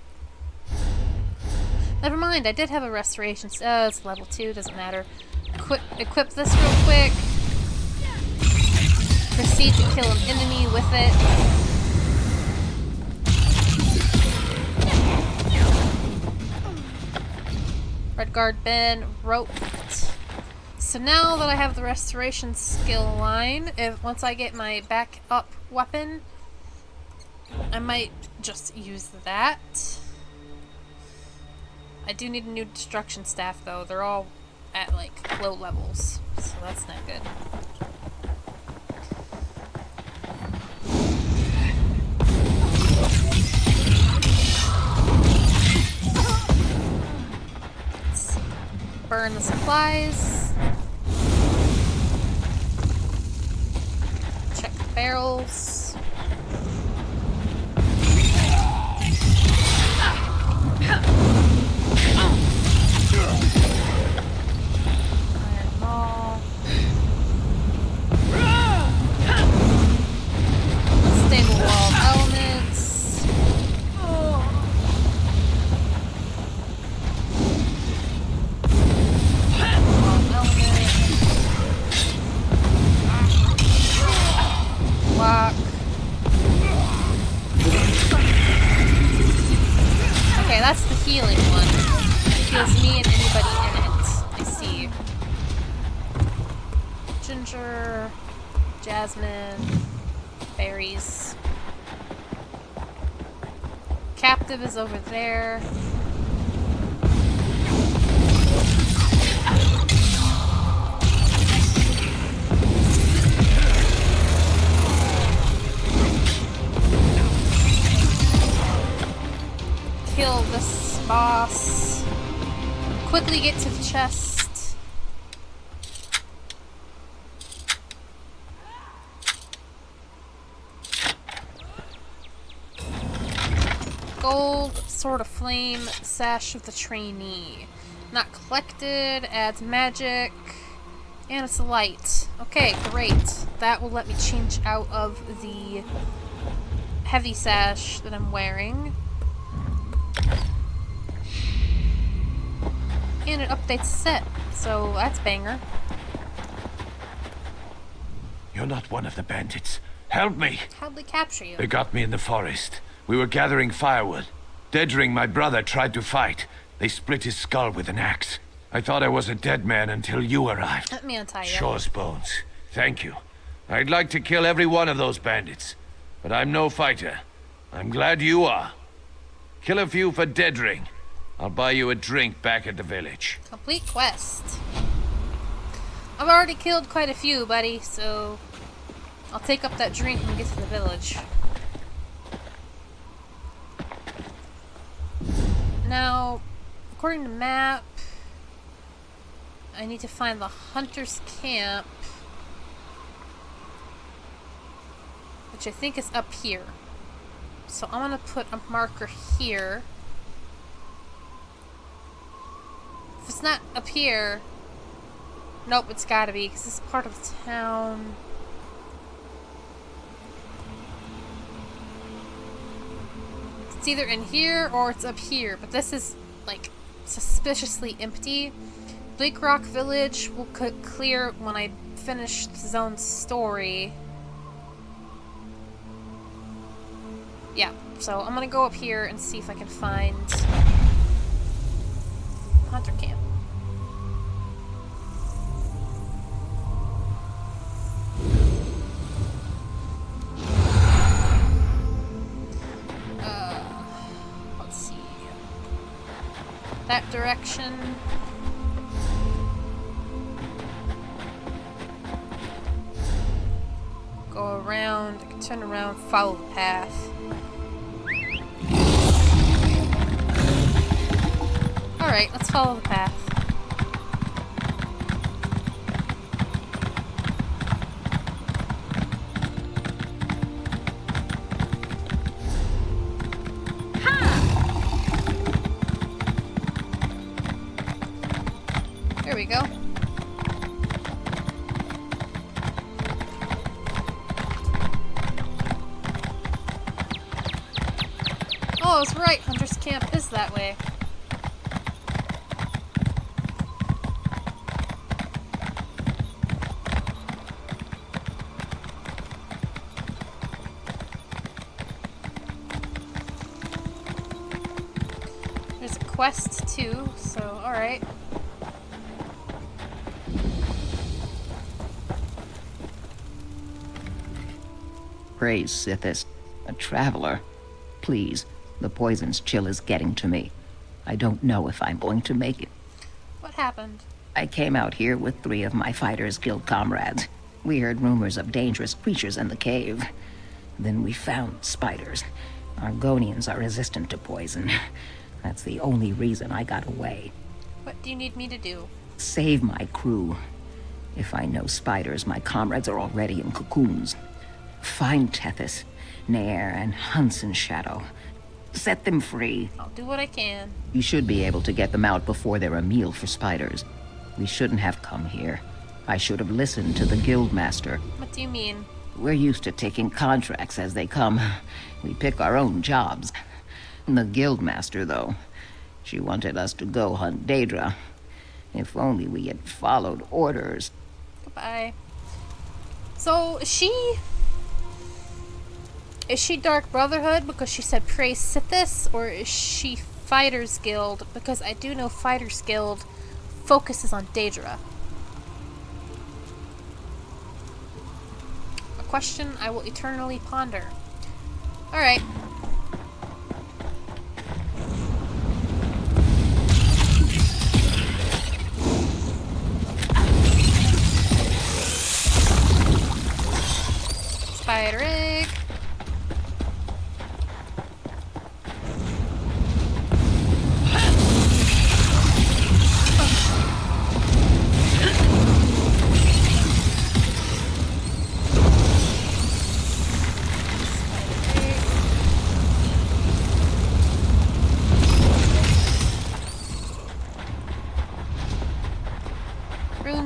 Never mind, I did have a restoration. Oh, it's level 2, doesn't matter. Equip this real quick. Proceed to kill an enemy with it. Redguard Ben, roped. So now that I have the restoration skill line, once I get my backup weapon, I might just use that. I do need a new destruction staff though. They're all at like low levels, so that's not good. Let's burn the supplies. Check the barrels. Iron Maul. Stable wall of elements. Wall of elements. Lock. Okay, that's the healing one. It heals me and anybody in it. I see. Ginger, jasmine, berries. Captive is over there. Kill this boss. Quickly get to the chest. Gold, Sword of Flame, Sash of the Trainee. Not collected, adds magic, and it's a light. Okay, great. That will let me change out of the heavy sash that I'm wearing. And it updates set, so that's banger. You're not one of the bandits. Help me! How'd they capture you? They got me in the forest. We were gathering firewood. Daedric, my brother, tried to fight. They split his skull with an axe. I thought I was a dead man until you arrived. Let me untie you. Shore's bones. Thank you. I'd like to kill every one of those bandits, but I'm no fighter. I'm glad you are. Kill a few for Daedric. I'll buy you a drink back at the village. Complete quest. I've already killed quite a few, buddy, so I'll take up that drink when we get to the village. Now, according to map, I need to find the hunter's camp, which I think is up here. So I'm gonna put a marker here. If it's not up here, nope, it's gotta be, because this is part of the town. It's either in here or it's up here, but this is, like, suspiciously empty. Bleak Rock Village will clear when I finish the zone's story. Yeah, so I'm gonna go up here and see if I can find Hunter Camp. Let's see. That direction. Go around, I can turn around, follow the path. Alright, let's follow the path. There we go. Oh, I was right. Hunter's Camp is that way. There's a quest too, so alright. Praise Sithis, a traveler. Please, the poison's chill is getting to me. I don't know if I'm going to make it. What happened? I came out here with 3 of my Fighters Guild comrades. We heard rumors of dangerous creatures in the cave. Then we found spiders. Argonians are resistant to poison. That's the only reason I got away. What do you need me to do? Save my crew. If I know spiders, my comrades are already in cocoons. Find Tethys, Nair, and Hunson's Shadow. Set them free. I'll do what I can. You should be able to get them out before they're a meal for spiders. We shouldn't have come here. I should have listened to the Guildmaster. What do you mean? We're used to taking contracts as they come. We pick our own jobs. The Guildmaster, though, she wanted us to go hunt Daedra. If only we had followed orders. Goodbye. So, is she Dark Brotherhood because she said praise Sithis, or is she Fighters Guild because I do know Fighters Guild focuses on Daedra? A question I will eternally ponder. Alright. Spider egg.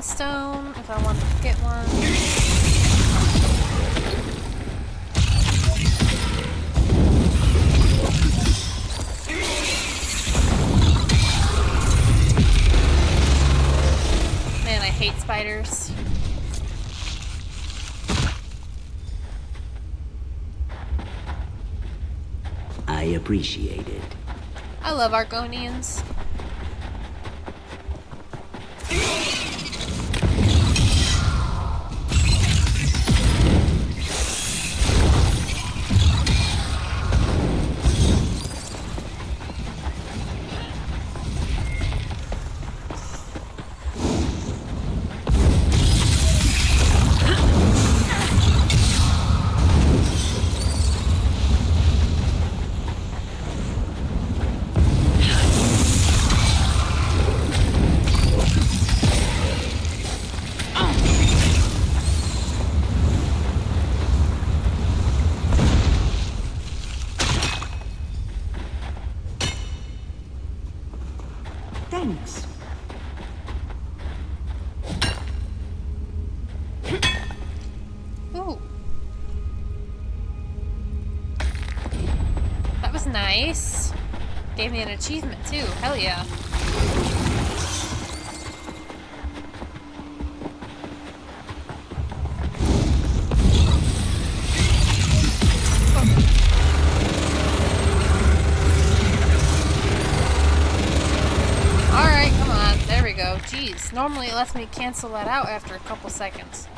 stone if I wanted to get one. Man, I hate spiders. I appreciate it. I love Argonians. Thanks. Ooh. That was nice. Gave me an achievement too. Hell yeah. Alright, come on. There we go. Jeez. Normally it lets me cancel that out after a couple seconds.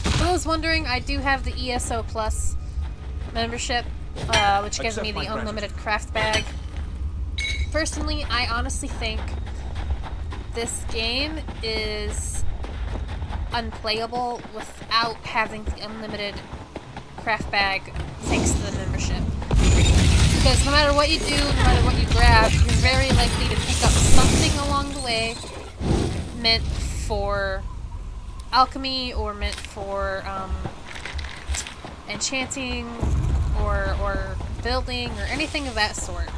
For those wondering, I do have the ESO Plus membership, which gives me the unlimited craft bag. Personally, I honestly think this game is unplayable without having the unlimited craft bag thanks to the membership. Because no matter what you do, no matter what you grab, you're very likely to pick up something along the way meant for alchemy or meant for enchanting or building or anything of that sort.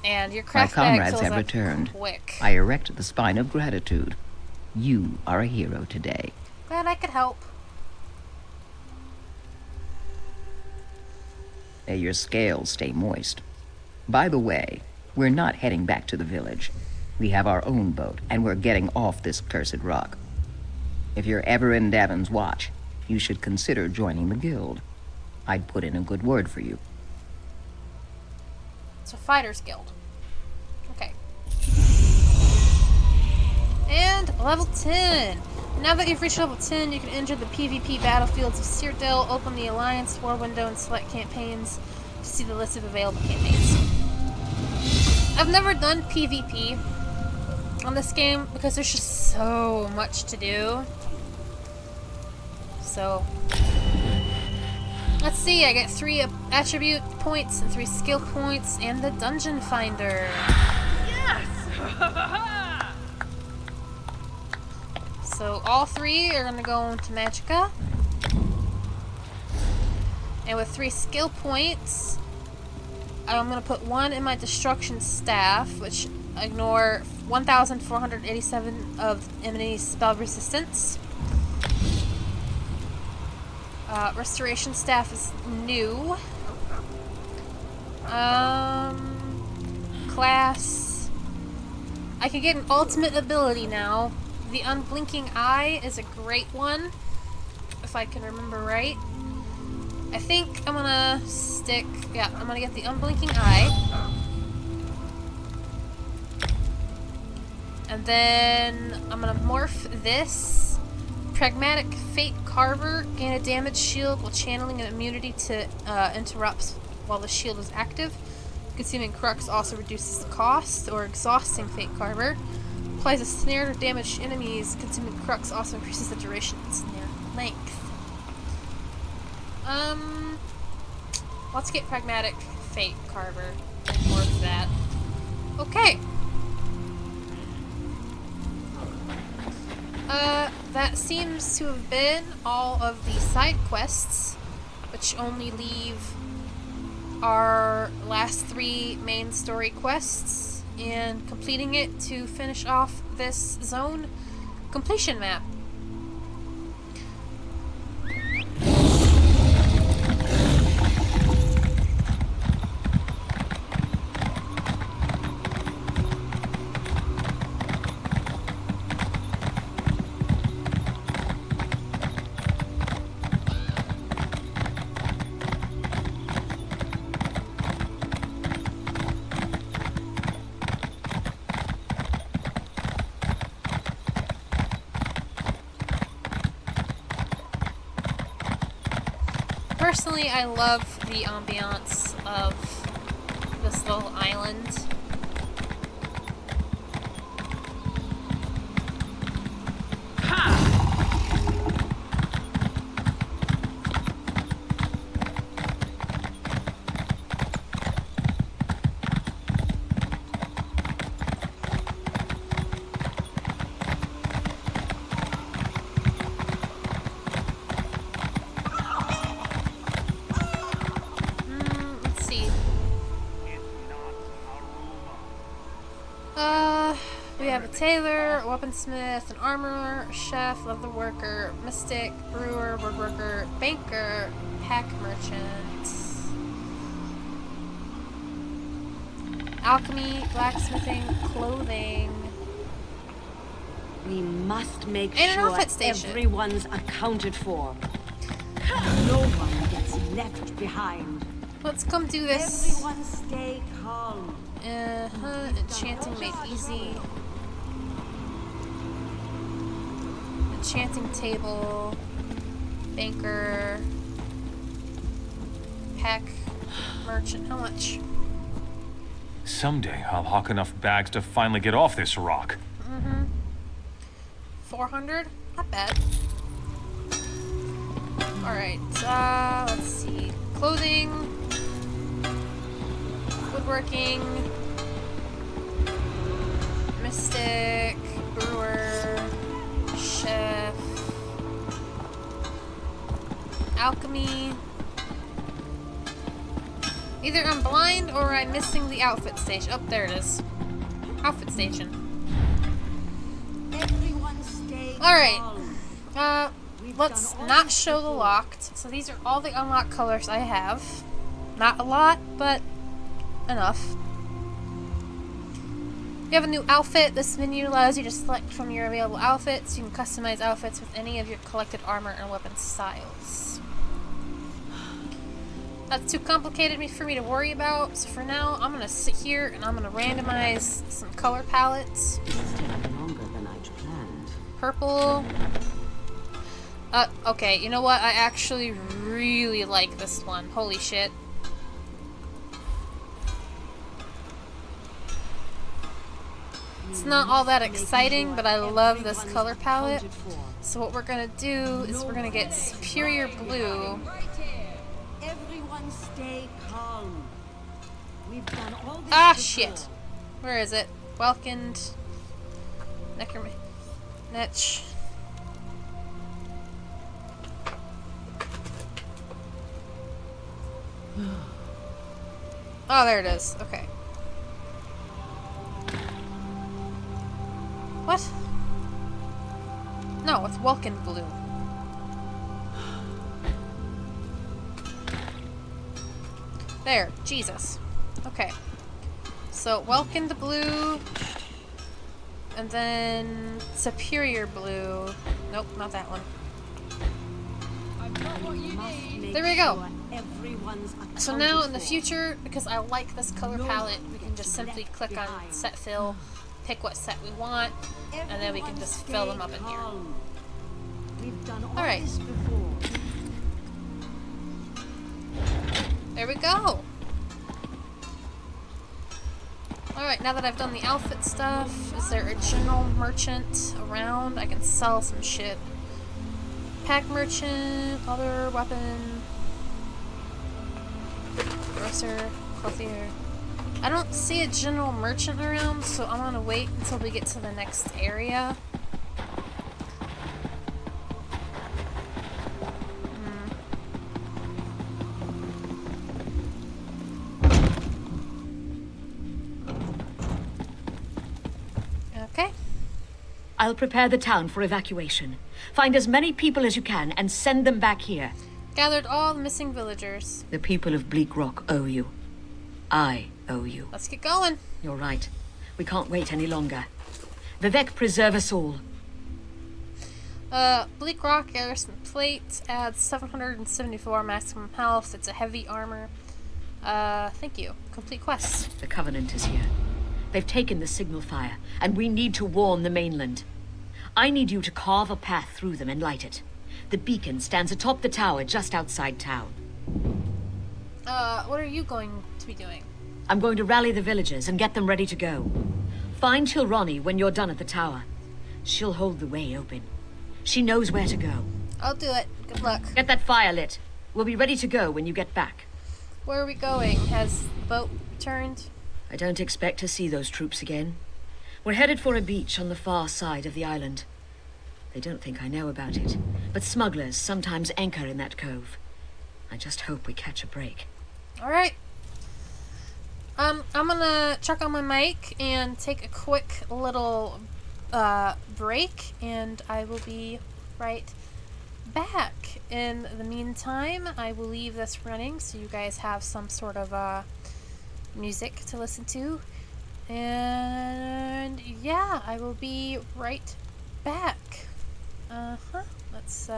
And your My craft bag comrades fills have up returned. quick. I erect the spine of gratitude. You are a hero today. Glad I could help. May your scales stay moist. By the way, we're not heading back to the village. We have our own boat, and we're getting off this cursed rock. If you're ever in Davon's watch, you should consider joining the guild. I'd put in a good word for you. It's a fighter's guild. Okay. And level 10. Now that you've reached level 10, you can enter the PvP battlefields of Cyrodiil, open the Alliance War window, and select campaigns to see the list of available campaigns. I've never done PvP on this game because there's just so much to do. So, let's see, I get 3 attribute points and 3 skill points and the Dungeon Finder. Yes! So all 3 are going to go into Magicka. And with 3 skill points, I'm going to put 1 in my Destruction Staff, which ignore 1,487 of enemy spell resistance. Restoration Staff is new. Class. I can get an ultimate ability now. The Unblinking Eye is a great one, if I can remember right. I think I'm gonna I'm gonna get the Unblinking Eye. And then I'm gonna morph this. Pragmatic Fate Carver, gain a damage shield while channeling an immunity to interrupts while the shield is active. Consuming Crux also reduces the cost, or Exhausting Fate Carver. Applies a snare to damaged enemies. Consuming Crux also increases the duration of the snare length. Let's get Pragmatic Fate Carver and morph that. Okay. That seems to have been all of the side quests, which only leave our last 3 main story quests and completing it to finish off this zone completion map. Personally, I love the ambiance of this little island. We have a tailor, a weaponsmith, an armorer, a chef, leather worker, mystic, brewer, woodworker, banker, pack merchant, alchemy, blacksmithing, clothing. We must make and sure an outfit station. Everyone's accounted for. No one gets left behind. Let's come do this. Everyone stay calm. Enchanting made easy. Enchanting table. Banker. Pack. Merchant. How much? Someday I'll hawk enough bags to finally get off this rock. 400? Not bad. Alright, let's see. Clothing. Woodworking. Mystic. Brewer. Chef. Alchemy. Either I'm blind or I'm missing the outfit station. Oh, there it is. Outfit station. Alright. Let's not show the locked. So these are all the unlocked colors I have. Not a lot, but enough. You have a new outfit. This menu allows you to select from your available outfits. You can customize outfits with any of your collected armor and weapon styles. That's too complicated for me to worry about, so for now I'm gonna sit here and I'm gonna randomize some color palettes. Purple. Okay, you know what? I actually really like this one. Holy shit. It's not all that exciting, but I love this color palette. So what we're gonna do is we're gonna get Superior Blue. Everyone stay calm. We've done all this Ah, before. shit. Where is it? Welkind. Netch. Oh, there it is. Okay. What? No, it's Welkind Blue. There. Jesus. Okay. So, Welkind Blue. And then Superior Blue. Nope, not that one. There we go. So now in the future, because I like this color palette, we can just simply click on set fill, pick what set we want, and then we can just fill them up in here. Alright. There we go. Alright, now that I've done the outfit stuff, is there a general merchant around? I can sell some shit. Pack merchant, other weapon, grocer, clothier. I don't see a general merchant around, so I'm gonna wait until we get to the next area. I'll prepare the town for evacuation. Find as many people as you can and send them back here. Gathered all the missing villagers. The people of Bleak Rock owe you. I owe you. Let's get going. You're right. We can't wait any longer. Vivek preserve us all. Bleak Rock Garrison Plate adds 774 maximum health. It's a heavy armor. Thank you. Complete quest. The Covenant is here. They've taken the signal fire, and we need to warn the mainland. I need you to carve a path through them and light it. The beacon stands atop the tower just outside town. What are you going to be doing? I'm going to rally the villagers and get them ready to go. Find Chilronny when you're done at the tower. She'll hold the way open. She knows where to go. I'll do it. Good luck. Get that fire lit. We'll be ready to go when you get back. Where are we going? Has the boat returned? I don't expect to see those troops again. We're headed for a beach on the far side of the island. They don't think I know about it, but smugglers sometimes anchor in that cove. I just hope we catch a break. Alright. I'm gonna check on my mic and take a quick little break, and I will be right back. In the meantime, I will leave this running so you guys have some sort of music to listen to. And yeah, I will be right back. Let's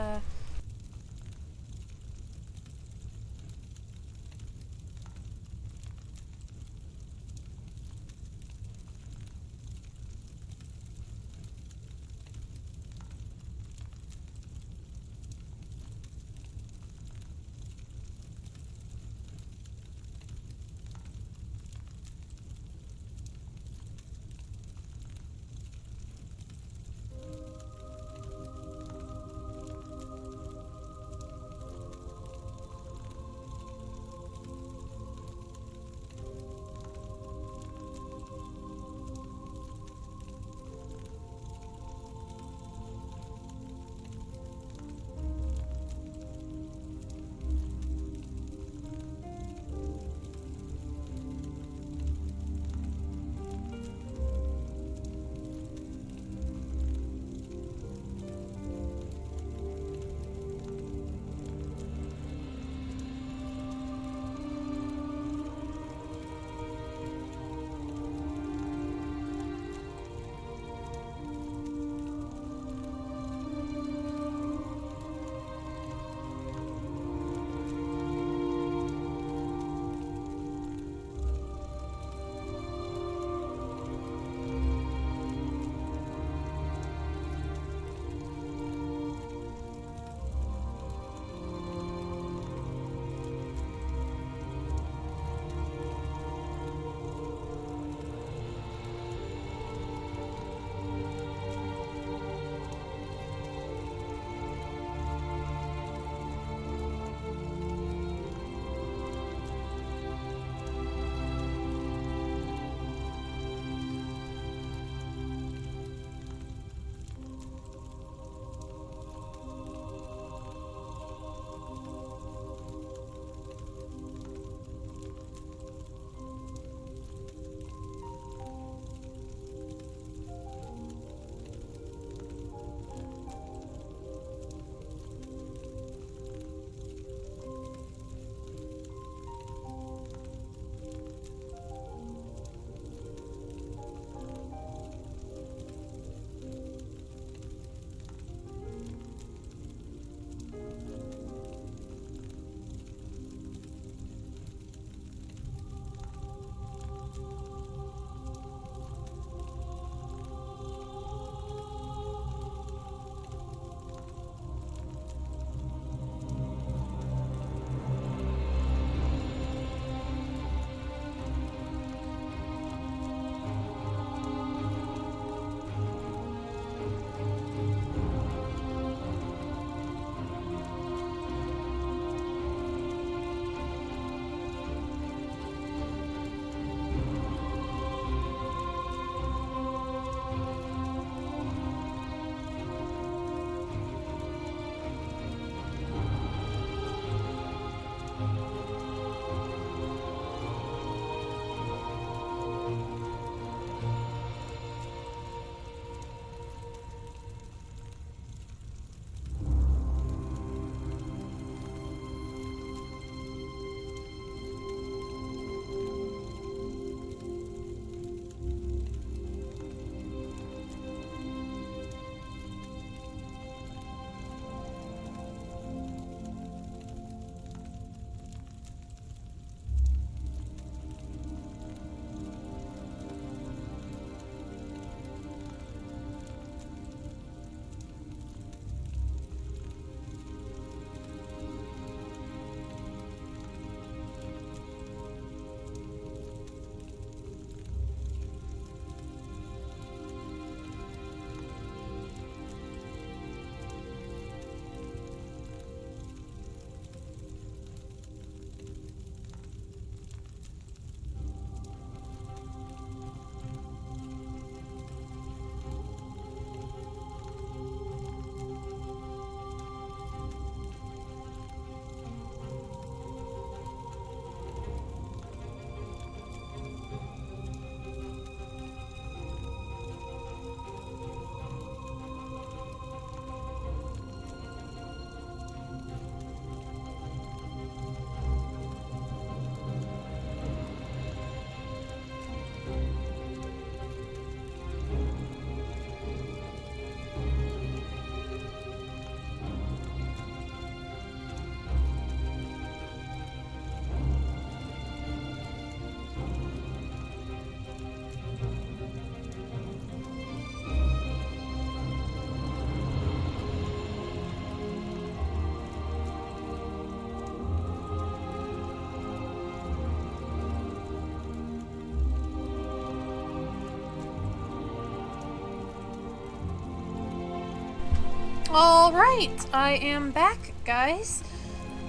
Alright, I am back, guys.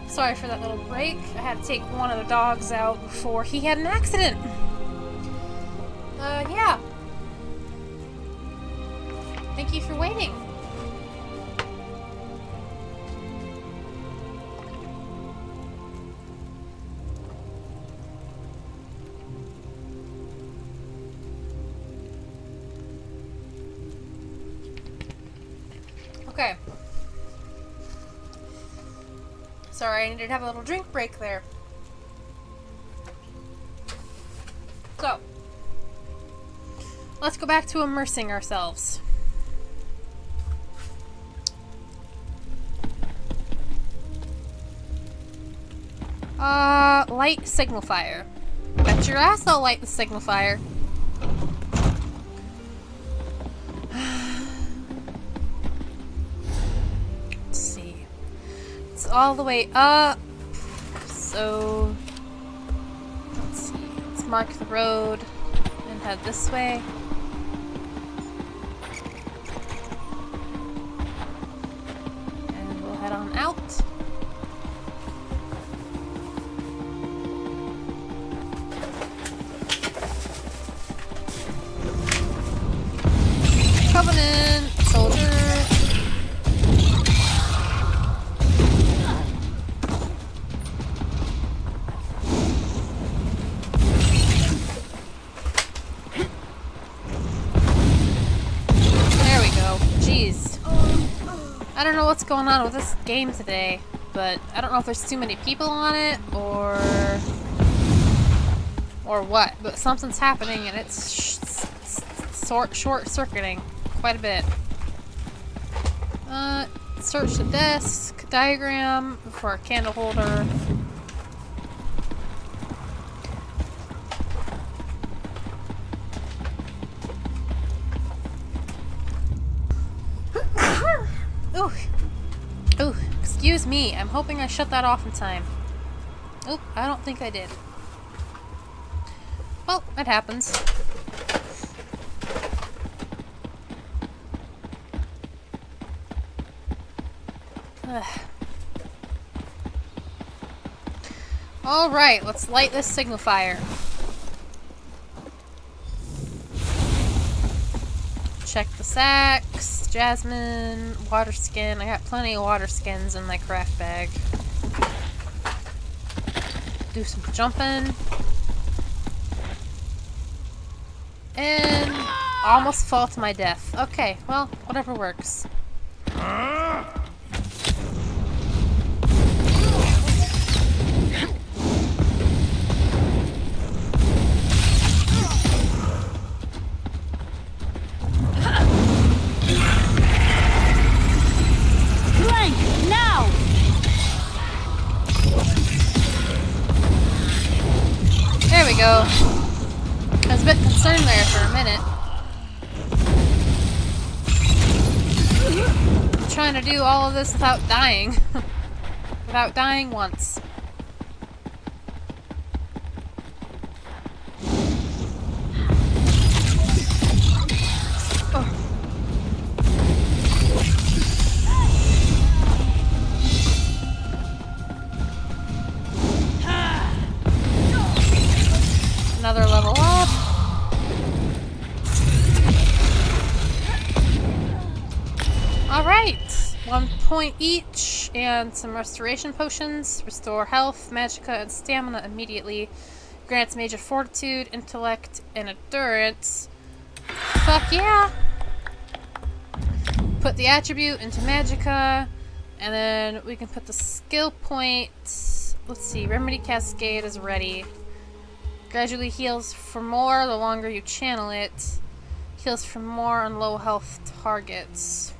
Sorry for that little break. I had to take one of the dogs out before he had an accident. Yeah. Thank you for waiting. Okay. Sorry, I needed to have a little drink break there. So, let's go back to immersing ourselves. Light signal fire. Bet your ass I'll light the signal fire. Let's see. It's all the way up. So, let's see. Let's mark the road and head this way. And we'll head on out. Covenant soldier. There we go. Jeez. I don't know what's going on with this game today, but I don't know if there's too many people on it or what, but something's happening and it's short-circuiting quite a bit. Search the desk, diagram for a candle holder. Ooh. Ooh, excuse me. I'm hoping I shut that off in time. Oop, I don't think I did. Well, it happens. Alright, let's light this signal fire. Check the sacks, jasmine, water skin. I got plenty of water skins in my craft bag. Do some jumping. And almost fall to my death. Okay, well, whatever works. There we go. I was a bit concerned there for a minute. I'm trying to do all of this without dying. Without dying once. Another level up. Alright. 1 point each and some restoration potions. Restore health, magicka, and stamina immediately. Grants major fortitude, intellect, and endurance. Fuck yeah! Put the attribute into magicka. And then we can put the skill point. Let's see. Remedy Cascade is ready. Gradually heals for more the longer you channel it. Heals for more on low health targets.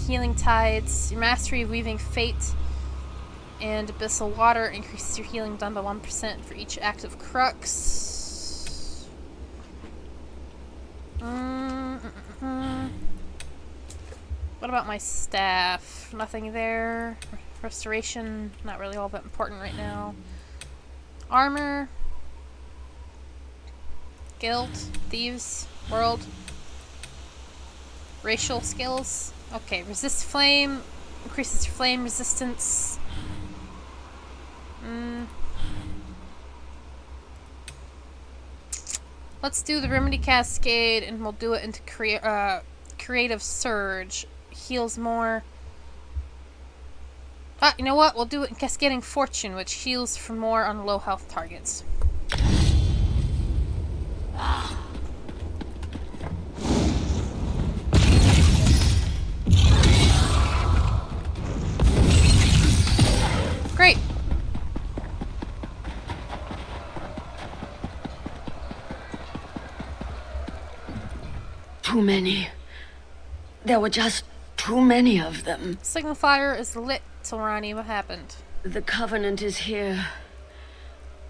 Healing Tides. Your mastery of Weaving Fate and Abyssal Water increases your healing done by 1% for each active crux. What about my staff? Nothing there. Restoration, not really all that important right now. Armor. Guild. Thieves. World. Racial skills. Okay, resist flame. Increases flame resistance. Let's do the Remedy Cascade, and we'll do it into Creative Surge. Heals more. Ah, you know what? We'll do it in Cascading Fortune, which heals for more on low health targets. Great. Too many. There were just too many of them. Signal fire is lit, Solrani. What happened? The Covenant is here.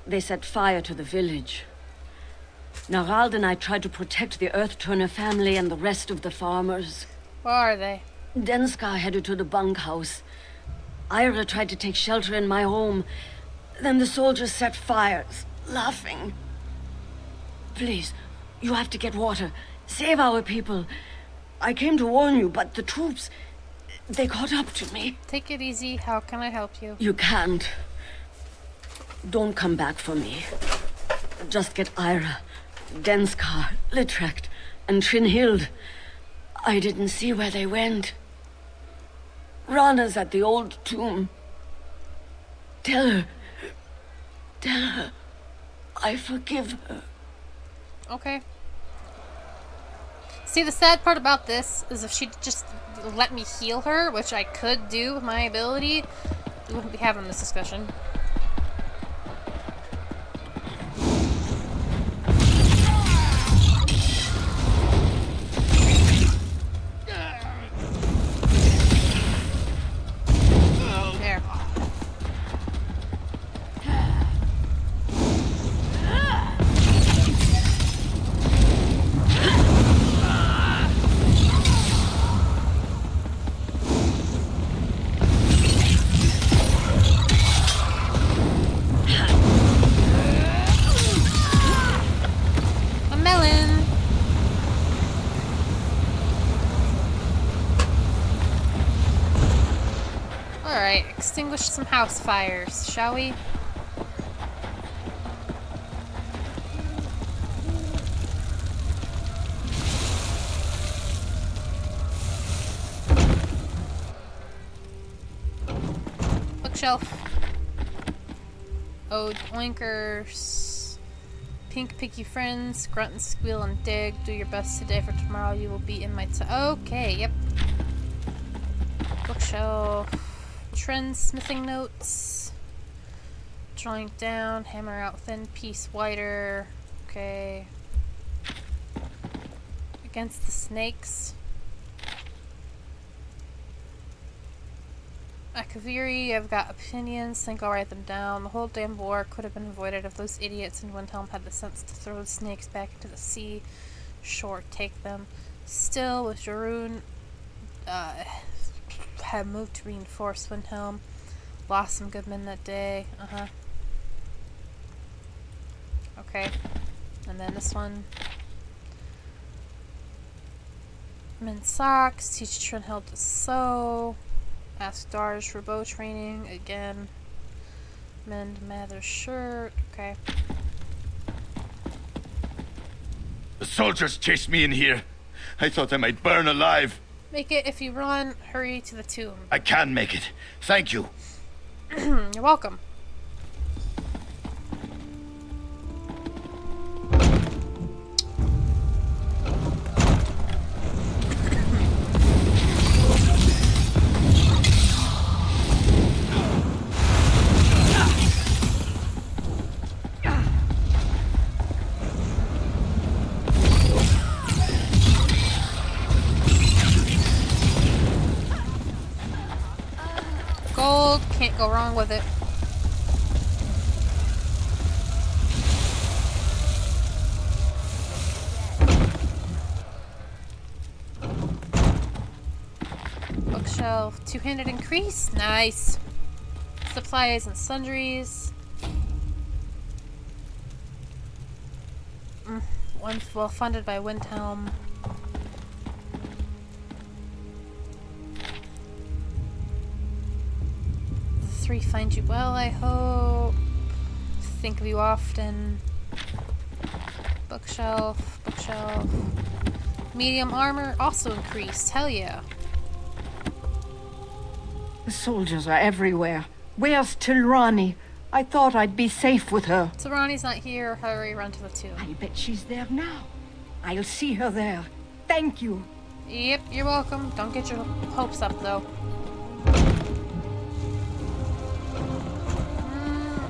They set fire to the village. Narald and I tried to protect the Earth-Turner family and the rest of the farmers. Where are they? Denskar headed to the bunkhouse. Ira tried to take shelter in my home. Then the soldiers set fires, laughing. Please, you have to get water. Save our people. I came to warn you, but the troops, they caught up to me. Take it easy. How can I help you? You can't. Don't come back for me. Just get Ira, Denskar, Litrecht, and Trinhild. I didn't see where they went. Rana's at the old tomb. Tell her, I forgive her. Okay. See, the sad part about this is if she'd just let me heal her, which I could do with my ability, we wouldn't be having this discussion. There. Extinguish some house fires, shall we? Bookshelf. Ode oinkers. Pink picky friends. Grunt and squeal and dig. Do your best today, for tomorrow you will be in my okay, yep. Bookshelf. Trend smithing notes. Drawing down, hammer out thin piece wider. Okay. Against the snakes. Akaviri, I've got opinions, think I'll write them down. The whole damn war could have been avoided if those idiots in Windhelm had the sense to throw the snakes back into the sea. Sure, take them. Still, with Jarun, had moved to reinforce Windhelm. Lost some good men that day. Okay. And then this one. Mend socks. Teach Trinhild to sew. Ask Darj for bow training. Again. Mend Mather's shirt. Okay. The soldiers chased me in here. I thought I might burn alive. Make it if you run. Hurry to the tomb. I can make it. Thank you. You're welcome. Gold, can't go wrong with it. Bookshelf, two-handed increase, nice. Supplies and sundries. One well funded by Windhelm. Victory finds you well, I hope. Think of you often. Bookshelf, bookshelf. Medium armor also increased. Hell yeah. The soldiers are everywhere. Where's Tilrani? I thought I'd be safe with her. Tilrani's not here. Hurry, run to the tomb. I bet she's there now. I'll see her there. Thank you. Yep, you're welcome. Don't get your hopes up, though.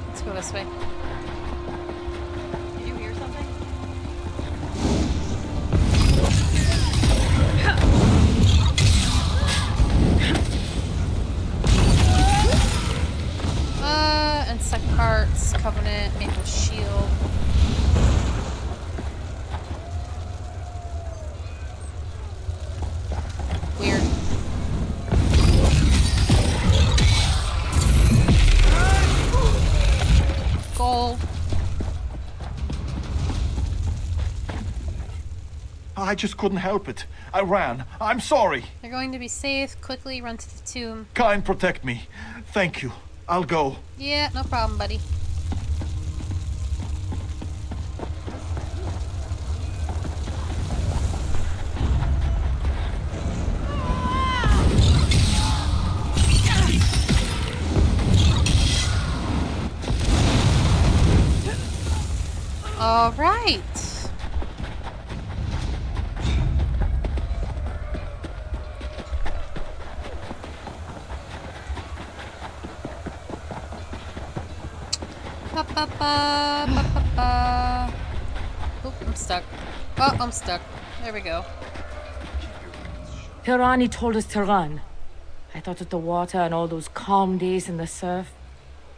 Let's go this way. Did you hear something? Insect parts, Covenant, Maple Shield. Weird. Gold. I just couldn't help it. I ran. I'm sorry. You're going to be safe. Quickly run to the tomb. Kind protect me. Thank you. I'll go. Yeah, no problem, buddy. All right. Oop, I'm stuck. Oh, I'm stuck. There we go. Pirani told us to run. I thought of the water and all those calm days in the surf.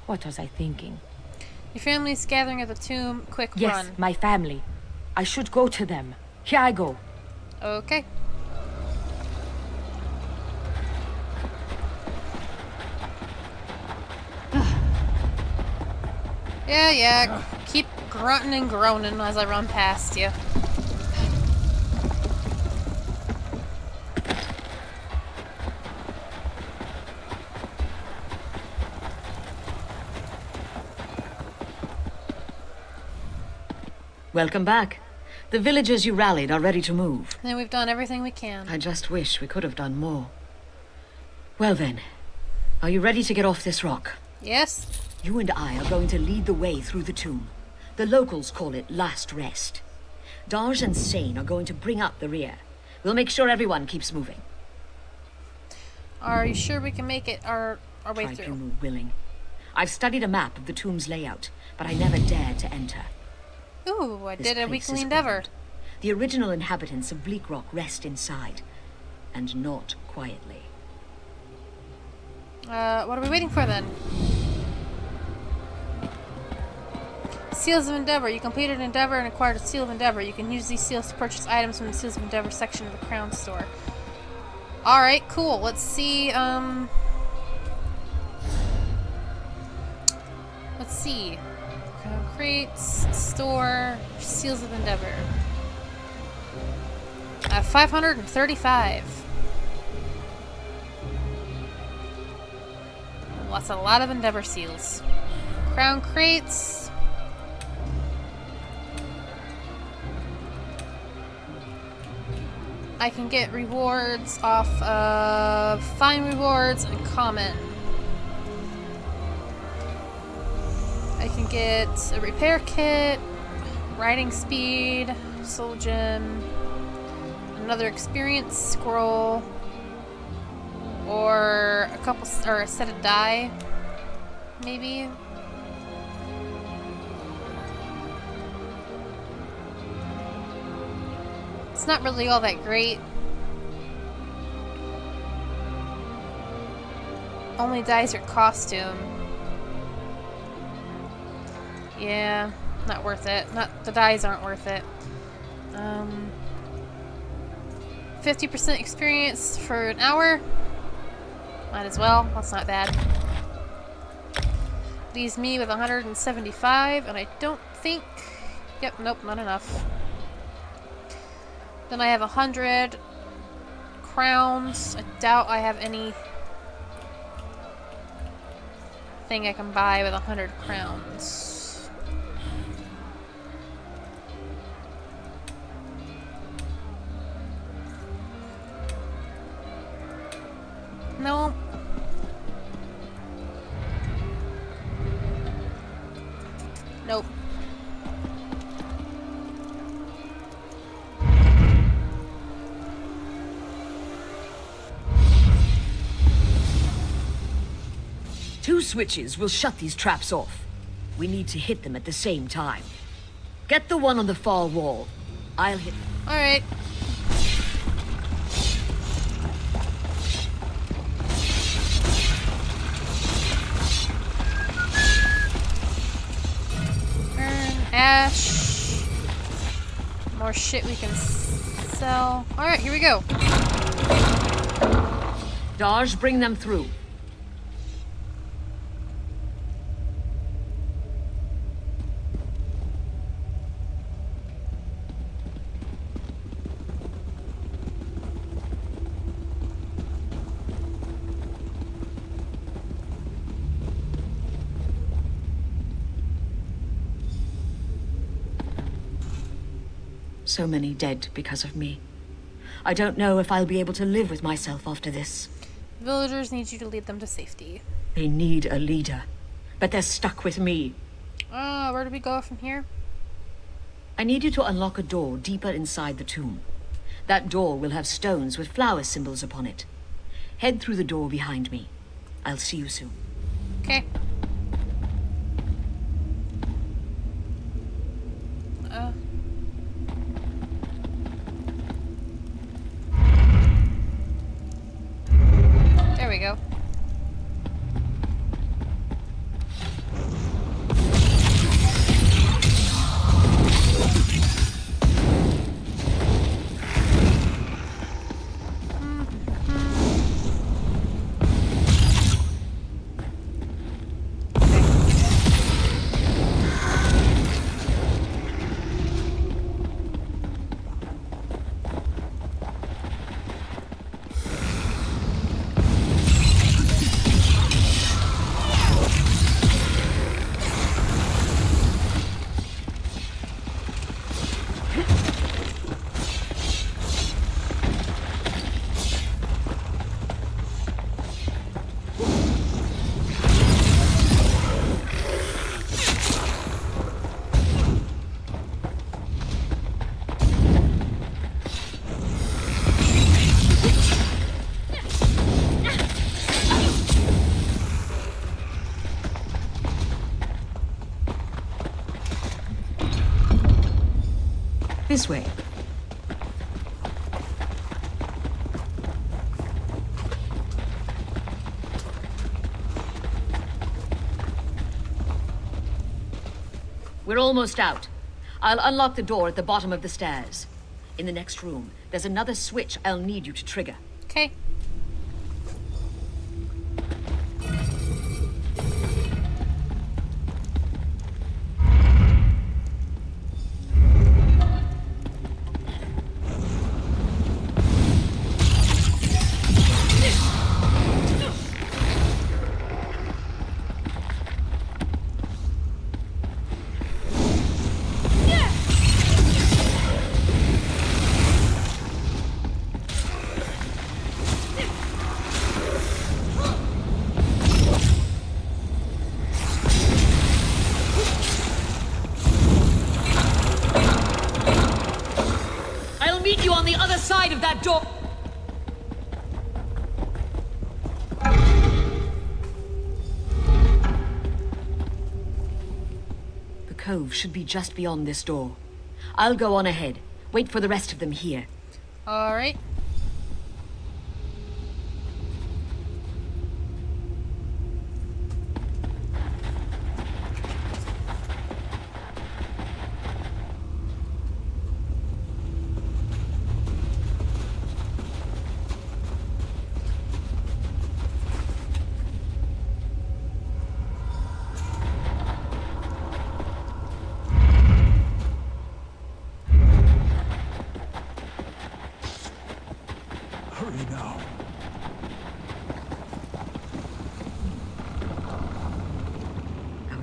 What was I thinking? Your family's gathering at the tomb. Quick, Yes, run. my family. I should go to them. Here I go. Okay. Yeah. Keep grunting and groaning as I run past you. Welcome back. The villagers you rallied are ready to move. And we've done everything we can. I just wish we could have done more. Well then, are you ready to get off this rock? Yes. You and I are going to lead the way through the tomb. The locals call it Last Rest. Darj and Sane are going to bring up the rear. We'll make sure everyone keeps moving. Are you sure we can make it our way Try through? Pumu willing. I've studied a map of the tomb's layout, but I never dared to enter. Ooh, I This did a place weekly is endeavor. old. The original inhabitants of Bleak Rock rest inside, and not quietly. What are we waiting for then? Seals of Endeavor. You completed an endeavor and acquired a Seal of Endeavor. You can use these seals to purchase items from the Seals of Endeavor section of the Crown Store. Alright, cool. Let's see, let's see. Crown Crates, Store, Seals of Endeavor. 535. Well, that's a lot of Endeavor seals. Crown Crates. I can get rewards off of fine rewards and common. I can get a repair kit, riding speed, soul gem, another experience scroll, or a set of die, maybe. It's not really all that great. Only Daedric costume. Yeah, not worth it. The dyes aren't worth it. 50% experience for an hour. Might as well. That's not bad. Leaves me with 175, and I don't think... Yep, nope, not enough. Then I have 100 crowns. I doubt I have any thing I can buy with 100 crowns. No. Nope. Two switches will shut these traps off. We need to hit them at the same time. Get the one on the far wall. I'll hit... Alright. Ash. More shit we can sell. Alright, here we go. Dodge, bring them through. So many dead because of me. I don't know if I'll be able to live with myself after this. Villagers need you to lead them to safety. They need a leader, but they're stuck with me. Where do we go from here? I need you to unlock a door deeper inside the tomb. That door will have stones with flower symbols upon it. Head through the door behind me. I'll see you soon. Okay. There we go. This way. We're almost out. I'll unlock the door at the bottom of the stairs. In the next room, there's another switch I'll need you to trigger. Okay. Meet you on the other side of that door. The cove should be just beyond this door. I'll go on ahead. Wait for the rest of them here. All right.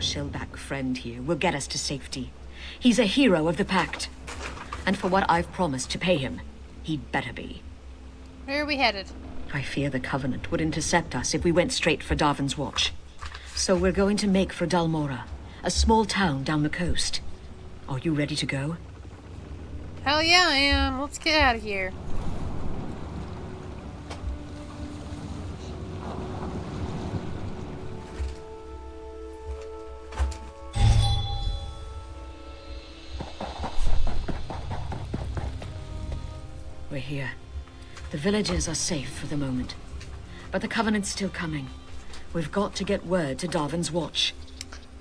Our shellback friend here will get us to safety. He's a hero of the Pact. And for what I've promised to pay him, he'd better be. Where are we headed? I fear the Covenant would intercept us if we went straight for Darvin's Watch. So we're going to make for Dalmora, a small town down the coast. Are you ready to go? Hell yeah, I am. Let's get out of here. We're here. The villages are safe for the moment. But the Covenant's still coming. We've got to get word to Darvin's Watch.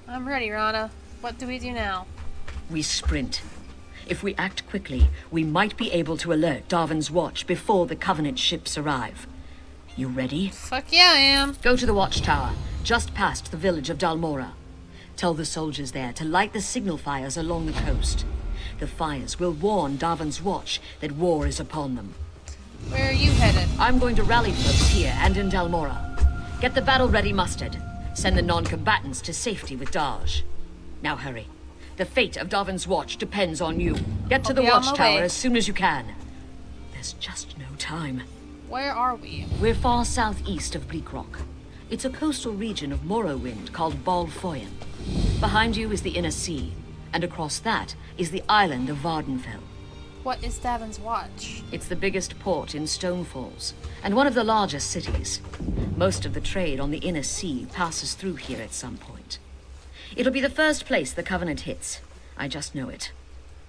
I'm ready, Rana. What do we do now? We sprint. If we act quickly, we might be able to alert Darvin's Watch before the Covenant ships arrive. You ready? Fuck yeah, I am. Go to the watchtower, just past the village of Dalmora. Tell the soldiers there to light the signal fires along the coast. The fires will warn Darvin's Watch that war is upon them. Where are you headed? I'm going to rally folks here and in Dalmora. Get the battle-ready mustered. Send the non-combatants to safety with Daj. Now hurry. The fate of Darvin's Watch depends on you. Get to the watchtower as soon as you can. There's just no time. Where are we? We're far southeast of Bleakrock. It's a coastal region of Morrowind called Baldur. Behind you is the Inner Sea, and across that is the island of Vardenfell. What is Darvin's Watch? It's the biggest port in Stonefalls, and one of the largest cities. Most of the trade on the Inner Sea passes through here at some point. It'll be the first place the Covenant hits. I just know it.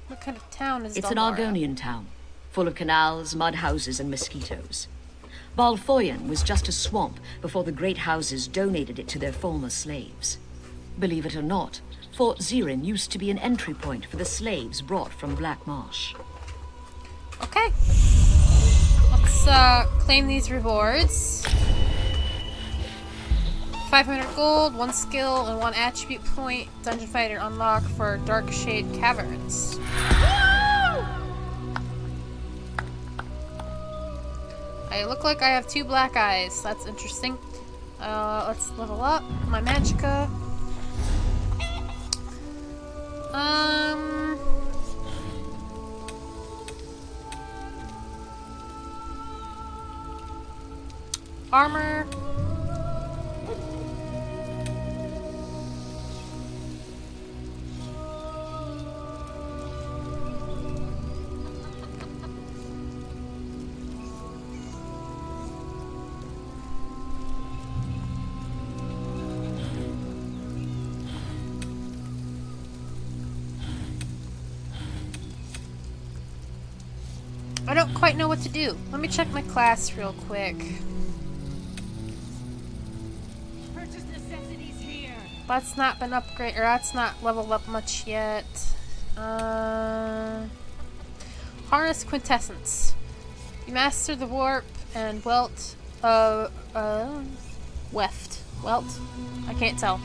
What kind of town is It's an Dalmora? Argonian town, full of canals, mud houses, and mosquitoes. Balfoyan was just a swamp before the great houses donated it to their former slaves. Believe it or not, Fort Zirin used to be an entry point for the slaves brought from Black Marsh. Okay. Let's claim these rewards. 500 gold, 1 skill, and 1 attribute point. Dungeon Fighter unlock for Dark Shade Caverns. I look like I have 2 black eyes. That's interesting. Let's level up my magicka. Armor. I don't quite know what to do. Let me check my class real quick. Purchase necessities here. That's not been upgraded, or that's not leveled up much yet. Harness Quintessence. You master the warp and welt I can't tell.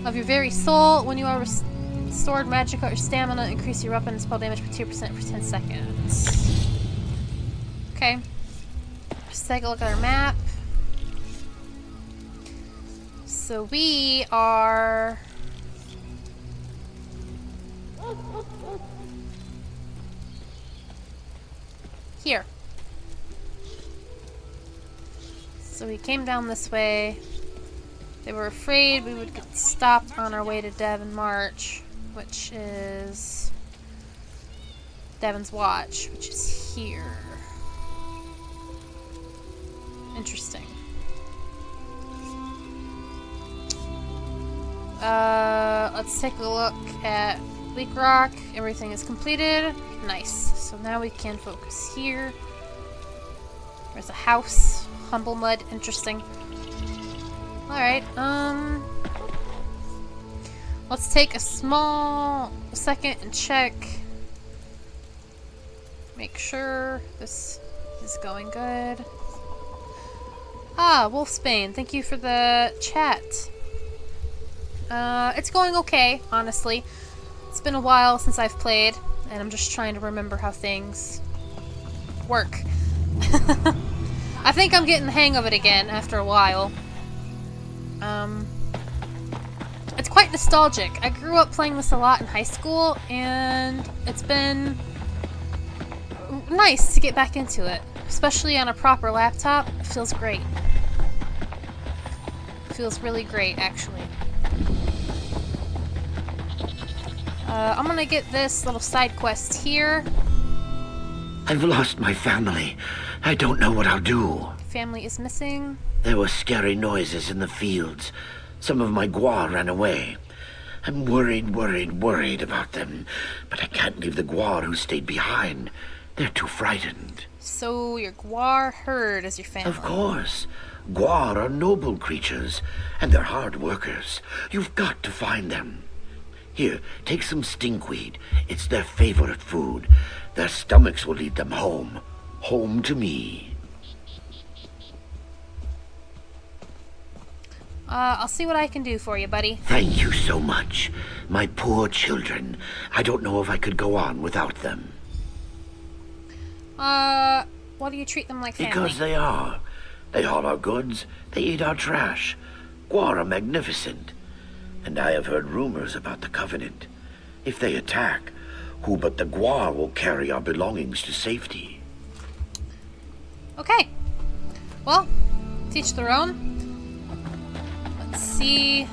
Of your very soul. When you are restored magicka or stamina, increase your weapon and spell damage by 2% for 10 seconds. Okay. Let's take a look at our map. So we are... here. So we came down this way. They were afraid we would get stopped on our way to Devon March, which is Devon's Watch, which is here. Interesting. Let's take a look at Bleak Rock. Everything is completed. Nice. So now we can focus here. There's a house. Humble mud. Interesting. Alright, let's take a small second and check. Make sure this is going good. Ah, Wolfsbane, thank you for the chat. It's going okay, honestly. It's been a while since I've played, and I'm just trying to remember how things work. I think I'm getting the hang of it again after a while. It's quite nostalgic. I grew up playing this a lot in high school, and it's been nice to get back into it. Especially on a proper laptop. It feels great. It feels really great, actually. I'm gonna get this little side quest here. I've lost my family. I don't know what I'll do. Family is missing. There were scary noises in the fields. Some of my guar ran away. I'm worried about them. But I can't leave the guar who stayed behind. They're too frightened. So your guar herd is your family? Of course. Guar are noble creatures, and they're hard workers. You've got to find them. Here, take some stinkweed. It's their favorite food. Their stomachs will lead them home. Home to me. I'll see what I can do for you, buddy. Thank you so much. My poor children. I don't know if I could go on without them. Why do you treat them like family? Because they are. They haul our goods. They eat our trash. Guar are magnificent. And I have heard rumors about the Covenant. If they attack, who but the Guar will carry our belongings to safety? Okay. Well, teach their own. Let's see.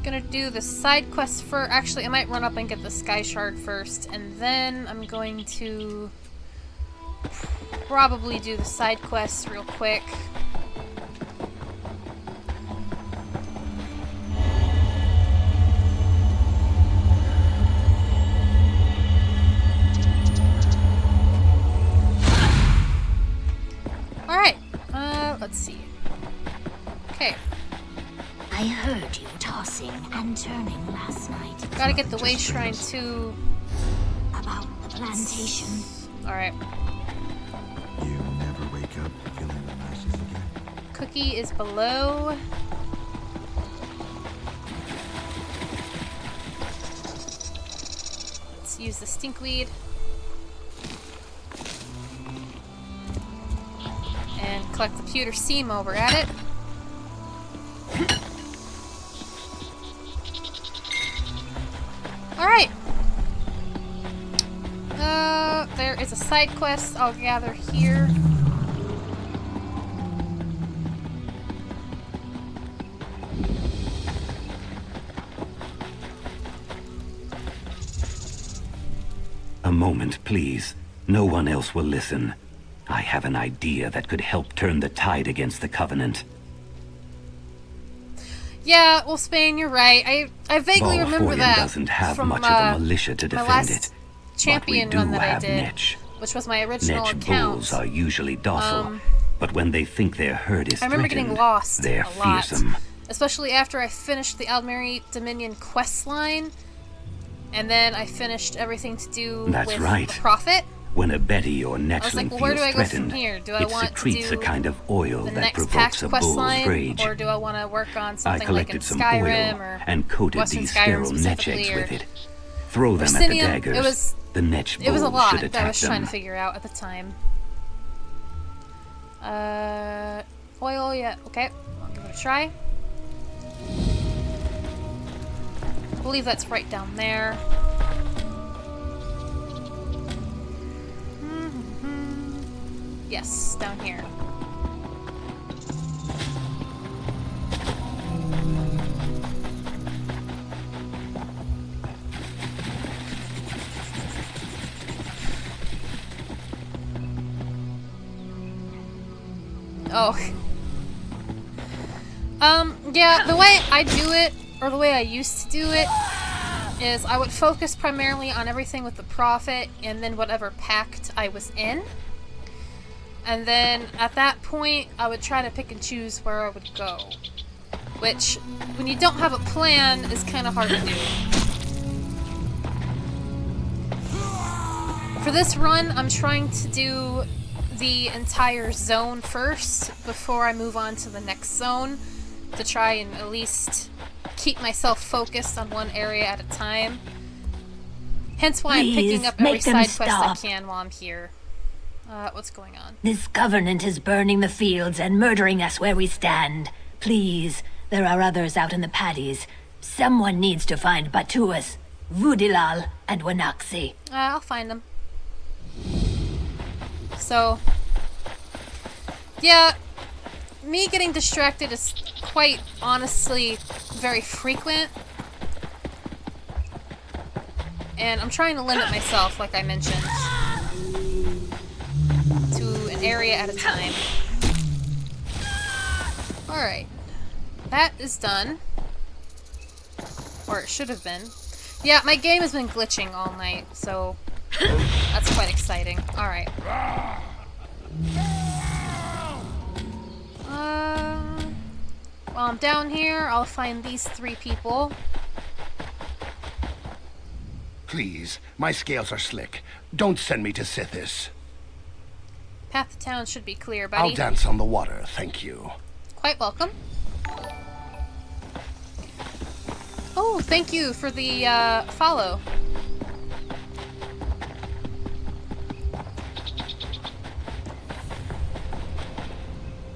Gonna do the side quest first. Actually, I might run up and get the Sky Shard first, and then I'm going to probably do the side quests real quick. Alright, let's see. Okay. I heard you tossing and turning last night. Gotta get the Way Shrine too. About the plantation. Alright. You'll never wake up feeling the nicest again. Cookie is below. Let's use the stinkweed. And collect the pewter seam while we're at it. Alright. There is a side quest I'll gather here. A moment, please. No one else will listen. I have an idea that could help turn the tide against the Covenant. Yeah, well, Spain, you're right. I vaguely remember that doesn't have from much of a militia to my defend last it. champion But we one do that I have did, Netch. which was my original Netch account. bulls are usually docile, but when they think their herd is I remember getting threatened, lost they're a lot, fearsome. especially after I finished the Aldmeri Dominion quest line, and then I finished everything to do That's with right. the Prophet. When a Betty or I was Netchling like, well, where feels do I go from threatened, here? Do I it want to secretes do a kind of oil the that next provokes pact a quest bull's line, rage. or do I want to work on I something like in collected some Skyrim oil or and coated Western these Skyrim sterile netch specifically, eggs or with it. Throw them at the Obsidian? daggers. The netch It was a bulls lot should that I attack was trying them. to figure out at the time. Oil, yeah, okay. I'll give it a try. I believe that's right down there. Yes, down here. Oh. Yeah, the way I do it, or the way I used to do it, is I would focus primarily on everything with the Prophet and then whatever pact I was in. And then at that point, I would try to pick and choose where I would go. Which, when you don't have a plan, is kind of hard to do. For this run, I'm trying to do the entire zone first before I move on to the next zone, to try and at least keep myself focused on one area at a time. Hence why I'm picking up every make them side quest I stop. can while I'm here. What's going on? This covenant is burning the fields and murdering us where we stand. Please, there are others out in the paddies. Someone needs to find Batuas, Vudilal, and Wanaxi. I'll find them. So, yeah, me getting distracted is quite honestly very frequent. And I'm trying to limit myself, like I mentioned, to an area at a time. Alright. That is done. Or it should have been. Yeah, my game has been glitching all night, so that's quite exciting. Alright. While I'm down here, I'll find these 3 people. Please, my scales are slick. Don't send me to Sithis. Path to town should be clear, buddy. I'll dance on the water, thank you. Quite welcome. Oh, thank you for the follow.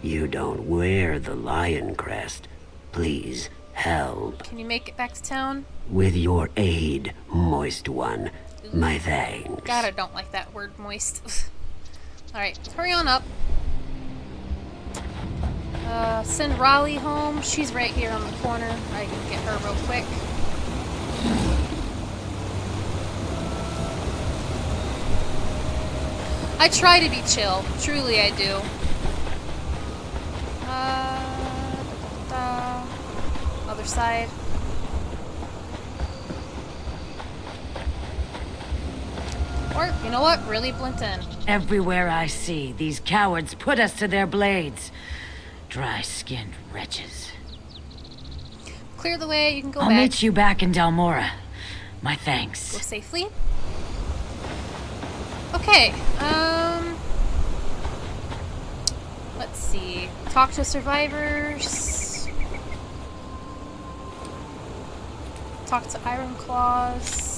You don't wear the lion crest. Please, help. Can you make it back to town? With your aid, moist one. My thanks. God, I don't like that word, moist. Alright, hurry on up. Send Raleigh home. She's right here on the corner. I can get her real quick. I try to be chill. Truly, I do. Other side. Or, you know what? Really blend in. Everywhere I see, these cowards put us to their blades. Dry-skinned wretches. Clear the way, you can go I'll back. meet you back in Dalmora. My thanks. Go safely. Okay, let's see. Talk to survivors. Talk to Iron Claws.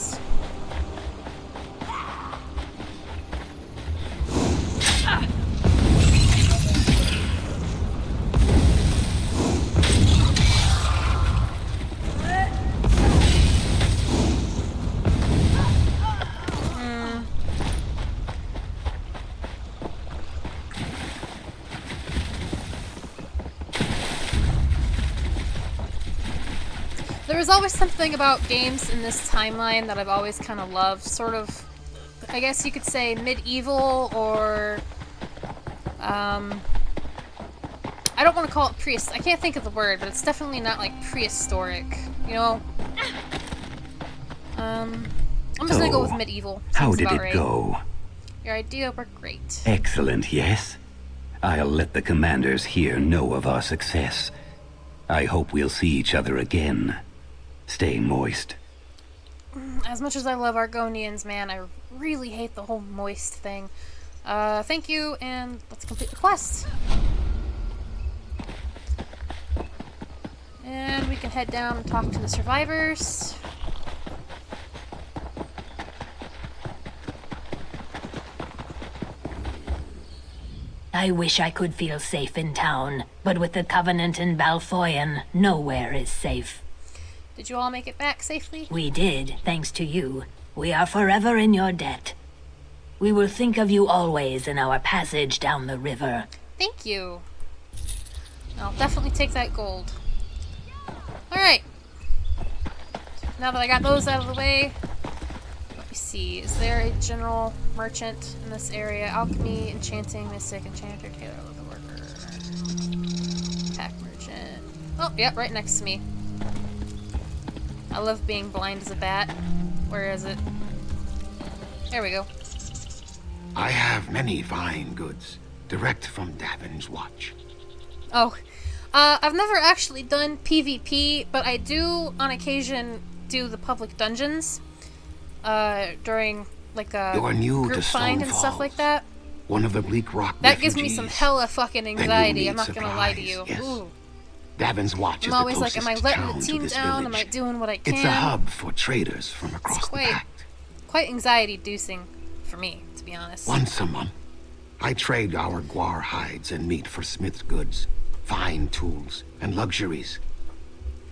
There's always something about games in this timeline that I've always kind of loved. Sort of, I guess you could say medieval or, I don't want to call it I can't think of the word, but it's definitely not like prehistoric, you know? I'm just gonna go with medieval. How Seems did about it right. go? Your idea worked great. Excellent, yes? I'll let the commanders here know of our success. I hope we'll see each other again. Stay moist. As much as I love Argonians, man, I really hate the whole moist thing. Thank you, and let's complete the quest. And we can head down and talk to the survivors. I wish I could feel safe in town, but with the Covenant in Balfoyan, nowhere is safe. Did you all make it back safely? We did, thanks to you. We are forever in your debt. We will think of you always in our passage down the river. Thank you. I'll definitely take that gold. Alright. Now that I got those out of the way, let me see. Is there a general merchant in this area? Alchemy, enchanting, mystic, enchanter, tailor, leather worker, pack merchant. Oh, yep, right next to me. I love being blind as a bat. Where is it? There we go. I have many fine goods, direct from Davin's watch. Oh, I've never actually done PvP, but I do, on occasion, do the public dungeons. During, like, a You are new group to find Stone and stuff Falls, like that. one of the Bleak Rock That gives me refugees. some hella fucking Then you'll anxiety, need I'm not gonna lie to you. supplies, yes. Ooh. Davin's watch I'm is always the like, am I closest letting town the to team this down? village. Am I doing what I can? It's a hub for traders from across the pact. Quite anxiety-inducing for me, to be honest. Once a month, I trade our guar hides and meat for smith's goods, fine tools, and luxuries.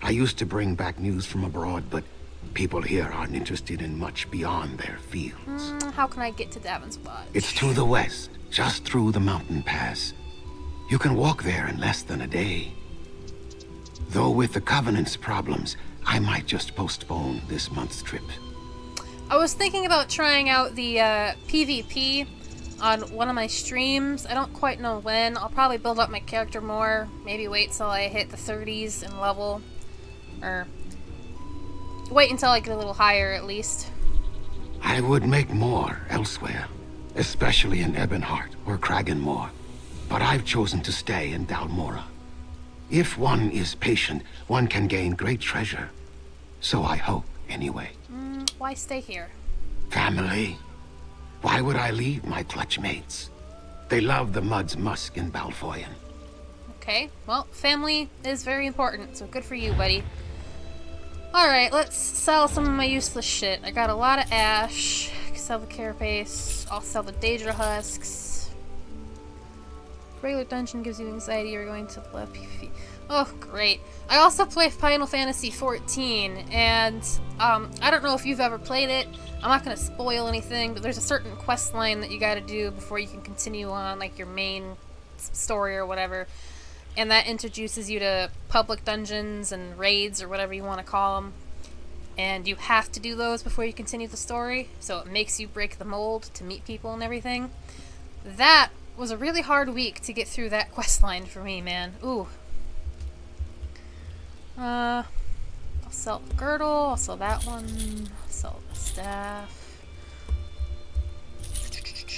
I used to bring back news from abroad, but people here aren't interested in much beyond their fields. How can I get to Davin's Lodge? It's to the west, just through the mountain pass. You can walk there in less than a day. Though with the Covenant's problems, I might just postpone this month's trip. I was thinking about trying out the PvP on one of my streams. I don't quite know when. I'll probably build up my character more. Maybe wait till I hit the 30s in level. Or wait until I get a little higher at least. I would make more elsewhere, especially in Ebonheart or Kraganmore. But I've chosen to stay in Dalmora. If one is patient, one can gain great treasure. So I hope, anyway. Why stay here? Family. Why would I leave my clutch mates? They love the mud's musk in Balfoyan. Okay, well, family is very important, so good for you, buddy. Alright, let's sell some of my useless shit. I got a lot of ash. I can sell the carapace. I'll sell the Daedra husks. Regular dungeon gives you anxiety. You're going to left PvP. Oh, great. I also play Final Fantasy XIV, and I don't know if you've ever played it. I'm not going to spoil anything, but there's a certain quest line that you got to do before you can continue on, like, your main story or whatever. And that introduces you to public dungeons and raids or whatever you want to call them. And you have to do those before you continue the story, so it makes you break the mold to meet people and everything. That was a really hard week to get through that quest line for me, man. Ooh. I'll sell the girdle, I'll sell that one, I'll sell the staff.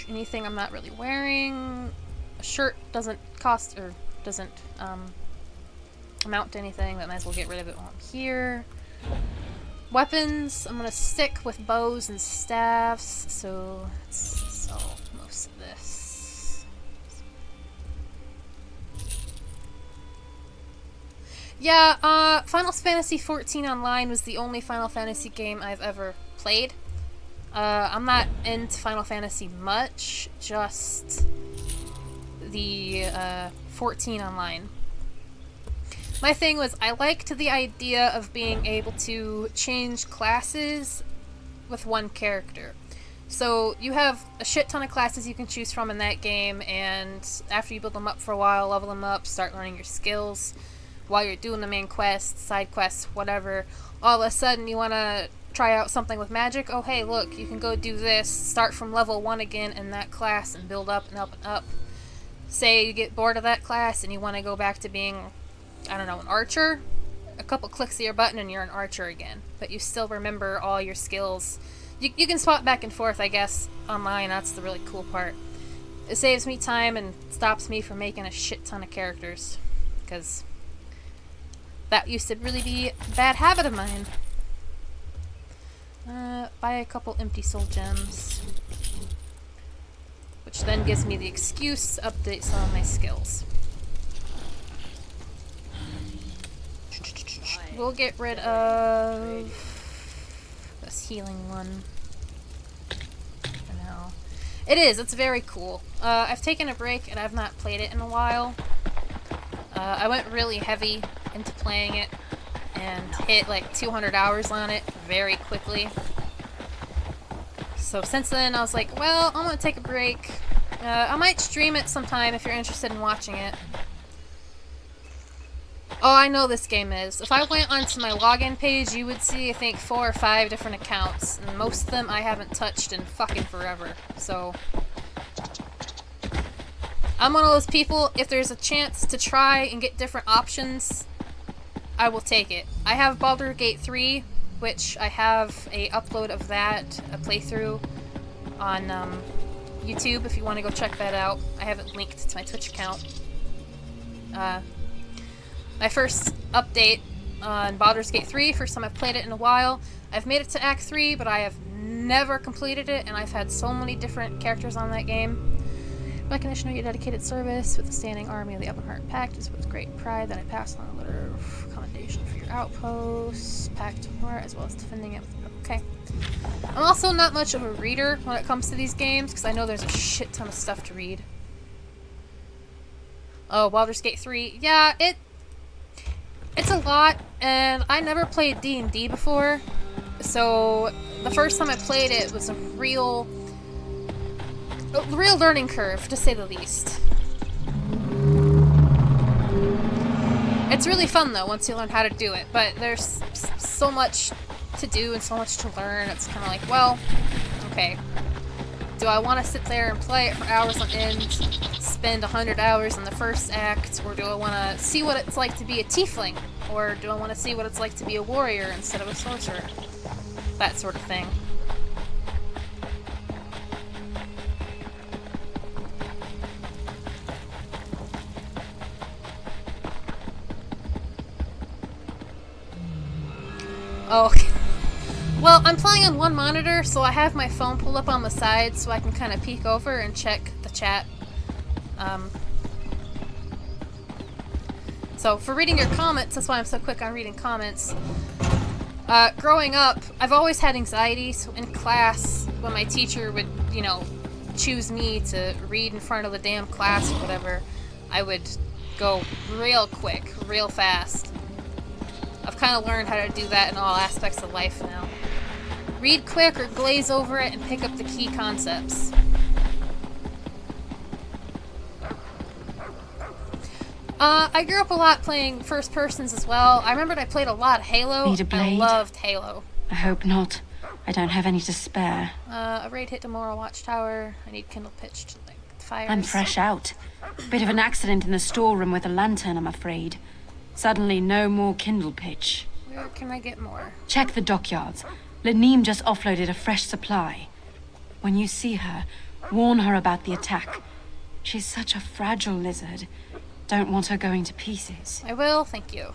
Anything I'm not really wearing. A shirt doesn't cost, or doesn't amount to anything, but I might as well get rid of it while I'm here. Weapons, I'm gonna stick with bows and staffs, so let's sell most of this. Yeah, Final Fantasy XIV Online was the only Final Fantasy game I've ever played. I'm not into Final Fantasy much, just the 14 Online. My thing was, I liked the idea of being able to change classes with one character. So you have a shit ton of classes you can choose from in that game, and after you build them up for a while, level them up, start learning your skills while you're doing the main quest, side quests, whatever, all of a sudden you want to try out something with magic. Oh hey, look, you can go do this, start from level 1 again in that class and build up and up and up. Say you get bored of that class and you want to go back to being, I don't know, an archer. A couple clicks of your button and you're an archer again, but you still remember all your skills. You can swap back and forth, I guess, online. That's the really cool part. It saves me time and stops me from making a shit ton of characters, because that used to really be a bad habit of mine. Buy a couple empty soul gems, which then gives me the excuse to update some of my skills. We'll get rid of this healing one for now. It's very cool. I've taken a break and I've not played it in a while. I went really heavy into playing it and hit like 200 hours on it very quickly. So since then I was like, well, I'm gonna take a break. I might stream it sometime if you're interested in watching it. Oh, I know this game is. If I went onto my login page, you would see, I think, 4 or 5 different accounts, and most of them I haven't touched in fucking forever. So I'm one of those people, if there's a chance to try and get different options, I will take it. I have Baldur Gate 3, which I have a upload of that, a playthrough on YouTube if you want to go check that out. I have it linked to my Twitch account. My first update on Baldur's Gate 3, first time I've played it in a while. I've made it to Act 3, but I have never completed it, and I've had so many different characters on that game. Recognition of your dedicated service with the standing army of the Ebonheart Pact is with great pride that I pass on a letter of commendation for your outposts, Pact War, as well as defending it. Okay. I'm also not much of a reader when it comes to these games, because I know there's a shit ton of stuff to read. Oh, Baldur's Gate 3. Yeah, it's a lot, and I never played D&D before, so the first time I played it was a real learning curve, to say the least. It's really fun, though, once you learn how to do it, but there's so much to do and so much to learn. It's kind of like, well, okay, do I want to sit there and play it for hours on end, spend 100 hours in the first act, or do I want to see what it's like to be a tiefling, or do I want to see what it's like to be a warrior instead of a sorcerer? That sort of thing. Oh, okay. Well, I'm playing on one monitor, so I have my phone pulled up on the side so I can kind of peek over and check the chat. So for reading your comments, that's why I'm so quick on reading comments. Growing up, I've always had anxiety, so in class, when my teacher would, you know, choose me to read in front of the damn class or whatever, I would go real quick, real fast. I've kind of learned how to do that in all aspects of life now. Read quick or glaze over it and pick up the key concepts. I grew up a lot playing first persons as well. I remembered I played a lot of Halo. Need a blade? I loved Halo. I hope not. I don't have any to spare. A raid hit Demora Watchtower. I need kindle pitch to like the fires. I'm fresh out. Bit of an accident in the storeroom with a lantern, I'm afraid. Suddenly, no more kindle pitch. Where can I get more? Check the dockyards. Laneem just offloaded a fresh supply. When you see her, warn her about the attack. She's such a fragile lizard. Don't want her going to pieces. I will, thank you.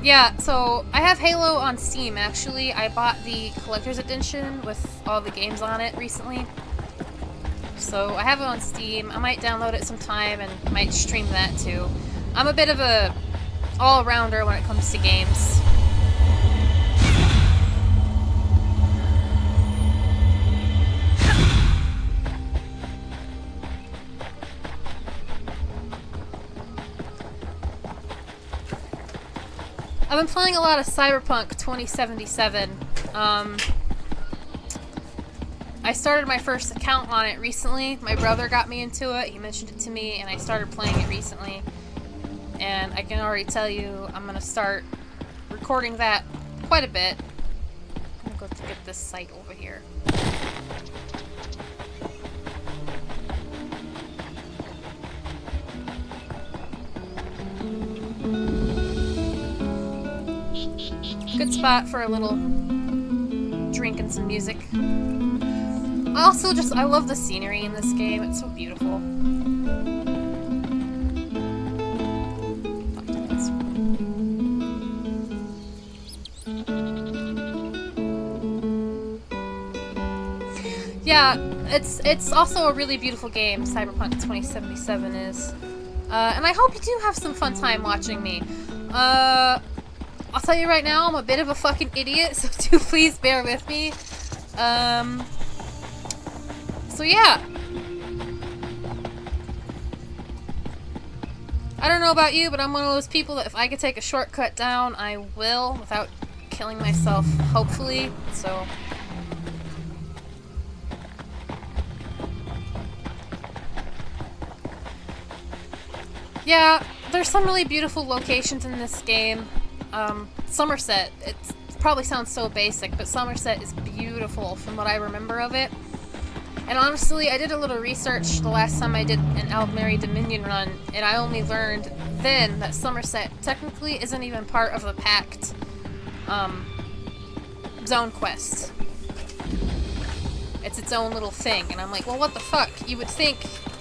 Yeah, so I have Halo on Steam, actually. I bought the collector's edition with all the games on it recently. So I have it on Steam. I might download it sometime and might stream that too. I'm a bit of a all-rounder when it comes to games. I've been playing a lot of Cyberpunk 2077. I started my first account on it recently. My brother got me into it. He mentioned it to me, and I started playing it recently. And I can already tell you, I'm going to start recording that quite a bit. I'm going to go to get this site over here. Good spot for a little drink and some music. Also, I love the scenery in this game. It's so beautiful. Yeah, it's also a really beautiful game, Cyberpunk 2077 is. And I hope you do have some fun time watching me. I'll tell you right now, I'm a bit of a fucking idiot, so do please bear with me. So yeah. I don't know about you, but I'm one of those people that if I could take a shortcut down, I will, without killing myself, hopefully, so... Yeah, there's some really beautiful locations in this game. Somerset, it probably sounds so basic, but Somerset is beautiful from what I remember of it. And honestly, I did a little research the last time I did an Aldmeri Dominion run, and I only learned then that Somerset technically isn't even part of the Pact zone quest. It's its own little thing, and I'm like, well, what the fuck? You would think,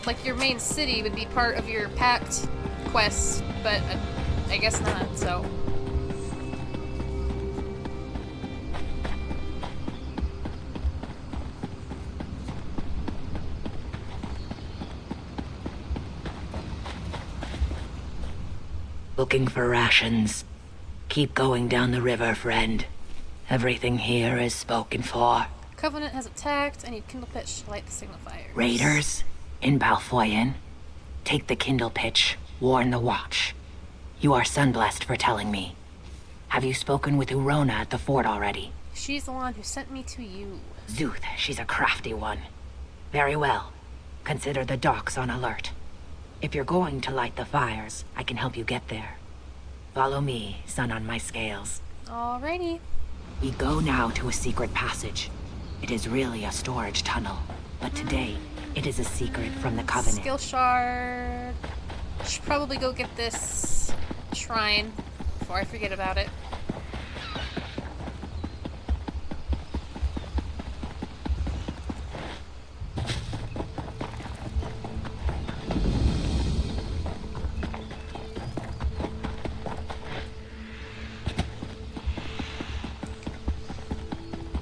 like, your main city would be part of your Pact quest, but I guess not, so... Looking for rations. Keep going down the river, friend. Everything here is spoken for. Covenant has attacked. I need kindle pitch to light the signal fires. Raiders in Balfoyen. Take the kindle pitch. Warn the watch. You are sunblessed for telling me. Have you spoken with Urona at the fort already? She's the one who sent me to you. Zuth, she's a crafty one. Very well. Consider the docks on alert. If you're going to light the fires, I can help you get there. Follow me, sun on my scales. Alrighty. We go now to a secret passage. It is really a storage tunnel, but today, it is a secret from the Covenant. Skill shard. Should probably go get this shrine before I forget about it.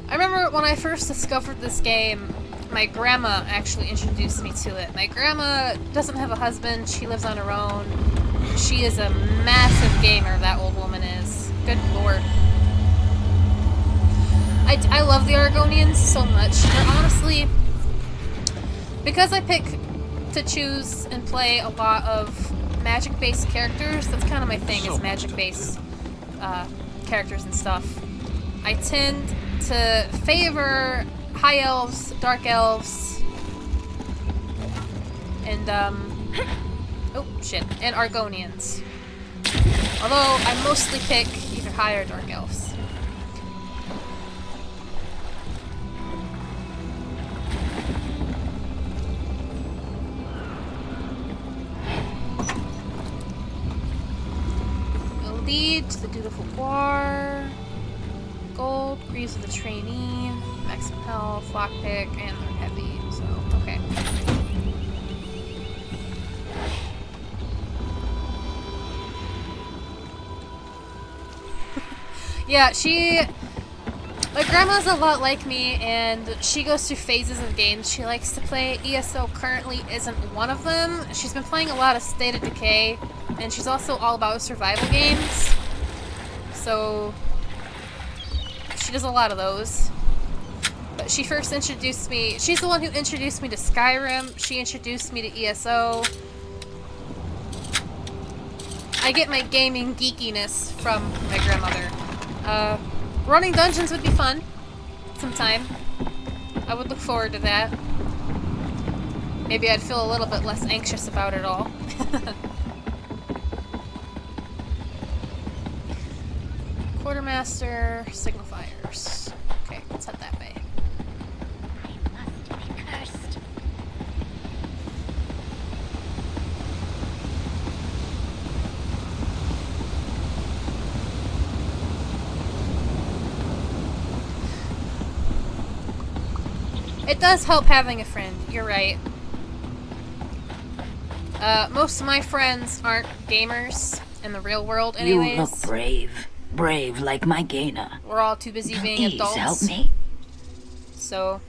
I remember when I first discovered this game, my grandma actually introduced me to it. My grandma doesn't have a husband, she lives on her own. She is a massive gamer, that old woman is. Good lord. I love the Argonians so much. And honestly, because I pick to choose and play a lot of magic-based characters, that's kind of my thing, is magic-based characters and stuff. I tend to favor high elves, dark elves, and oh shit, and Argonians. Although I mostly pick either high or dark elves. We'll lead to the dutiful Guar. Gold, Greaves of the Trainee, maximum health, lockpick, and they're heavy, so okay. Yeah, my grandma's a lot like me, and she goes through phases of games she likes to play. ESO currently isn't one of them. She's been playing a lot of State of Decay, and she's also all about survival games. So she does a lot of those. But she first introduced me, she's the one who introduced me to Skyrim. She introduced me to ESO. I get my gaming geekiness from my grandmother. Running dungeons would be fun sometime. I would look forward to that. Maybe I'd feel a little bit less anxious about it all. Quartermaster, signal fires. Okay, let's head that way. I must be cursed. It does help having a friend, you're right. Most of my friends aren't gamers in the real world anyways. You look brave. Brave like my Gaina. We're all too busy being Please adults. help me. So,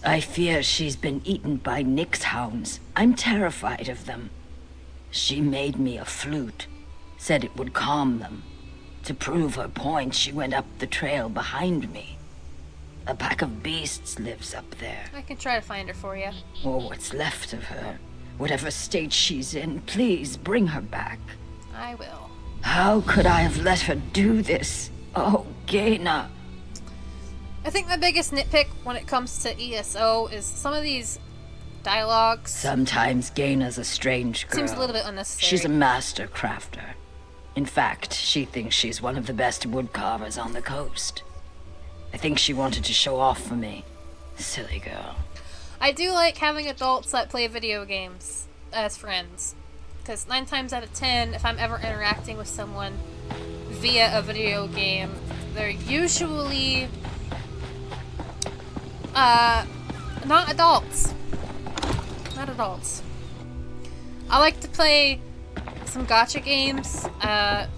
I fear she's been eaten by Nyx hounds. I'm terrified of them. She made me a flute. Said it would calm them. To prove her point, she went up the trail behind me. A pack of beasts lives up there. I can try to find her for you. Or what's left of her. Whatever state she's in, please bring her back. I will. How could I have let her do this? Oh, Gaina. I think my biggest nitpick when it comes to ESO is some of these dialogues. Sometimes Gaina's a strange girl. Seems a little bit unnecessary. She's a master crafter. In fact, she thinks she's one of the best woodcarvers on the coast. I think she wanted to show off for me. Silly girl. I do like having adults that play video games as friends. Because 9 times out of 10, if I'm ever interacting with someone via a video game, they're usually not adults. Not adults. I like to play some gacha games,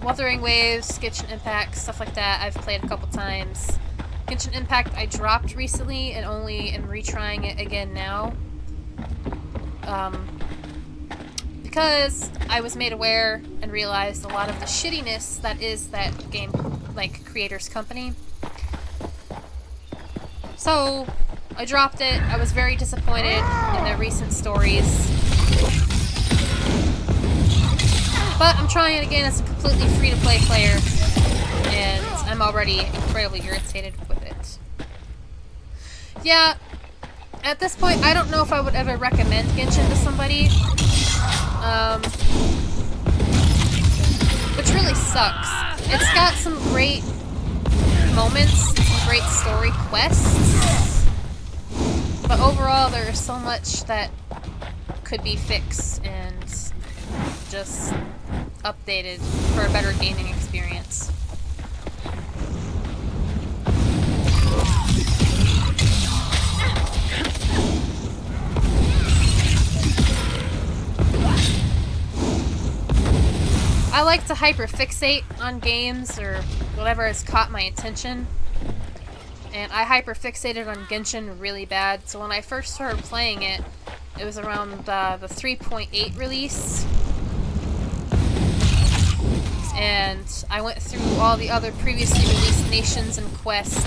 Wuthering Waves, Genshin Impact, stuff like that. I've played a couple times. Genshin Impact I dropped recently and only am retrying it again now. Because I was made aware and realized a lot of the shittiness that is that game, like, creator's company. So, I dropped it. I was very disappointed in the recent stories. But I'm trying it again as a completely free-to-play player, and I'm already incredibly irritated with it. Yeah, at this point, I don't know if I would ever recommend Genshin to somebody, which really sucks. It's got some great moments, some great story quests, but overall there is so much that could be fixed and just updated for a better gaming experience. I like to hyperfixate on games or whatever has caught my attention, and I hyperfixated on Genshin really bad. So when I first started playing it, it was around the 3.8 release, and I went through all the other previously released nations and quests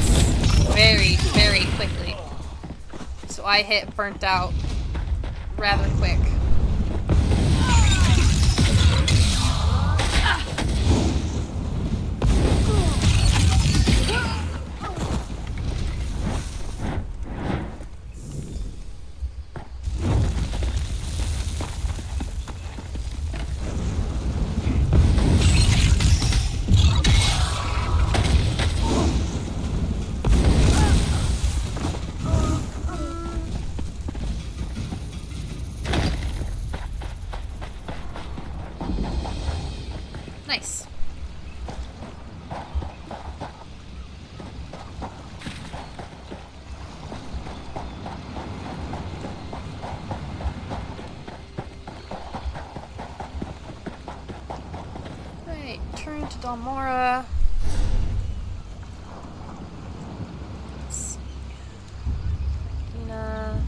very, very quickly. So I hit burnt out rather quick. Nice. Right, turn to Dalmora. Let's see. Dina.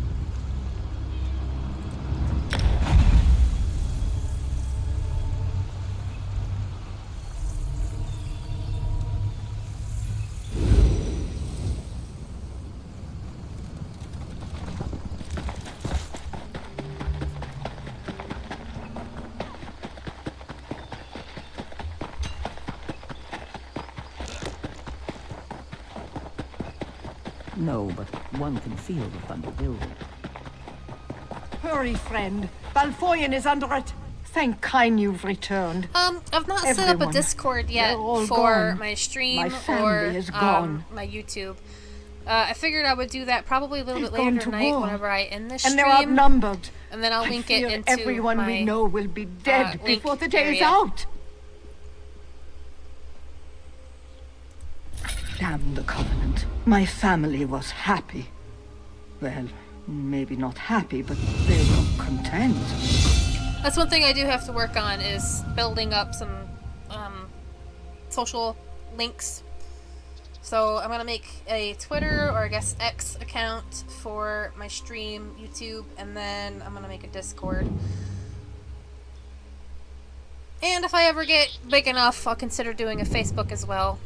No, but one can feel the thunder building. Hurry, friend. Balfoyan is under it. Thank Kine you've returned. I've not set up a Discord yet for gone. my stream My family or is gone. my YouTube. I figured I would do that probably a little They've bit later gone to tonight war. whenever I end this And stream. they're outnumbered. And then I'll I link it fear into everyone my, we know will be dead link before the day is area. out. Damn the Covenant. My family was happy. Well, maybe not happy, but they were content. That's one thing I do have to work on, is building up some social links. So I'm gonna make a Twitter, or I guess X account for my stream, YouTube, and then I'm gonna make a Discord. And if I ever get big enough, I'll consider doing a Facebook as well.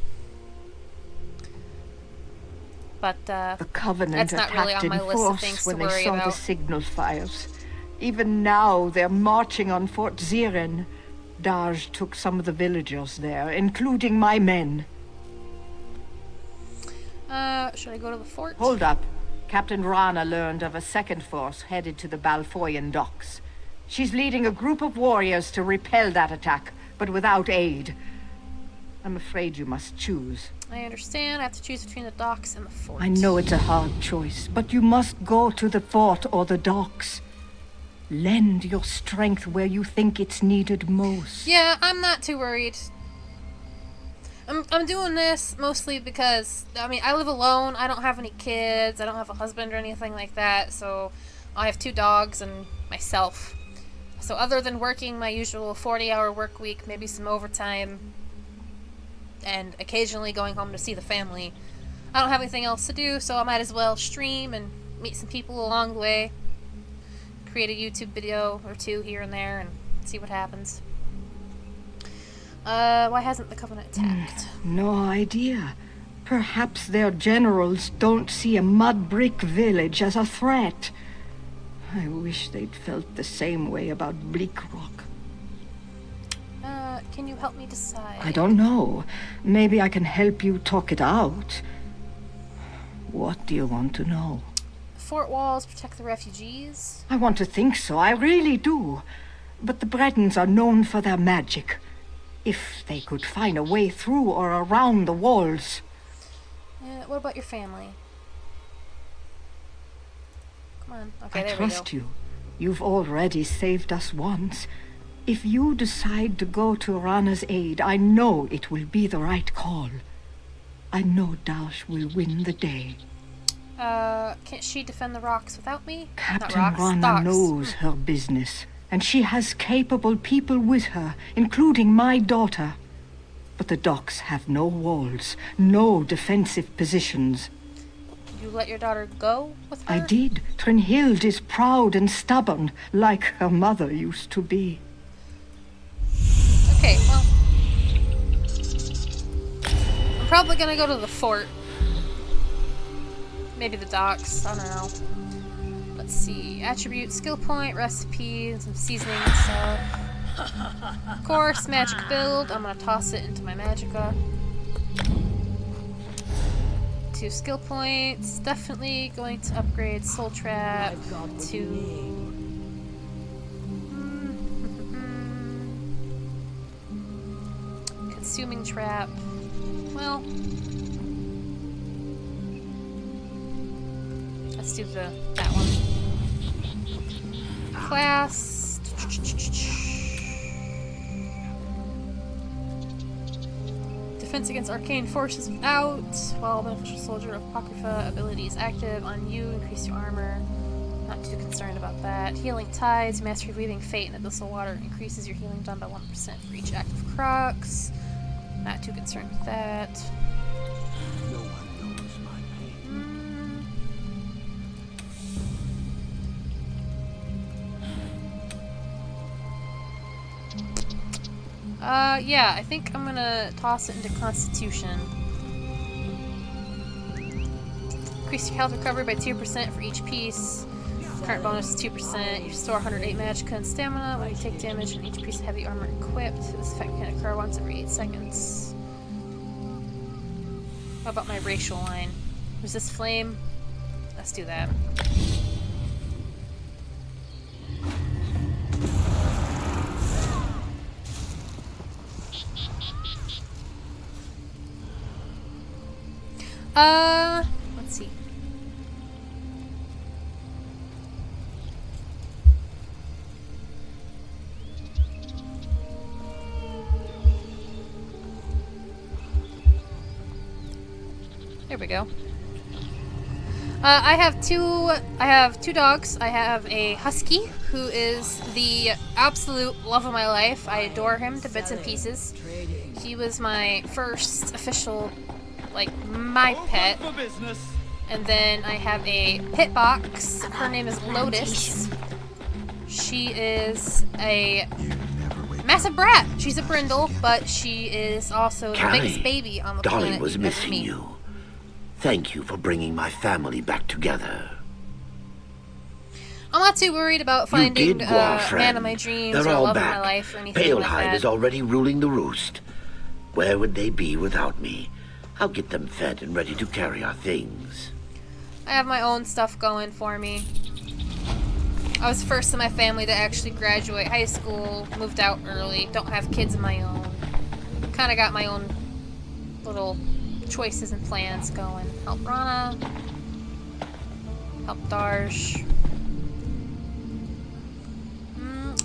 But The Covenant that's not really on attacked my in list of force things to when they worry saw the about. signal fires. Even now, they're marching on Fort Ziren. Daj took some of the villagers there, including my men. Should I go to the fort? Hold up. Captain Rana learned of a second force headed to the Balfoyan docks. She's leading a group of warriors to repel that attack, but without aid. I'm afraid you must choose. I understand. I have to choose between the docks and the fort. I know it's a hard choice, but you must go to the fort or the docks. Lend your strength where you think it's needed most. Yeah, I'm not too worried. I'm doing this mostly because, I mean, I live alone. I don't have any kids. I don't have a husband or anything like that. So I have 2 dogs and myself. So other than working my usual 40-hour work week, maybe some overtime, and occasionally going home to see the family, I don't have anything else to do. So I might as well stream and meet some people along the way. Create a YouTube video or 2 here and there and see what happens. Why hasn't the Covenant attacked? No idea. Perhaps their generals don't see a mud brick village as a threat. I wish they'd felt the same way about Bleak Rock. Can you help me decide? I don't know. Maybe I can help you talk it out. What do you want to know? Fort walls protect the refugees? I want to think so, I really do. But the Bretons are known for their magic. If they could find a way through or around the walls. What about your family? Come on. Okay, I there we go. trust you. You've already saved us once. If you decide to go to Rana's aid, I know it will be the right call. I know Dash will win the day. Can't she defend the rocks without me? Captain Not rocks, Rana docks. knows her business, and she has capable people with her, including my daughter. But the docks have no walls, no defensive positions. You let your daughter go with her? I did. Trinhild is proud and stubborn, like her mother used to be. Okay, well... I'm probably gonna go to the fort. Maybe the docks, I don't know. Let's see. Attribute, skill point, recipe, and some seasoning stuff. Of course, magic build. I'm gonna toss it into my magicka. 2 skill points. Definitely going to upgrade Soul Trap to... Consuming Trap. Well... Let's do that one. Class. Defense against arcane forces without. While beneficial soldier of Apocrypha ability is active on you, increase your armor. Not too concerned about that. Healing Tides, Mastery of Weaving Fate, and Abyssal Water increases your healing done by 1% for each active crux. Not too concerned with that. Yeah, I think I'm gonna toss it into Constitution. Increase your health recovery by 2% for each piece. Current bonus is 2%. You restore 108 magicka and stamina when you take damage from each piece of heavy armor equipped. This effect can occur once every 8 seconds. What about my racial line? Resist flame? Let's do that. Let's see. There we go. I have two dogs. I have a husky who is the absolute love of my life. I adore him to bits and pieces. He was my first official, like, my pet. And then I have a pit box. Her name is Lotus. She is a massive brat. She's a brindle, but she is also the biggest baby on the Dolly planet. was missing you. Thank you for bringing my family back together. I'm not too worried about finding You did, Guar, man of my dreams They're or all love of back. my life or anything like Palehide that. is already ruling the roost. Where would they be without me? I'll get them fed and ready to carry our things. I have my own stuff going for me. I was first in my family to actually graduate high school, moved out early, don't have kids of my own. Kind of got my own little choices and plans going. Help Rana. Help Darsh.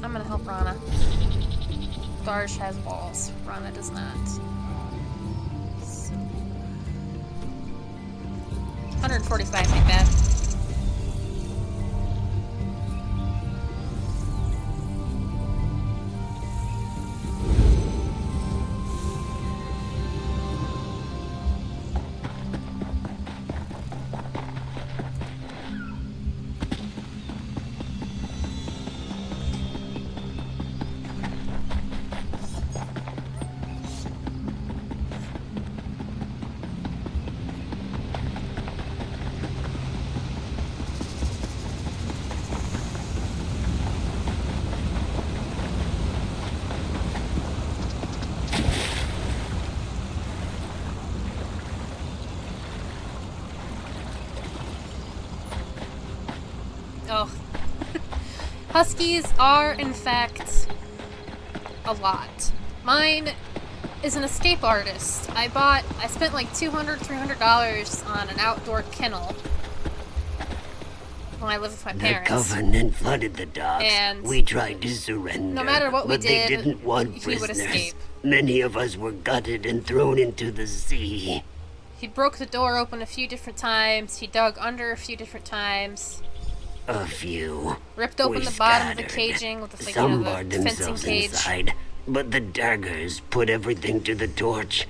I'm gonna help Rana. Darsh has walls. Rana does not. So, 145 ain't bad. Huskies are, in fact, a lot. Mine is an escape artist. I spent like $200, $300 on an outdoor kennel when I lived with my parents. The Covenant flooded the docks. And we tried to surrender. No matter what we but did, they didn't want he would prisoners. escape. Many of us were gutted and thrown into the sea. He broke the door open a few different times. He dug under a few different times. A few. Ripped open we the bottom of the scattered. caging with the, Some the barred fencing themselves cage. inside, but the daggers put everything to the torch.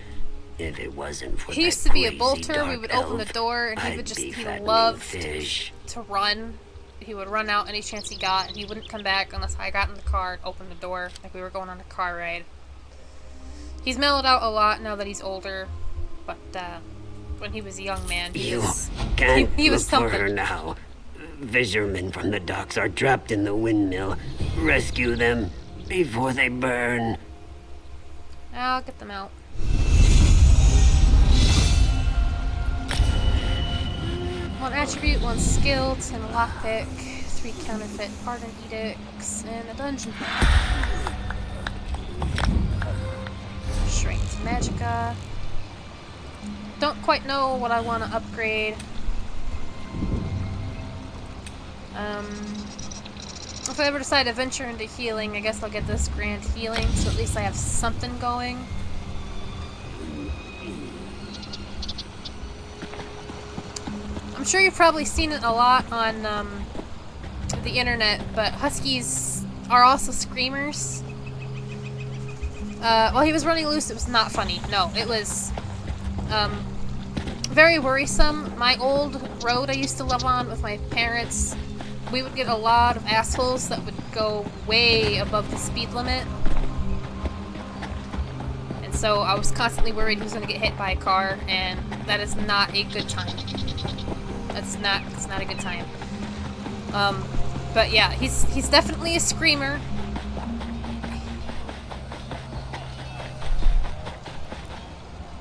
If it wasn't for He that used to be a crazy bolter. dark We would open the elf, door, and he I'd would just, be he fattening loved fish. to run. He would run out any chance he got, and he wouldn't come back unless I got in the car and opened the door, like we were going on a car ride. He's mellowed out a lot now that he's older, but when he was a young man, he was look for her something. now. Fishermen from the docks are trapped in the windmill. Rescue them before they burn. I'll get them out. One attribute, one skill, 10 lockpick, 3 counterfeit pardon edicts, and a dungeon pack. Strength magicka. Don't quite know what I want to upgrade. If I ever decide to venture into healing, I guess I'll get this grand healing, so at least I have something going. I'm sure you've probably seen it a lot on the internet, but Huskies are also screamers. While he was running loose, it was not funny. No, it was very worrisome. My old road I used to live on with my parents, we would get a lot of assholes that would go way above the speed limit. And so I was constantly worried he was going to get hit by a car, and that is not a good time. It's not a good time. But yeah, he's definitely a screamer.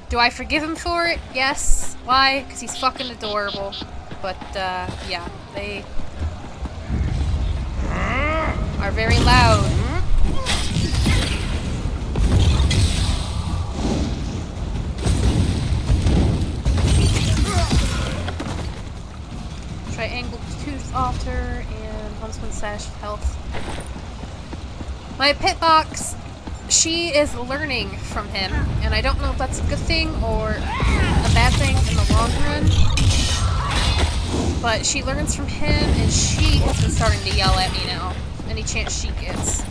Do I forgive him for it? Yes. Why? Because he's fucking adorable. But yeah, they are very loud. Triangle tooth altar and 1 sash of health. My pit box, she is learning from him, and I don't know if that's a good thing or a bad thing in the long run. But she learns from him, and she has been starting to yell at me now, any chance she gets.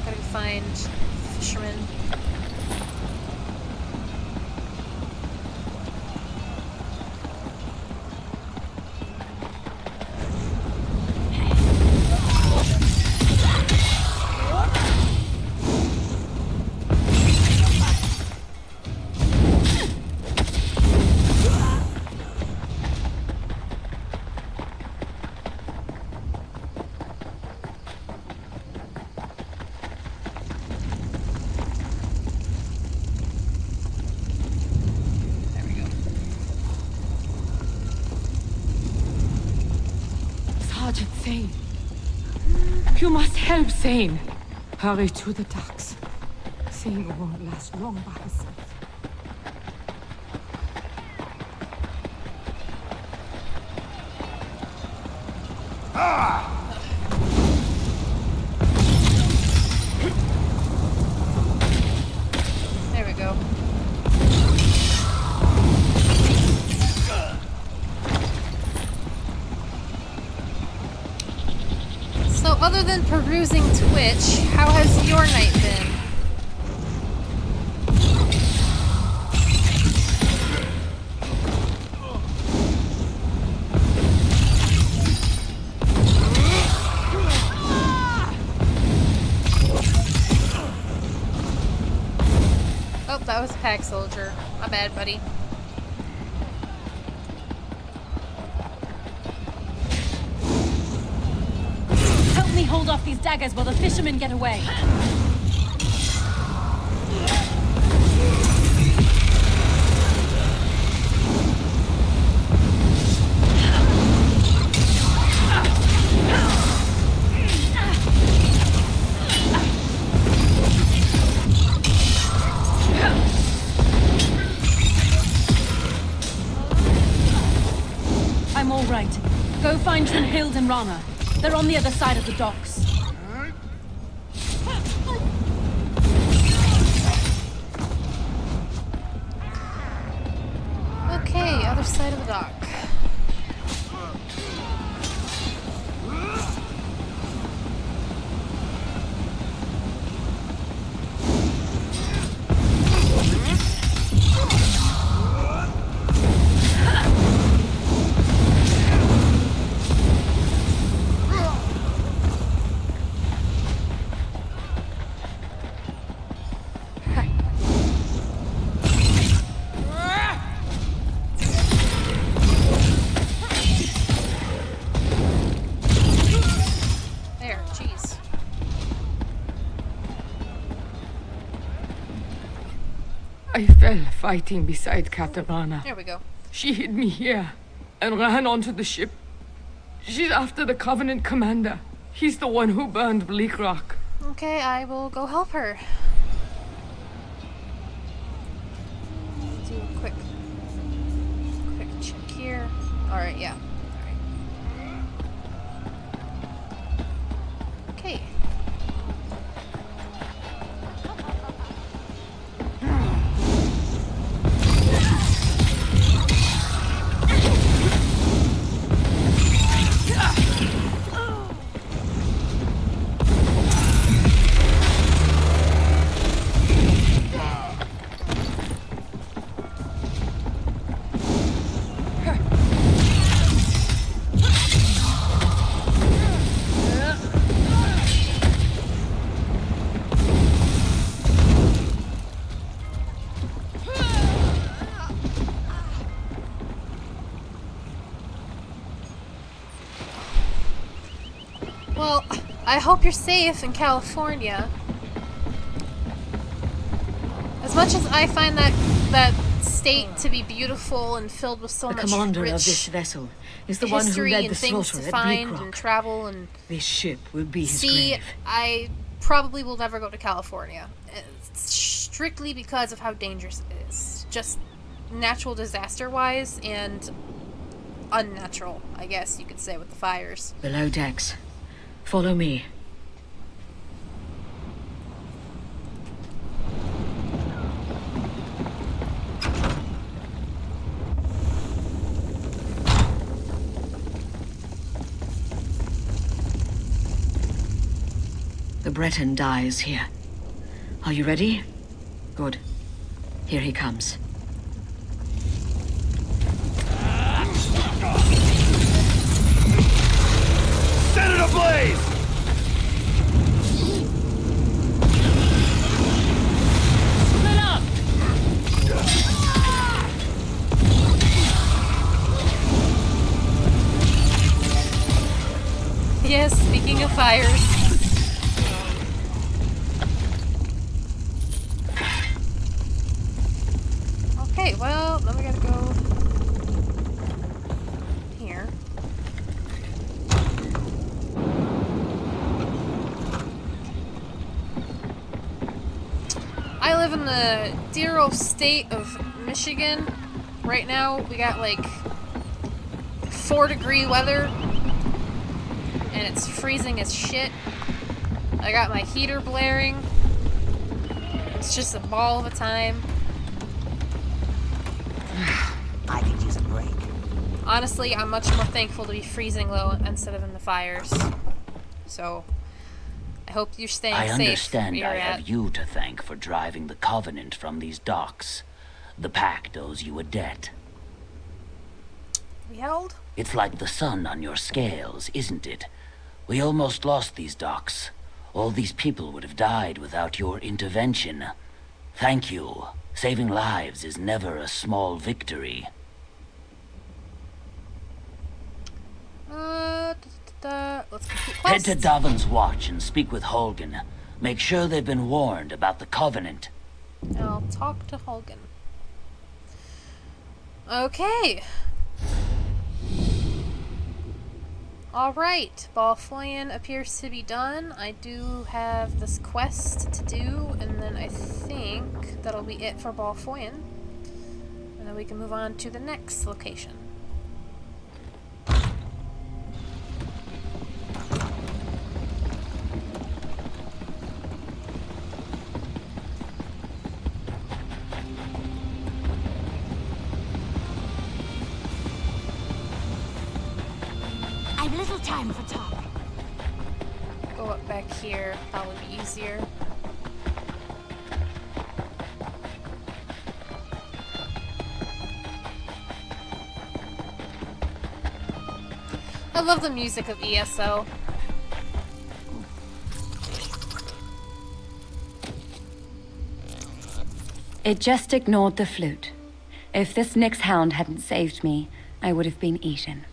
Gotta find fishermen. Sergeant Zane. You must help Zane. Hurry to the docks. Zane won't last long by himself. There we go. So, other than perusing Twitch, how has your night been? Oh, that was a pack soldier. My bad, buddy. Help me hold hold off these daggers while the fishermen get away. I'm all right. Go find Hild and Rana. They're on the other side of the docks. Okay, other side of the dock. I fell fighting beside Katarana. There we go. She hid me here and ran onto the ship. She's after the Covenant commander. He's the one who burned Bleak Rock. Okay, I will go help her. Do a quick check here. Alright, yeah. Alright. Okay. Well, I hope you're safe in California. As much as I find that state to be beautiful and filled with so much commander rich of this vessel is the one who history led and the things slaughter to at Bleak find Rock. and travel and This ship will be his see, grave. I probably will never go to California. It's strictly because of how dangerous it is. Just natural disaster-wise and unnatural, I guess you could say, with the fires. Below decks. Follow me. The Breton dies here. Are you ready? Good. Here he comes. Set it ablaze! Split up! Yes, speaking of fires. Okay, well, then we gotta go here. I live in the dear old state of Michigan. Right now, we got like 4-degree weather, and it's freezing as shit. I got my heater blaring. It's just a ball of a time. I could use a break. Honestly, I'm much more thankful to be freezing low instead of in the fires. So, I hope you're staying I safe. understand where I you're have at. you to thank for driving the Covenant from these docks. The Pact owes you a debt. We held? It's like the sun on your scales, isn't it? We almost lost these docks. All these people would have died without your intervention. Thank you. Saving lives is never a small victory. Let's complete Head quest. to Davin's Watch and speak with Holgen. Make sure they've been warned about the Covenant. I'll talk to Holgen. Okay. Alright, Balfoyan appears to be done. I do have this quest to do, and then I think that'll be it for Balfoyan. And then we can move on to the next location. I've little time for talk. Go up back here, probably be easier. I love the music of ESO. It just ignored the flute. If this Nyx hound hadn't saved me, I would have been eaten.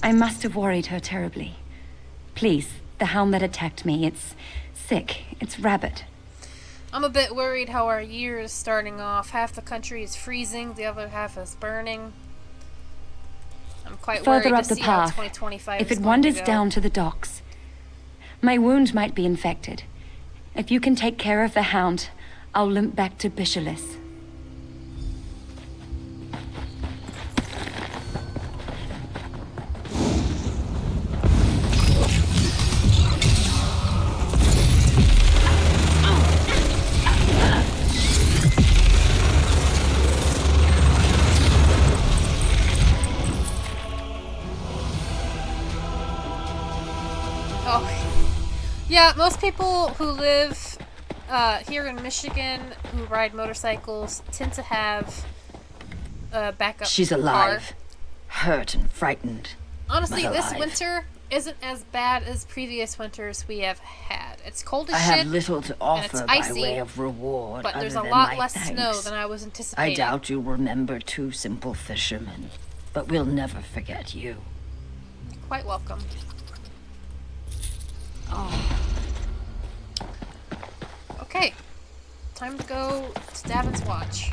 I must have worried her terribly. Please, the hound that attacked me, it's sick. It's rabid. I'm a bit worried how our year is starting off. Half the country is freezing, the other half is burning. I'm quite worried Further up to the see how path, 2025 if is it going to wanders go. down to the docks. My wound might be infected. If you can take care of the hound, I'll limp back to Bisholis. Yeah, most people who live here in Michigan who ride motorcycles tend to have a backup She's car. alive. Hurt and frightened. Honestly, but this alive. winter isn't as bad as previous winters we have had. It's cold as I shit. have little to and it's offer by icy, way of reward. but there's a other than lot my less thanks. snow than I was anticipating. I doubt you'll remember two simple fishermen, but we'll never forget you. Quite welcome. Oh. Okay, time to go to Davin's Watch.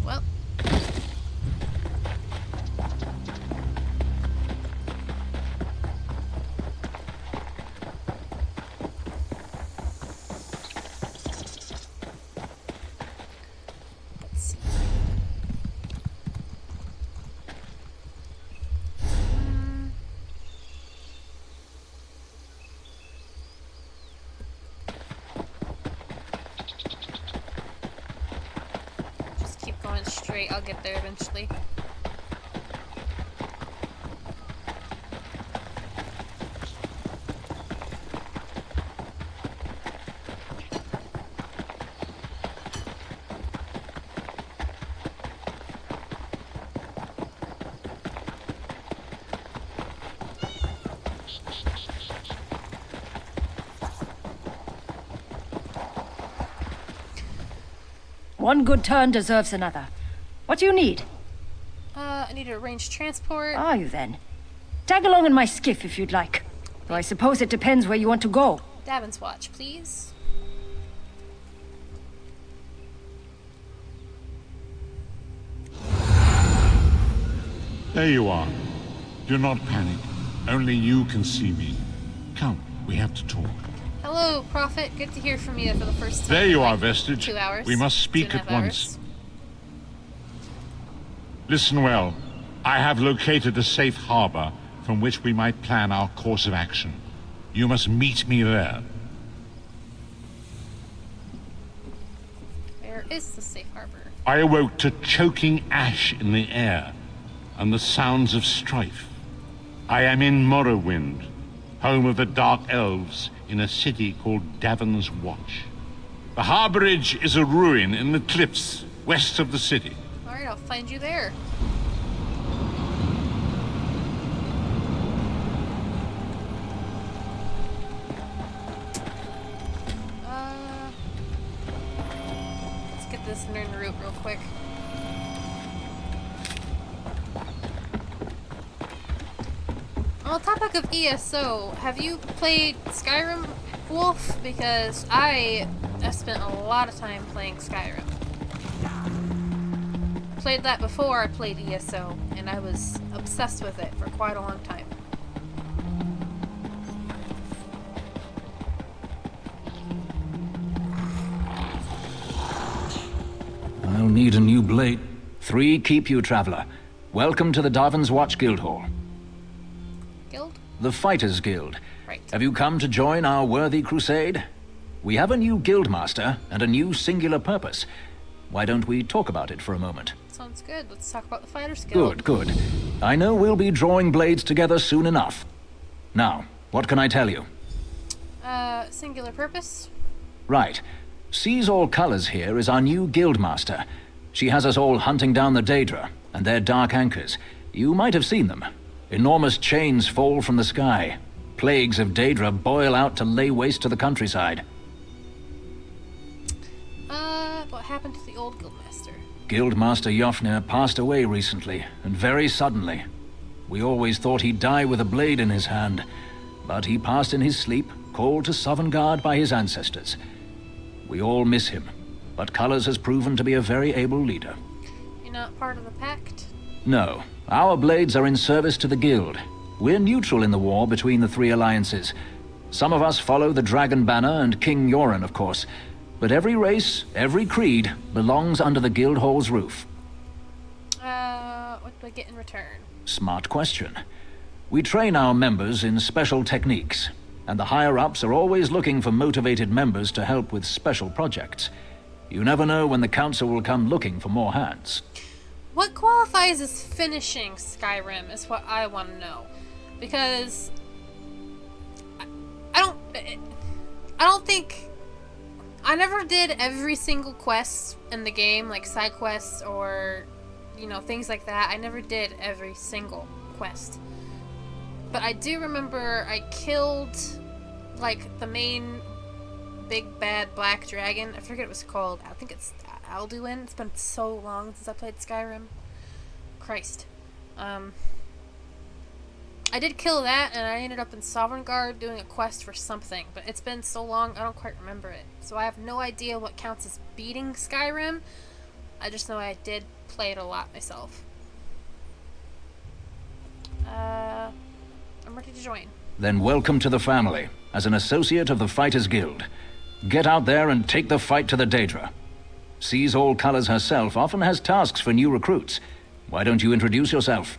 Well. Let's see. Just keep going straight. I'll get there eventually. One good turn deserves another. What do you need? I need to arrange transport. Are you then? Tag along in my skiff if you'd like. Though I suppose it depends where you want to go. Davin's Watch, please. There you are. Do not panic. Only you can see me. Come, we have to talk. Hello, Prophet. Good to hear from you for the first time. There you in, are, like, Vestige. 2 hours. We must speak 2.5 at once. hours. Listen well. I have located a safe harbor from which we might plan our course of action. You must meet me there. Where is the safe harbor? I awoke to choking ash in the air and the sounds of strife. I am in Morrowind, home of the Dark Elves, in a city called Davin's Watch. The harborage is a ruin in the cliffs west of the city. Alright, I'll find you there. Let's get this and learn the route real quick. On the topic of ESO, have you played Skyrim, Wolf? Because I spent a lot of time playing Skyrim. Played that before I played ESO, and I was obsessed with it for quite a long time. I'll need a new blade. 3 keep you, traveler. Welcome to the Darvin's Watch Guild Hall. Guild? The Fighters Guild. Right. Have you come to join our worthy crusade? We have a new guildmaster and a new singular purpose. Why don't we talk about it for a moment? Sounds good. Let's talk about the Fighters Guild. Good, good. I know we'll be drawing blades together soon enough. Now, what can I tell you? Singular purpose? Right. Seize All Colors here is our new guildmaster. She has us all hunting down the Daedra and their dark anchors. You might have seen them. Enormous chains fall from the sky. Plagues of Daedra boil out to lay waste to the countryside. What happened to the old guildmaster? Guildmaster Jofnir passed away recently, and very suddenly. We always thought he'd die with a blade in his hand, but he passed in his sleep, called to Sovngarde by his ancestors. We all miss him, but Colors has proven to be a very able leader. You're not part of the pact? No, our blades are in service to the guild. We're neutral in the war between the 3 alliances. Some of us follow the Dragon Banner and King Yoren, of course. But every race, every creed, belongs under the guild hall's roof. What do I get in return? Smart question. We train our members in special techniques, and the higher-ups are always looking for motivated members to help with special projects. You never know when the council will come looking for more hands. What qualifies as finishing Skyrim is what I want to know. Because I don't think I never did every single quest in the game, like side quests or, you know, things like that. I never did every single quest. But I do remember I killed, like, the main big bad black dragon. I forget what it was called. I think it's Alduin. It's been so long since I played Skyrim. Christ. I did kill that, and I ended up in Sovngarde doing a quest for something, but it's been so long, I don't quite remember it. So I have no idea what counts as beating Skyrim. I just know I did play it a lot myself. I'm ready to join. Then welcome to the family, as an associate of the Fighters Guild. Get out there and take the fight to the Daedra. Seize All Colors herself often has tasks for new recruits. Why don't you introduce yourself?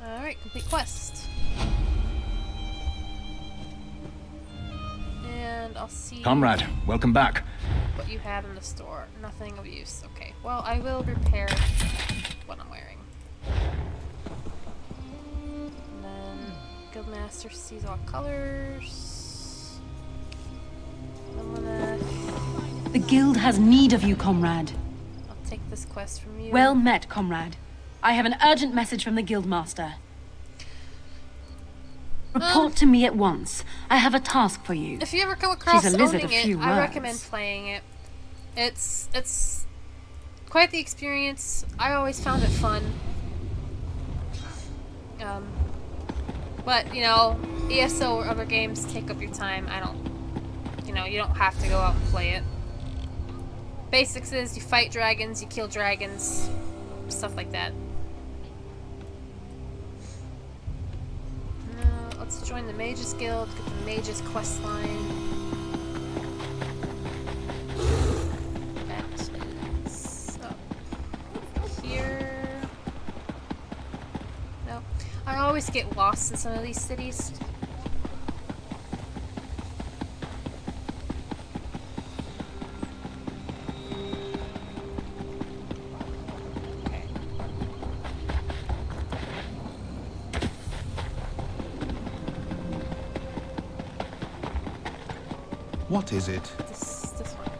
Alright, complete quest. And I'll see... Comrade, welcome back. What you have in the store. Nothing of use. Okay, well, I will repair what I'm wearing. And then Guildmaster sees all colors. I'm gonna... The guild has need of you, comrade. I'll take this quest from you. Well met, comrade. I have an urgent message from the guildmaster. Report to me at once. I have a task for you. If you ever come across She's a lizard owning of few it, I words. recommend playing it. It's quite the experience. I always found it fun. But, you know, ESO or other games take up your time. You don't have to go out and play it. Basics is you fight dragons, you kill dragons, stuff like that. Let's join the Mages Guild, get the Mages quest line. That is up here. No, I always get lost in some of these cities. What is it? This one.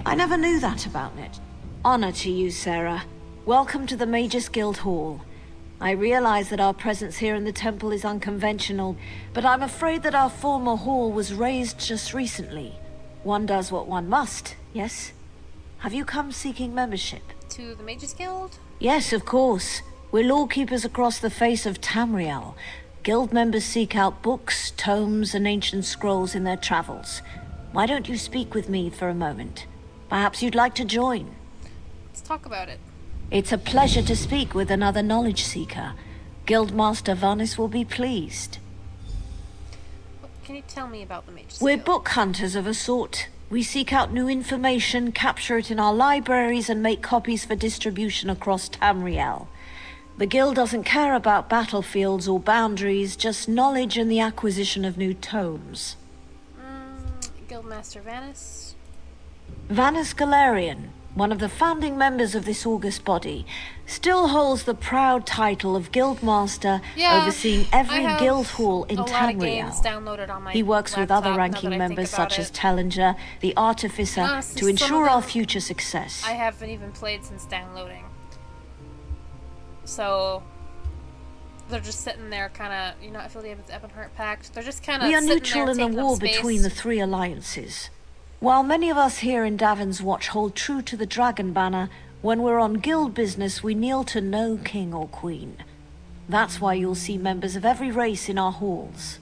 I never knew that about it. Honor to you, Sarah. Welcome to the Mages Guild Hall. I realize that our presence here in the temple is unconventional, but I'm afraid that our former hall was razed just recently. One does what one must, yes? Have you come seeking membership? To the Mages Guild? Yes, of course. We're lawkeepers across the face of Tamriel. Guild members seek out books, tomes, and ancient scrolls in their travels. Why don't you speak with me for a moment? Perhaps you'd like to join. Let's talk about it. It's a pleasure to speak with another knowledge seeker. Guildmaster Vanis will be pleased. Can you tell me about the Mages We're Guild? book hunters of a sort. We seek out new information, capture it in our libraries, and make copies for distribution across Tamriel. The Guild doesn't care about battlefields or boundaries, just knowledge and the acquisition of new tomes. Guildmaster Vanis? Vanis Galarian, one of the founding members of this august body, still holds the proud title of Guildmaster, overseeing every guild hall in Tamriel. He works with other ranking members such as Tellinger, the Artificer, to ensure our future success. I haven't even played since downloading. So they're just sitting there kind of, you're not affiliated with the Ebonheart Pact. They're just kind of We are sitting neutral there in the taking up war space. between the three alliances. While many of us here in Davin's Watch hold true to the Dragon Banner, when we're on guild business, we kneel to no king or queen. That's why you'll see members of every race in our halls.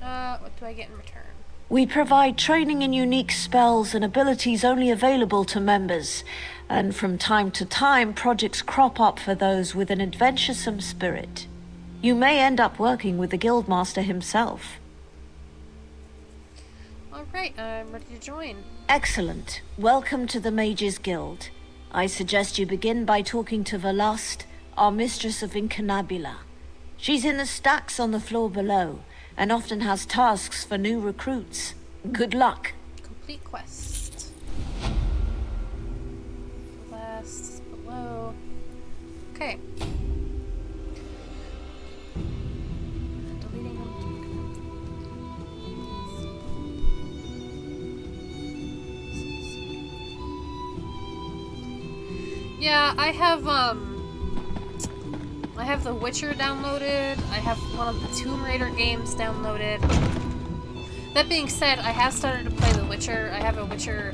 What do I get in return? We provide training in unique spells and abilities only available to members, and from time to time, projects crop up for those with an adventuresome spirit. You may end up working with the Guildmaster himself. Alright, I'm ready to join. Excellent. Welcome to the Mages Guild. I suggest you begin by talking to Velast, our mistress of Incunabula. She's in the stacks on the floor below, and often has tasks for new recruits. Good luck. Complete quest. Last below. Okay. Deleting them. Yeah, I have The Witcher downloaded. I have one of the Tomb Raider games downloaded. That being said, I have started to play The Witcher. I have a Witcher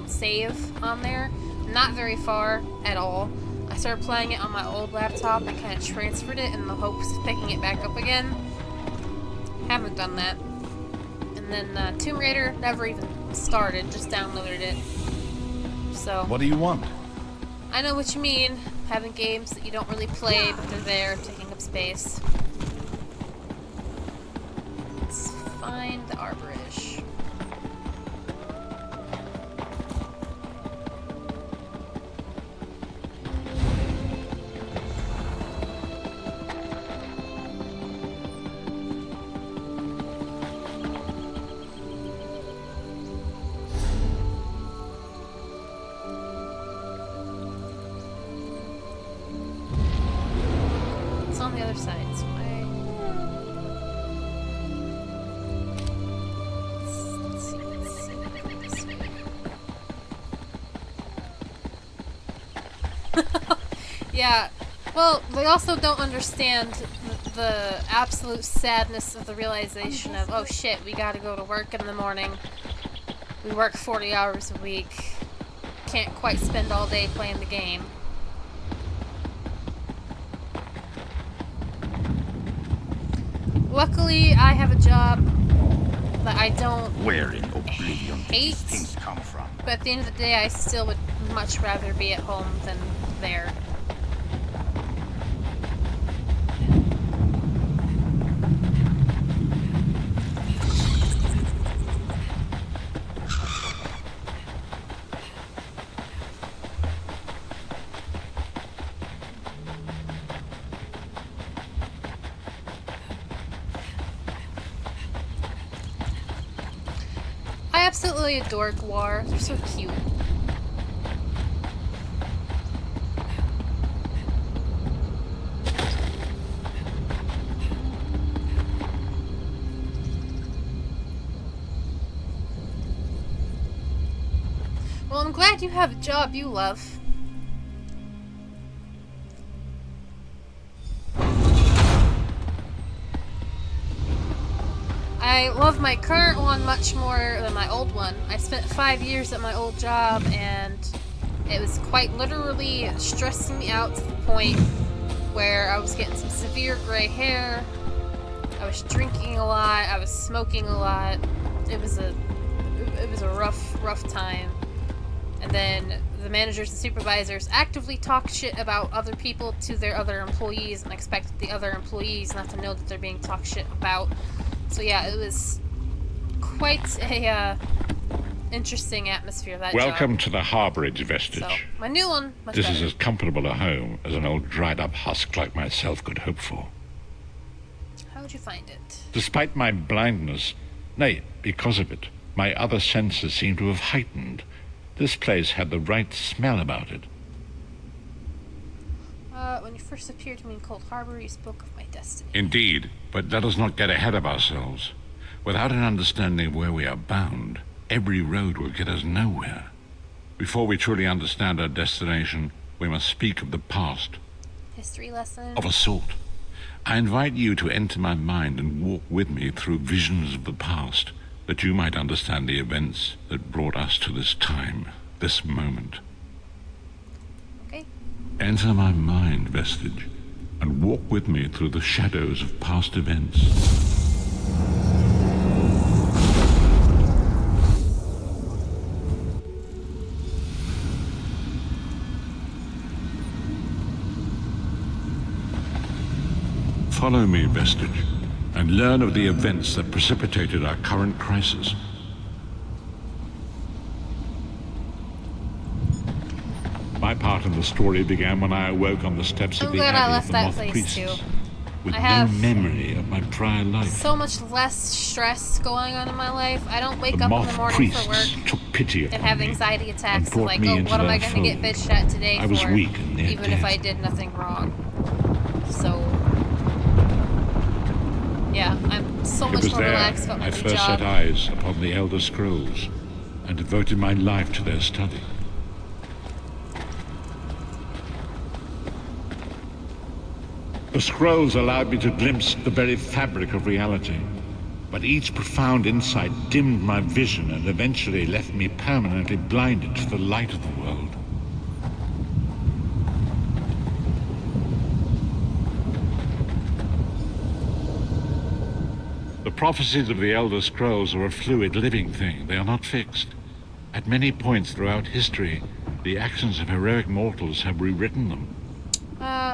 save on there. Not very far at all. I started playing it on my old laptop and kind of transferred it in the hopes of picking it back up again. Haven't done that. And then Tomb Raider, never even started, just downloaded it. So. What do you want? I know what you mean. Having games that you don't really play, but they're there, taking up space. Let's find the Arborish. It's on the other side, so yeah, well, they also don't understand the absolute sadness of the realization of, oh shit, we gotta go to work in the morning. We work 40 hours a week. Can't quite spend all day playing the game. Luckily, I have a job that I don't Where in Oblivion did hate, these things come from? but at the end of the day, I still would much rather be at home than there. I absolutely adore Gwar. They're so cute. Well, I'm glad glad you have a job you love. I love my current one much more than my old one. I spent 5 years at my old job, and it was quite literally stressing me out to the point where I was getting some severe gray hair. I was drinking a lot. I was smoking a lot. It was a rough time. And then the managers and supervisors actively talk shit about other people to their other employees and expect the other employees not to know that they're being talked shit about. So yeah, it was quite a interesting atmosphere, that Welcome job. to the harbourage, Vestige. So, my new one, much This better. is as comfortable a home as an old dried-up husk like myself could hope for. How would you find it? Despite my blindness, nay, because of it, my other senses seem to have heightened. This place had the right smell about it. When you first appeared to me in Cold Harbor, you spoke of my destiny. Indeed, but let us not get ahead of ourselves. Without an understanding of where we are bound, every road will get us nowhere. Before we truly understand our destination, we must speak of the past. History lesson? Of a sort. I invite you to enter my mind and walk with me through visions of the past, that you might understand the events that brought us to this time, this moment. Okay. Enter my mind, Vestige, and walk with me through the shadows of past events. Follow me, Vestige, and learn of the events that precipitated our current crisis. My part in the story began when I awoke on the steps of the glad I Abbey left of the that Moth place, Priests, too. with I no have memory of my prior life. So much less stress going on in my life. I don't wake The up in Moth the morning Priests for work took pity and upon have me anxiety and attacks of brought like, me oh, into what am I their going to get fold. bitched at today I was for? weak and near Even if I death. did nothing wrong. So, yeah, I'm so It much was more there relaxed about my I new first job. set eyes upon the Elder Scrolls and devoted my life to their study. The scrolls allowed me to glimpse the very fabric of reality, but each profound insight dimmed my vision and eventually left me permanently blinded to the light of the world. The prophecies of the Elder Scrolls are a fluid, living thing. They are not fixed. At many points throughout history, the actions of heroic mortals have rewritten them.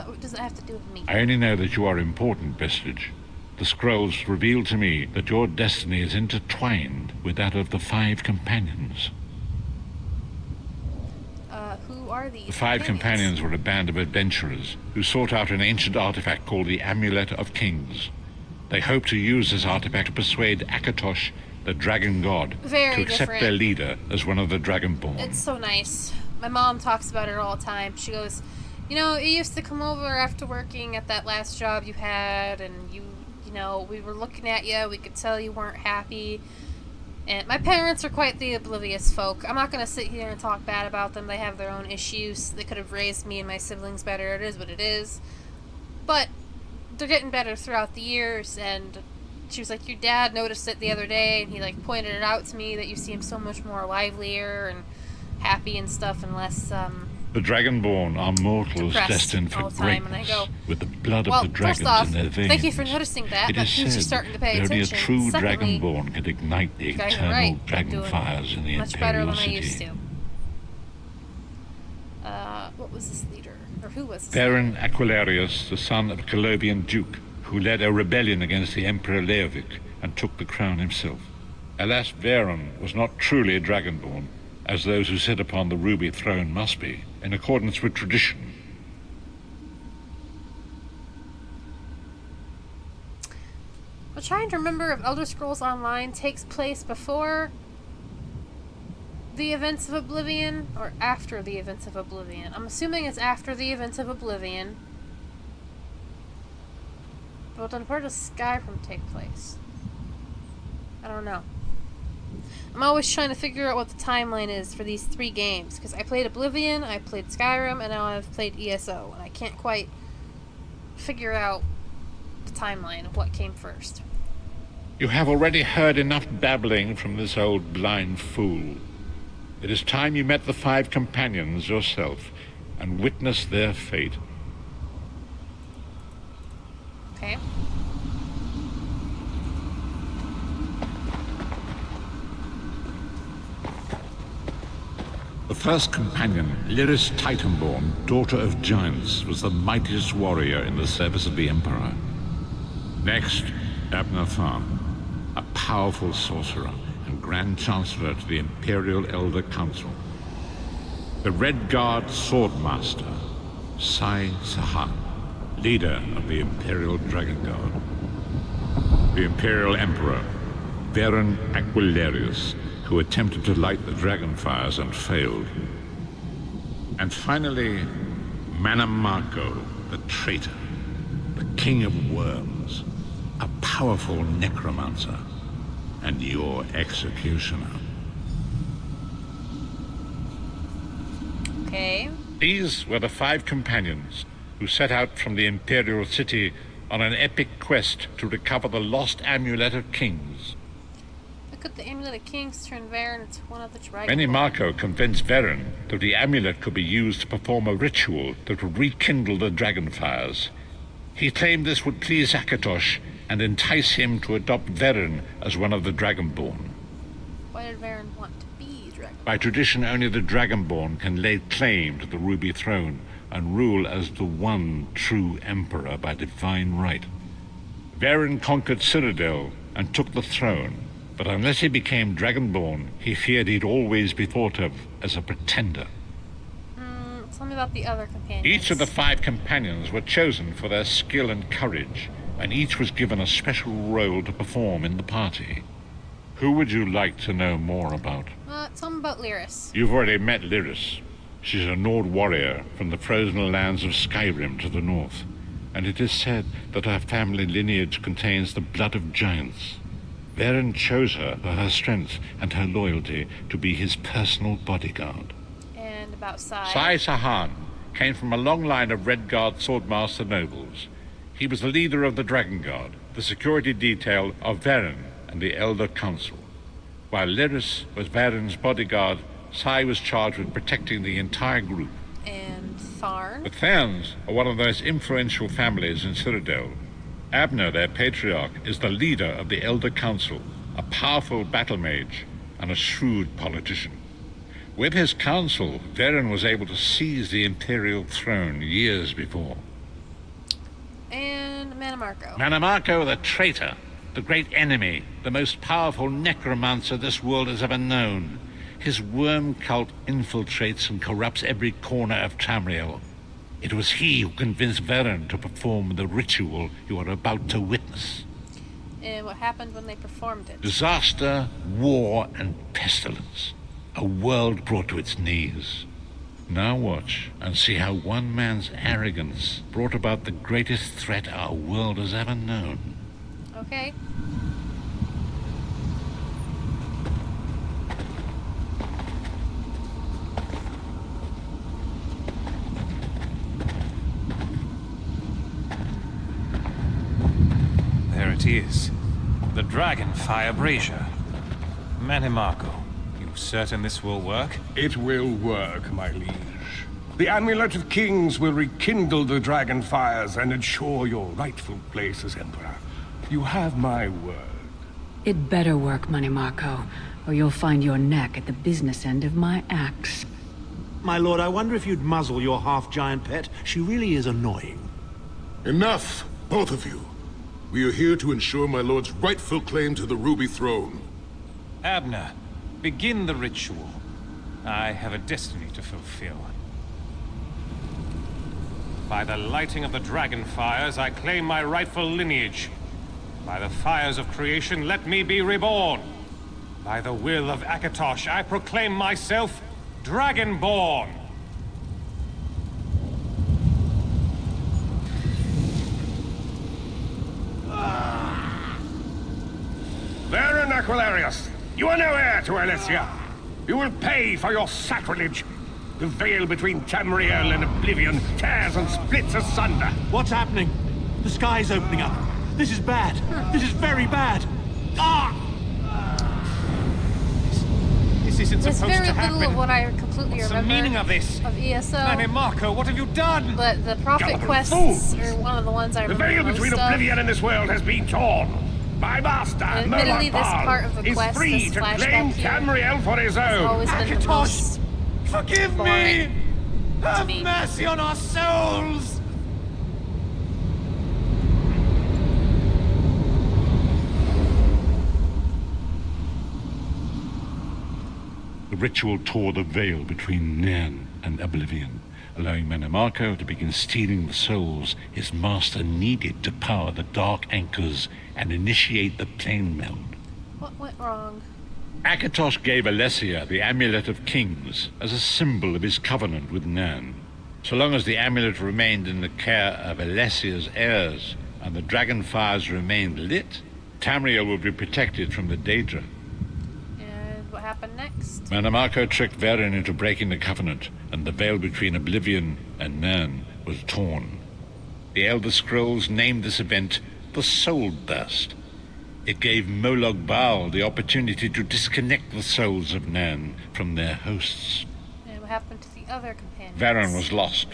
What does it have to do with me? I only know that you are important, Vestige. The scrolls reveal to me that your destiny is intertwined with that of the Five Companions. Who are these? The Five Companions were a band of adventurers who sought out an ancient artifact called the Amulet of Kings. They hoped to use this artifact to persuade Akatosh, the dragon god, Very to accept different. their leader as one of the Dragonborn. It's so nice. My mom talks about it all the time. She goes, you know, you used to come over after working at that last job you had, and you know, we were looking at you, we could tell you weren't happy. And my parents are quite the oblivious folk. I'm not going to sit here and talk bad about them. They have their own issues. They could have raised me and my siblings better. It is what it is. But they're getting better throughout the years, and she was like, your dad noticed it the other day, and he like pointed it out to me that you seem so much more livelier and happy and stuff, and less The Dragonborn are mortals depressed destined all for the time. And I greatness, go, with the blood well, of the dragons first off, in their veins. thank you for noticing that. It That is means you're said starting to pay that only a attention. true Secondly, Dragonborn can ignite the you guys are eternal right. I'm dragon doing fires in the much better Imperial than I used City. to. What was this leader? Or who was this Baron Aquilarius, the son of a Colobian duke, who led a rebellion against the Emperor Leovic and took the crown himself. Alas, Veron was not truly a Dragonborn, as those who sit upon the ruby throne must be, in accordance with tradition. I'm trying to remember if Elder Scrolls Online takes place before the events of Oblivion or after the events of Oblivion. I'm assuming it's after the events of Oblivion. But then where does Skyrim take place? I don't know. I'm always trying to figure out what the timeline is for these 3 games, because I played Oblivion, I played Skyrim, and now I've played ESO, and I can't quite figure out the timeline of what came first. You have already heard enough babbling from this old blind fool. It is time you met the 5 companions yourself and witnessed their fate. Okay. The first companion, Lyris Titanborn, daughter of giants, was the mightiest warrior in the service of the Emperor. Next, Abner Tharn, a powerful sorcerer and Grand Chancellor to the Imperial Elder Council. The Red Guard Swordmaster, Sai Sahan, leader of the Imperial Dragon Guard. The Imperial Emperor, Varen Aquilarius, who attempted to light the dragon fires and failed. And finally, Manamarco, the traitor, the king of worms, a powerful necromancer, and your executioner. Okay. These were the 5 companions who set out from the Imperial City on an epic quest to recover the lost Amulet of Kings. Look at the Amulet of Kings turn Varen into one of the dragons. Menimarco convinced Varen that the amulet could be used to perform a ritual that would rekindle the dragon fires. He claimed this would please Akatosh and entice him to adopt Varen as one of the Dragonborn. Why did Varen want to be dragon? By tradition, only the Dragonborn can lay claim to the Ruby Throne and rule as the one true Emperor by divine right. Varen conquered Cyrodiil and took the throne, but unless he became Dragonborn, he feared he'd always be thought of as a pretender. Tell me about the other companions. Each of the 5 companions were chosen for their skill and courage, and each was given a special role to perform in the party. Who would you like to know more about? Tell me about Lyris. You've already met Lyris. She's a Nord warrior from the frozen lands of Skyrim to the north, and it is said that her family lineage contains the blood of giants. Varen chose her for her strength and her loyalty to be his personal bodyguard. And about Sai. Sai Sahan came from a long line of Red Guard Swordmaster nobles. He was the leader of the Dragon Guard, the security detail of Varen and the Elder Council. While Lyris was Varen's bodyguard, Sai was charged with protecting the entire group. And Tharn? The Tharns are one of the most influential families in Cyrodiil. Abner, their patriarch, is the leader of the Elder Council, a powerful battle mage and a shrewd politician. With his council, Varen was able to seize the Imperial throne years before. And Manamarco. Manamarco, the traitor, the great enemy, the most powerful necromancer this world has ever known. His worm cult infiltrates and corrupts every corner of Tamriel. It was he who convinced Varen to perform the ritual you are about to witness. And what happened when they performed it? Disaster, war, and pestilence. A world brought to its knees. Now watch and see how one man's arrogance brought about the greatest threat our world has ever known. Okay. There it is. The Dragonfire Brazier. Menimarco, you certain this will work? It will work, my liege. The Amulet of Kings will rekindle the dragon fires and ensure your rightful place as Emperor. You have my word. It better work, Menimarco, or you'll find your neck at the business end of my axe. My lord, I wonder if you'd muzzle your half-giant pet. She really is annoying. Enough, both of you. We are here to ensure my lord's rightful claim to the Ruby Throne. Abner, begin the ritual. I have a destiny to fulfill. By the lighting of the dragon fires, I claim my rightful lineage. By the fires of creation, let me be reborn. By the will of Akatosh, I proclaim myself Dragonborn. Varen Aquilarius, You are no heir to Alessia. You will pay for your sacrilege. The veil between Tamriel and Oblivion tears and splits asunder. What's happening? The sky's opening up. This is bad. This is very bad. Ah! This isn't There's supposed very to little happen. of what I completely What's the remember meaning of this? of ESO. Manny Marco, what have you done? But the prophet Gullible quests fools. are one of the ones I The remember veil most between of. Oblivion and this world has been torn. My master, And admittedly, this part of the is quest, free this to flashback claim here, Tamriel for his has own. always been the most Forgive boring me! to Have me. mercy on our souls! The ritual tore the veil between Nairn and Oblivion, allowing Mannimarco to begin stealing the souls his master needed to power the dark anchors and initiate the plane meld. What went wrong? Akatosh gave Alessia the Amulet of Kings as a symbol of his covenant with Nairn. So long as the amulet remained in the care of Alessia's heirs and the dragon fires remained lit, Tamriel would be protected from the Daedra. And what happened next? Mannimarco tricked Varen into breaking the covenant, and the veil between Oblivion and Nairn was torn. The Elder Scrolls named this event the Soul Burst. It gave Molag Bal the opportunity to disconnect the souls of Nairn from their hosts. And what happened to the other companions? Varen was lost.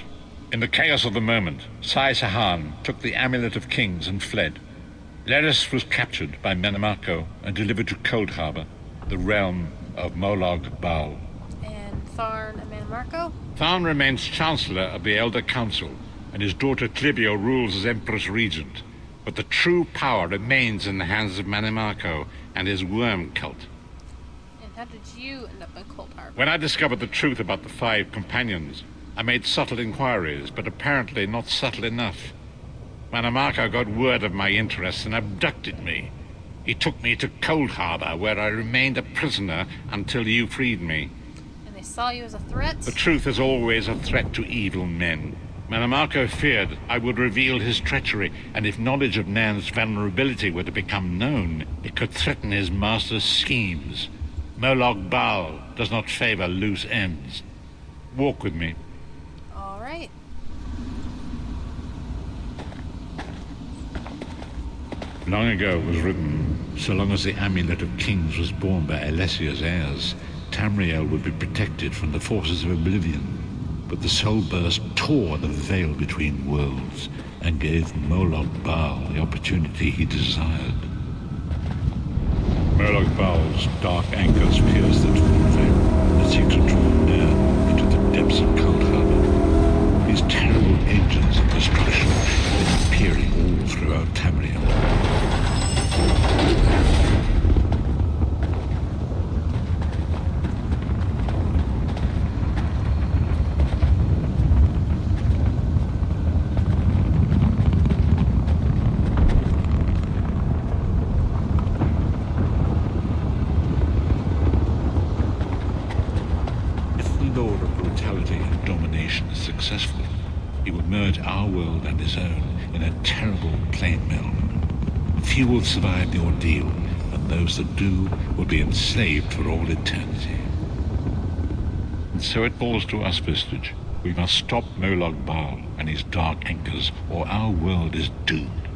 In the chaos of the moment, Sai Sahan took the Amulet of Kings and fled. Leris was captured by Mannimarco and delivered to Cold Harbor, the realm of Molag Bal. And Tharn and Mannimarco? Tharn remains Chancellor of the Elder Council, and his daughter Clivio rules as Empress Regent. But the true power remains in the hands of Mannimarco and his worm cult. And how did you end up in Cold Harbor? When I discovered the truth about the 5 companions, I made subtle inquiries, but apparently not subtle enough. Mannimarco got word of my interests and abducted me. He took me to Cold Harbor, where I remained a prisoner until you freed me. And they saw you as a threat? The truth is always a threat to evil men. Mannimarco feared I would reveal his treachery, and if knowledge of Nairn's vulnerability were to become known, it could threaten his master's schemes. Molag Bal does not favor loose ends. Walk with me. All right. Long ago it was written, so long as the Amulet of Kings was borne by Alessia's heirs, Tamriel would be protected from the forces of Oblivion. But the Soul Burst tore the veil between worlds and gave Molag Bal the opportunity he desired. Molag Bal's dark anchors pierced the torn veil and seemed to draw Nairn into the depths of Cold Harbor. These terrible engines of destruction had been appearing all throughout Tamriel. Lord of brutality and domination is successful, he will merge our world and his own in a terrible plane meld. Few will survive the ordeal, and those that do will be enslaved for all eternity. And so it falls to us, Vestige. We must stop Molag Bal and his dark anchors, or our world is doomed.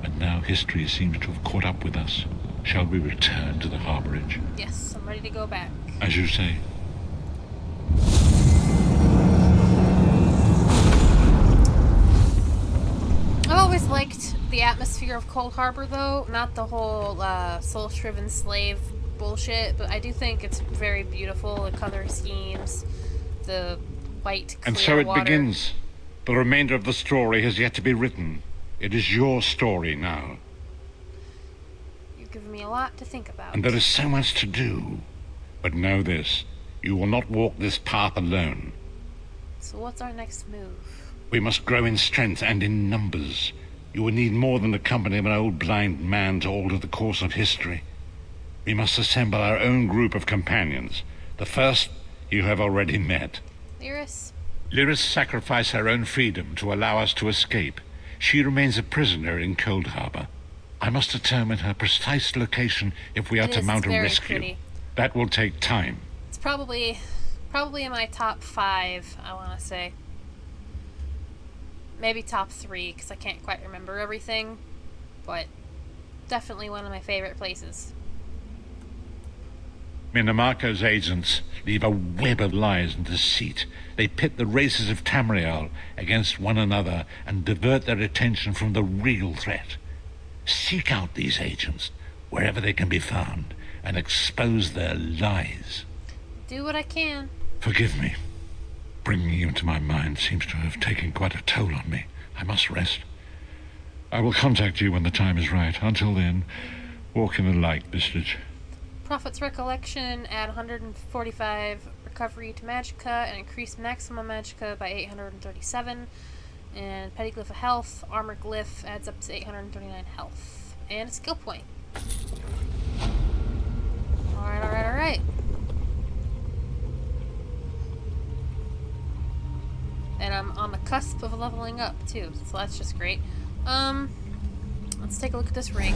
And now history seems to have caught up with us. Shall we return to the harborage? Yes, I'm ready to go back. As you say. I've always liked the atmosphere of Cold Harbor, though. Not the whole soul-shriven slave bullshit, but I do think it's very beautiful. The color schemes, the white, clear And so it water. begins. The remainder of the story has yet to be written. It is your story now. You've given me a lot to think about. And there is so much to do. But know this, you will not walk this path alone. So what's our next move? We must grow in strength and in numbers. You will need more than the company of an old blind man to alter the course of history. We must assemble our own group of companions. The first you have already met. Lyris? Lyris sacrificed her own freedom to allow us to escape. She remains a prisoner in Cold Harbor. I must determine her precise location if we are to mount a rescue. Pretty. That will take time. It's probably in my top 5, I want to say. Maybe top 3, because I can't quite remember everything. But definitely one of my favorite places. Minamarco's agents leave a web of lies and deceit. They pit the races of Tamriel against one another and divert their attention from the real threat. Seek out these agents wherever they can be found and expose their lies. Do what I can. Forgive me. Bringing you into my mind seems to have taken quite a toll on me. I must rest. I will contact you when the time is right. Until then, walk in the light, Vestige. Prophet's Recollection, add 145 recovery to Magicka and increase maximum Magicka by 837. And Petty Glyph of Health, Armor Glyph adds up to 839 health. And a skill point. Alright. And I'm on the cusp of leveling up too, so that's just great. Let's take a look at this ring.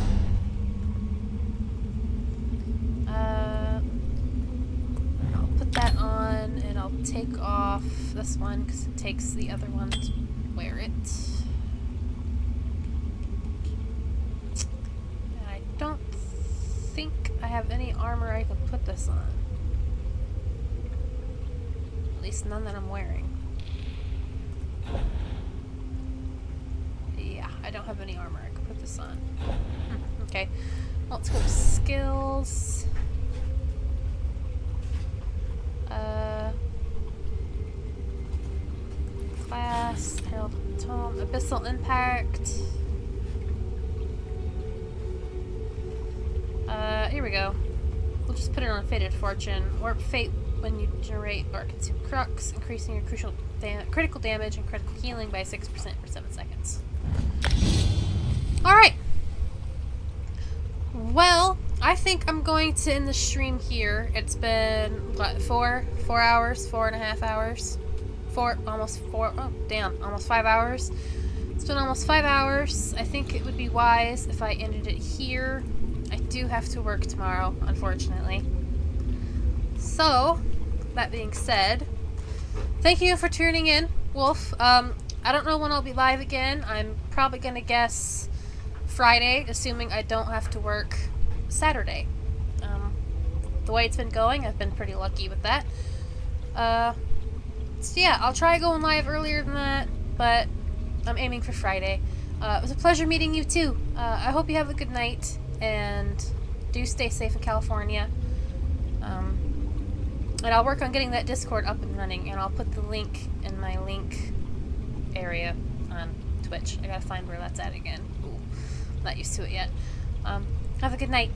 I'll put that on, and I'll take off this one because it takes the other one to wear it. And I don't think I have any armor I can put this on. At least none that I'm wearing. Yeah, I don't have any armor I can put this on. Okay, let's go to skills. Class, Herald Tome, Abyssal Impact. Here we go. We'll just put it on Fated Fortune. Warp Fate when you generate or consume crux, increasing your critical damage and critical healing by 6% for 7 seconds. Alright. Well, I think I'm going to end the stream here. It's been, what, 4 hours? 4.5 hours? Almost 5 hours. It's been almost 5 hours. I think it would be wise if I ended it here. I do have to work tomorrow, unfortunately. So, that being said, thank you for tuning in, Wolf. I don't know when I'll be live again. I'm probably going to guess Friday, assuming I don't have to work Saturday. The way it's been going, I've been pretty lucky with that. So yeah, I'll try going live earlier than that, but I'm aiming for Friday. It was a pleasure meeting you too. I hope you have a good night, and do stay safe in California. And I'll work on getting that Discord up and running, and I'll put the link in my link area on Twitch. I gotta find where that's at again. Ooh, not used to it yet. Have a good night.